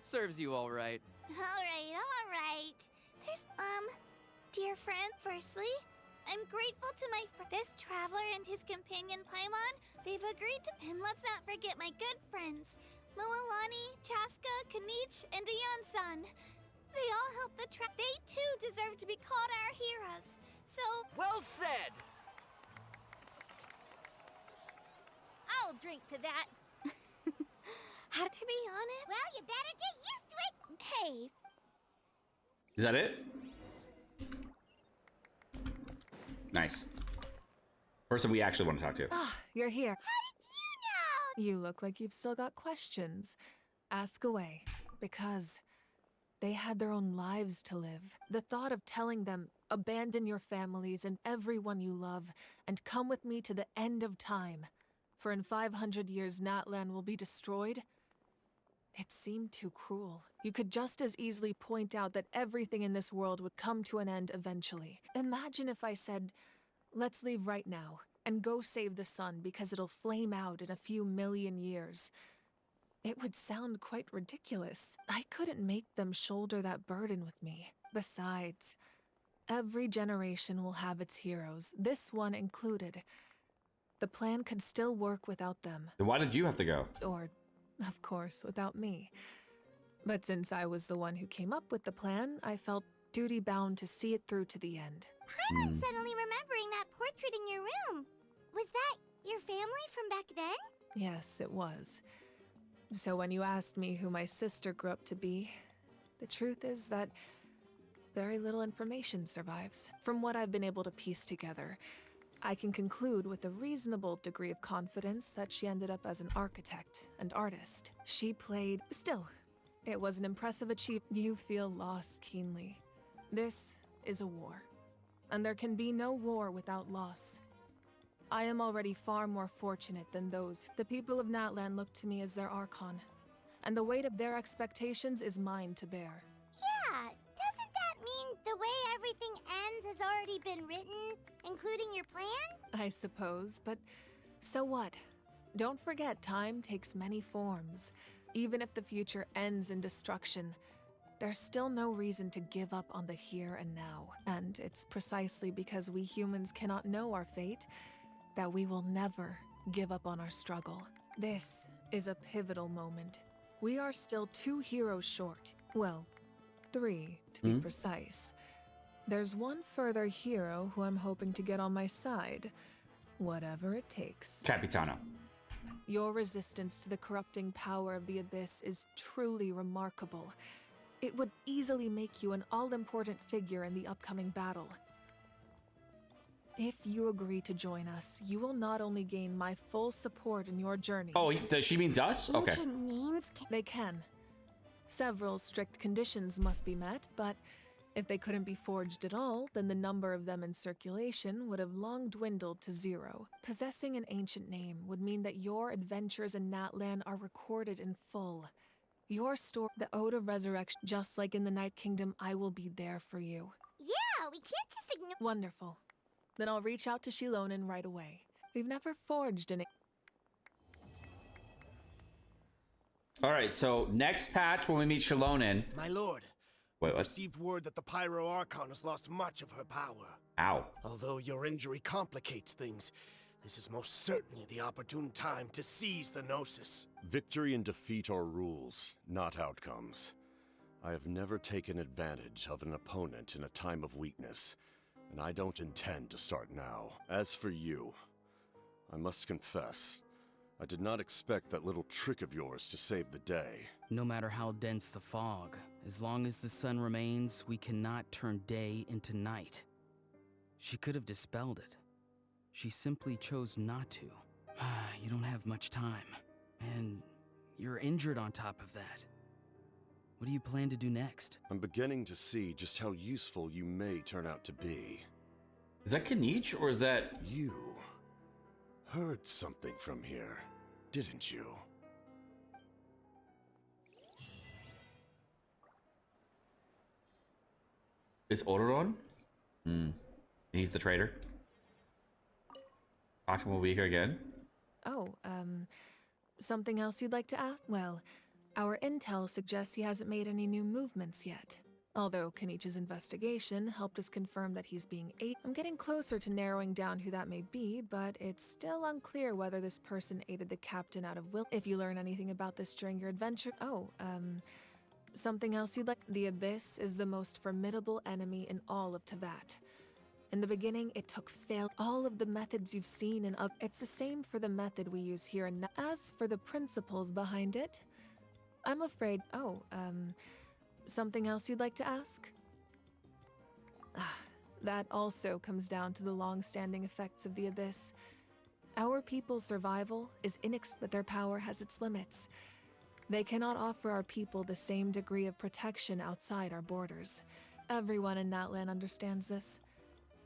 Serves you all right. All right. There's, dear friend, firstly, I'm grateful to this traveler and his companion Paimon. They've agreed to, and let's not forget my good friends, Moalani, Chaska, Kanich, and Ayan-san. They all helped the track. They too deserve to be called our heroes. So... Well said! I'll drink to that. To be honest... Well, you better get used to it! Hey. Is that it? Nice. Person we actually want to talk to. Ah, you're here. How did you know? You look like you've still got questions. Ask away. Because they had their own lives to live. The thought of telling them, abandon your families and everyone you love, and come with me to the end of time, for in 500 years Natlan will be destroyed, it seemed too cruel. You could just as easily point out that everything in this world would come to an end eventually. Imagine if I said, let's leave right now, and go save the sun because it'll flame out in a few million years. It would sound quite ridiculous. I couldn't make them shoulder that burden with me. Besides, every generation will have its heroes, this one included. The plan could still work without them. Then why did you have to go? Or, of course, without me. But since I was the one who came up with the plan, I felt duty-bound to see it through to the end. I'm suddenly remembering that portrait in your room. Was that your family from back then? Yes, it was. So when you asked me who my sister grew up to be, the truth is that very little information survives. From what I've been able to piece together, I can conclude with a reasonable degree of confidence that she ended up as an architect and artist. She played... Still, it was an impressive achievement. You feel loss keenly. This is a war, and there can be no war without loss. I am already far more fortunate than those. The people of Natlan look to me as their Archon, and the weight of their expectations is mine to bear. Yeah, doesn't that mean the way everything ends has already been written, including your plan? I suppose, but so what? Don't forget, time takes many forms. Even if the future ends in destruction, there's still no reason to give up on the here and now. And it's precisely because we humans cannot know our fate that we will never give up on our struggle. This is a pivotal moment. We are still 2 heroes short. Well, 3 to be precise. There's one further hero who I'm hoping to get on my side, whatever it takes. Capitano. Your resistance to the corrupting power of the Abyss is truly remarkable. It would easily make you an all-important figure in the upcoming battle. If you agree to join us, you will not only gain my full support in your journey. Oh, she means us? Okay. They can. Several strict conditions must be met, but if they couldn't be forged at all, then the number of them in circulation would have long dwindled to 0. Possessing an ancient name would mean that your adventures in Natlan are recorded in full. Your story, the Ode of Resurrection, just like in the Night Kingdom, I will be there for you. Yeah, we can't just ignore... Wonderful. Then I'll reach out to Shilonen right away. We've never forged an... All right, so next patch when we meet Shalonin. My lord, Wait, I've what? received word that the 5.0 Archon has lost much of her power. Ow. Although your injury complicates things, this is most certainly the opportune time to seize the Gnosis. Victory and defeat are rules, not outcomes. I have never taken advantage of an opponent in a time of weakness, and I don't intend to start now. As for you, I must confess, I did not expect that little trick of yours to save the day. No matter how dense the fog, as long as the sun remains, we cannot turn day into night. She could have dispelled it. She simply chose not to. You don't have much time, and you're injured on top of that. What do you plan to do next? I'm beginning to see just how useful you may turn out to be. Is that Kanich, or is that... You heard something from here, didn't you? It's Odoron? He's the traitor. Talk to him a week again. Oh, something else you'd like to ask? Well, our intel suggests he hasn't made any new movements yet. Although Kanich's investigation helped us confirm that he's being aided. I'm getting closer to narrowing down who that may be, but it's still unclear whether this person aided the captain out of will. If you learn anything about this during your adventure... Oh, something else you'd like? The Abyss is the most formidable enemy in all of Teyvat. In the beginning, it took all of the methods you've seen in other... It's the same for the method we use here, and as for the principles behind it, I'm afraid... Oh, something else you'd like to ask? That also comes down to the long-standing effects of the Abyss. Our people's survival is but their power has its limits. They cannot offer our people the same degree of protection outside our borders. Everyone in NATLAN understands this.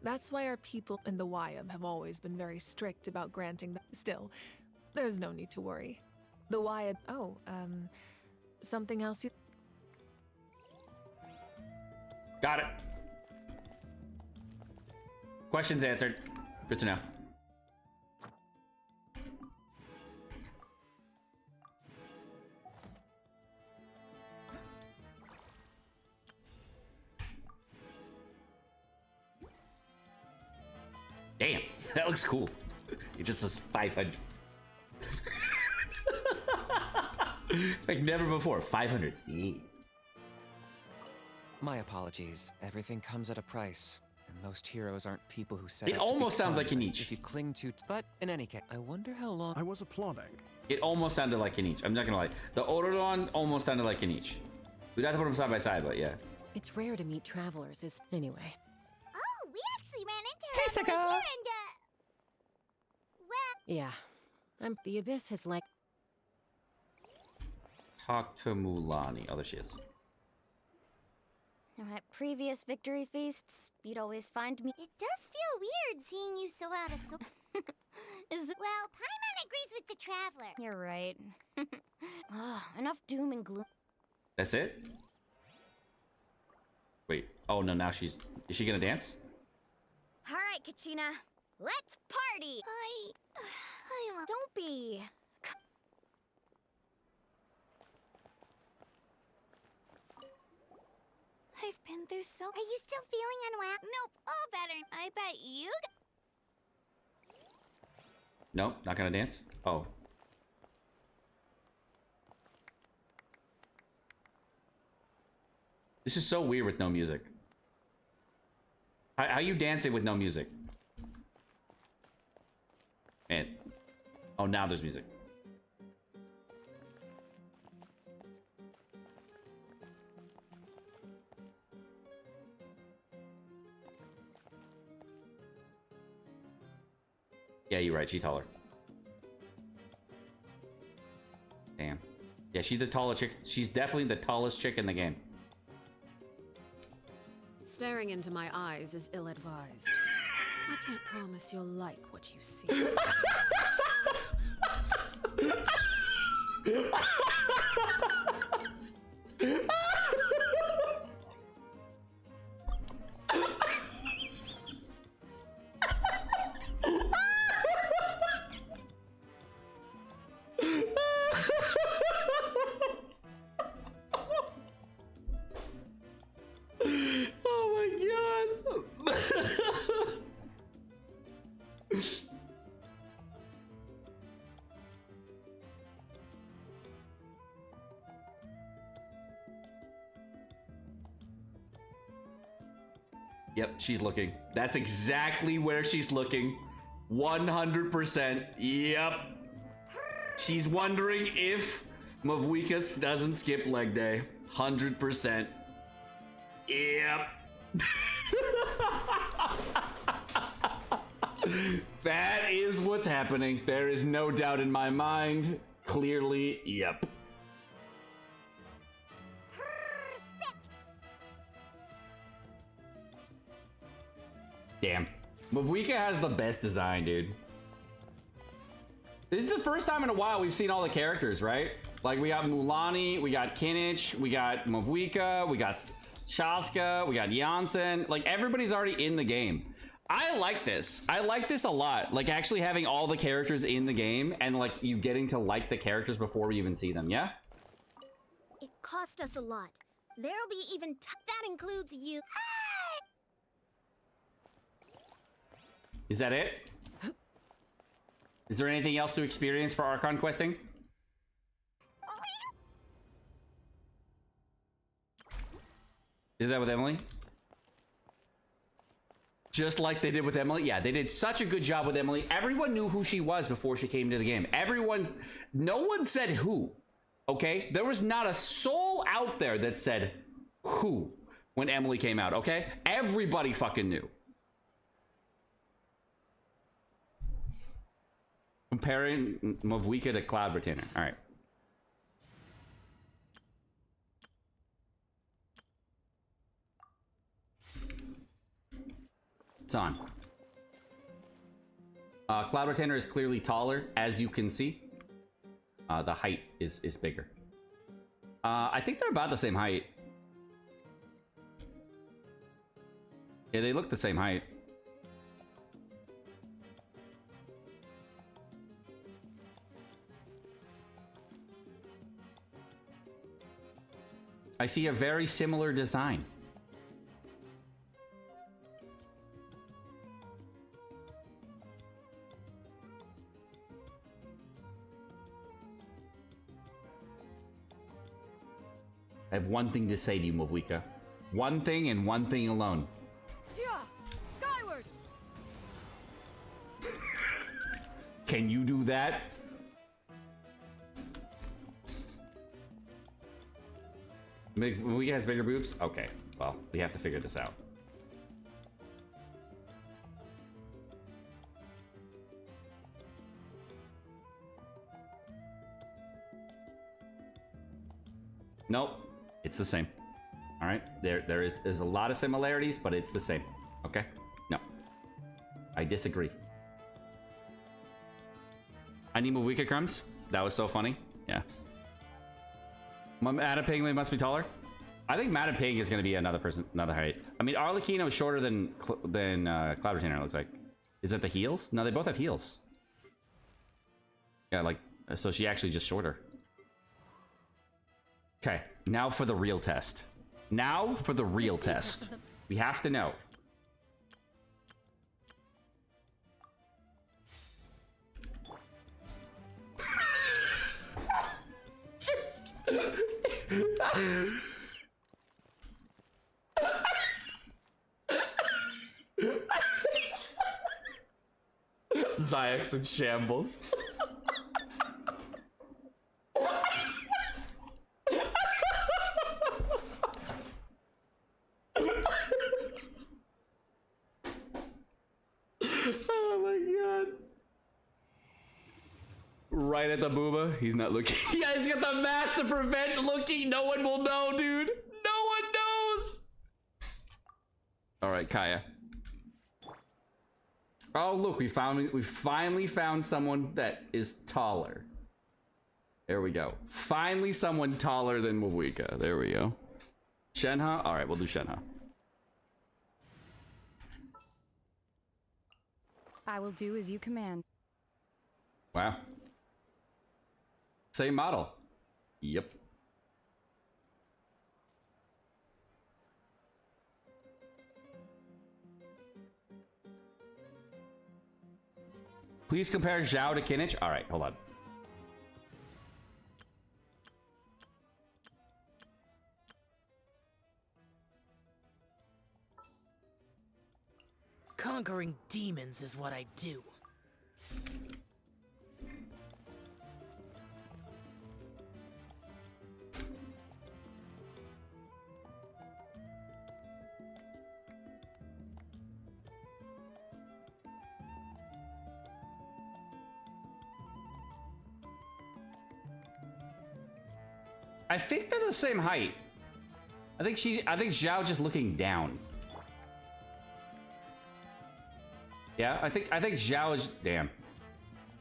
That's why our people in the Wayob have always been very strict about granting them. Still, there's no need to worry. The Wayob... Oh, something else you... Got it. Questions answered. Good to know. Damn, that looks cool. It just says 500. Like never before, 500. Yeah. My apologies. Everything comes at a price, and most heroes aren't people who set It out to almost sounds like become, Kanich. If you cling to, but in any case, I wonder how long. I was applauding. It almost sounded like Kanich. I'm not gonna lie. The Odoron almost sounded like Kanich. We'd have to put them side by side, but yeah. It's rare to meet travelers, anyway. Oh, we actually ran into her Hey, over Seka! here and, well... Yeah. The Abyss has like... Talk to Mulani. Oh, there she is. At previous victory feasts, you'd always find me. It does feel weird seeing you so out of sorts. Is it? Well, Paimon agrees with the Traveler. You're right. Enough doom and gloom. That's it? Wait. Oh, no, now she's... Is she gonna dance? All right, Kachina. Let's party! Don't be. I've been through so... Are you still feeling unwell? Nope, all better. I bet you... No, not gonna dance? Oh. This is so weird with no music. How you dancing with no music? And... Oh, now there's music. Yeah, you're right. She's taller. Damn. Yeah, she's the tallest chick. She's definitely the tallest chick in the game. Staring into my eyes is ill-advised. I can't promise you'll like what you see. Yep, she's looking. That's exactly where she's looking. 100%. Yep. She's wondering if Mavwika doesn't skip leg day. 100%. Yep. That is what's happening. There is no doubt in my mind. Clearly, yep. Damn. Mavwika has the best design, dude. This is the first time in a while we've seen all the characters, right? Like, we got Mulani, we got Kinich, we got Mavwika, we got Shaska, we got Janssen. Like, everybody's already in the game. I like this. I like this a lot. Like, actually having all the characters in the game and, like, you getting to like the characters before we even see them, yeah? It cost us a lot. There'll be even that includes you. Is that it? Is there anything else to experience for Archon questing? Did that with Emily? Just like they did with Emily? Yeah, they did such a good job with Emily. Everyone knew who she was before she came to the game. No one said who, okay? There was not a soul out there that said who when Emily came out, okay? Everybody fucking knew. Comparing Mavwika to Cloud Retainer. All right. It's on. Cloud Retainer is clearly taller, as you can see. The height is bigger. I think they're about the same height. Yeah, they look the same height. I see a very similar design. I have one thing to say to you, Mavwika. One thing and one thing alone. Yeah, skyward. Can you do that? Mavwika has bigger boobs? Okay, well, we have to figure this out. Nope, it's the same. All right, there's a lot of similarities, but it's the same. Okay, no, I disagree. I need Mavwika crumbs. That was so funny. Yeah. Madaping must be taller. I think Madaping is going to be another height. I mean, Arlecchino is shorter than Cloud Retainer, it looks like. Is that the heels? No, they both have heels. Yeah, like, so she actually just shorter. Okay, now for the real test. Now for the real test. We have to know. Just... Zayak's in shambles. Oh my god. Right at the booba. He's not looking. Yeah, he's got the mask to prevent looking. No one will know, dude. No one knows. Alright, Kaya. Oh, look, we finally found someone that is taller. There we go. Finally someone taller than Mavwika. There we go. Shenhe? Alright, we'll do Shenhe. I will do as you command. Wow. Same model. Yep. Please compare Zhao to Kinich. All right, hold on. Conquering demons is what I do. I think they're the same height. I think Zhao just looking down. Yeah, I think Zhao is. Damn,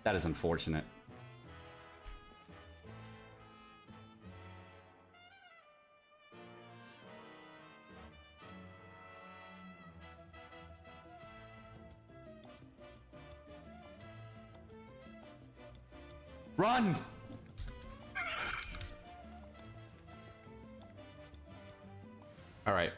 that is unfortunate. Run! All right.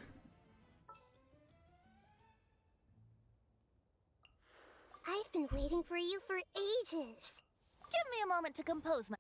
I've been waiting for you for ages. Give me a moment to compose my...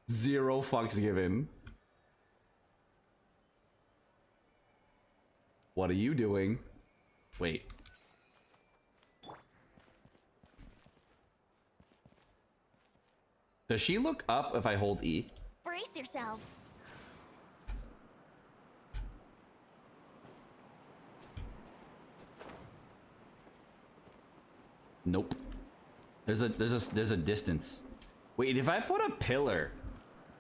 Zero fucks given. What are you doing? Wait. Does she look up if I hold E? Brace yourselves. Nope. There's a distance. Wait, if I put a pillar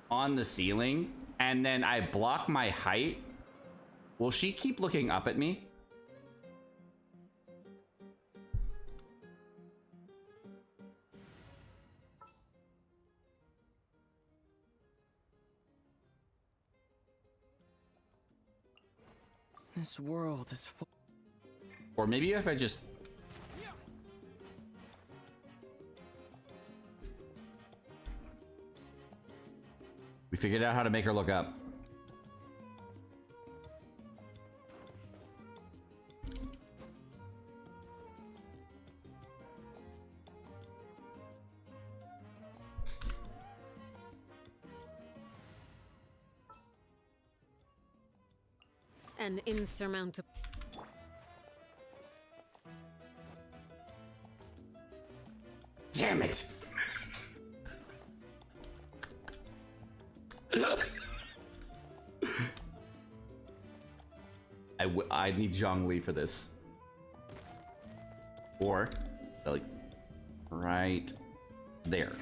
on the ceiling and then I block my height, will she keep looking up at me? This world is full. Or maybe if I just... We figured out how to make her look up. An insurmountable... Damn it! I need Zhongli for this. Or, like, right there.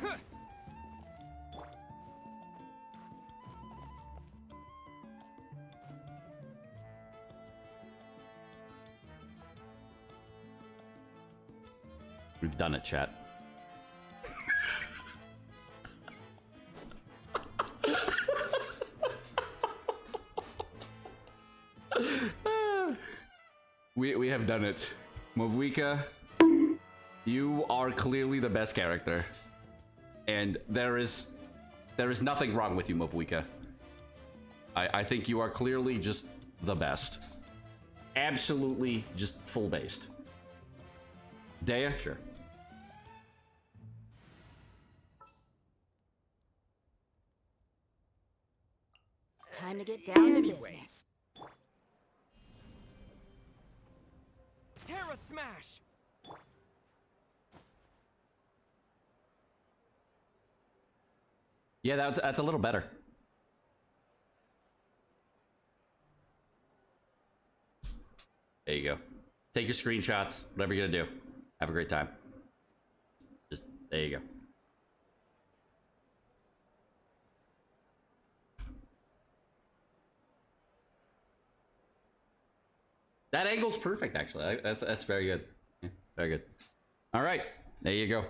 We've done it, chat. We have done it. Movwika, you are clearly the best character. And there is nothing wrong with you, Movwika. I think you are clearly just the best. Absolutely just full based. Dea, sure. Time to get down to business. Terra Smash! Yeah, that's a little better. There you go. Take your screenshots, whatever you're gonna do. Have a great time. Just, there you go. That angle's perfect, actually. That's very good. Yeah, very good. All right, there you go.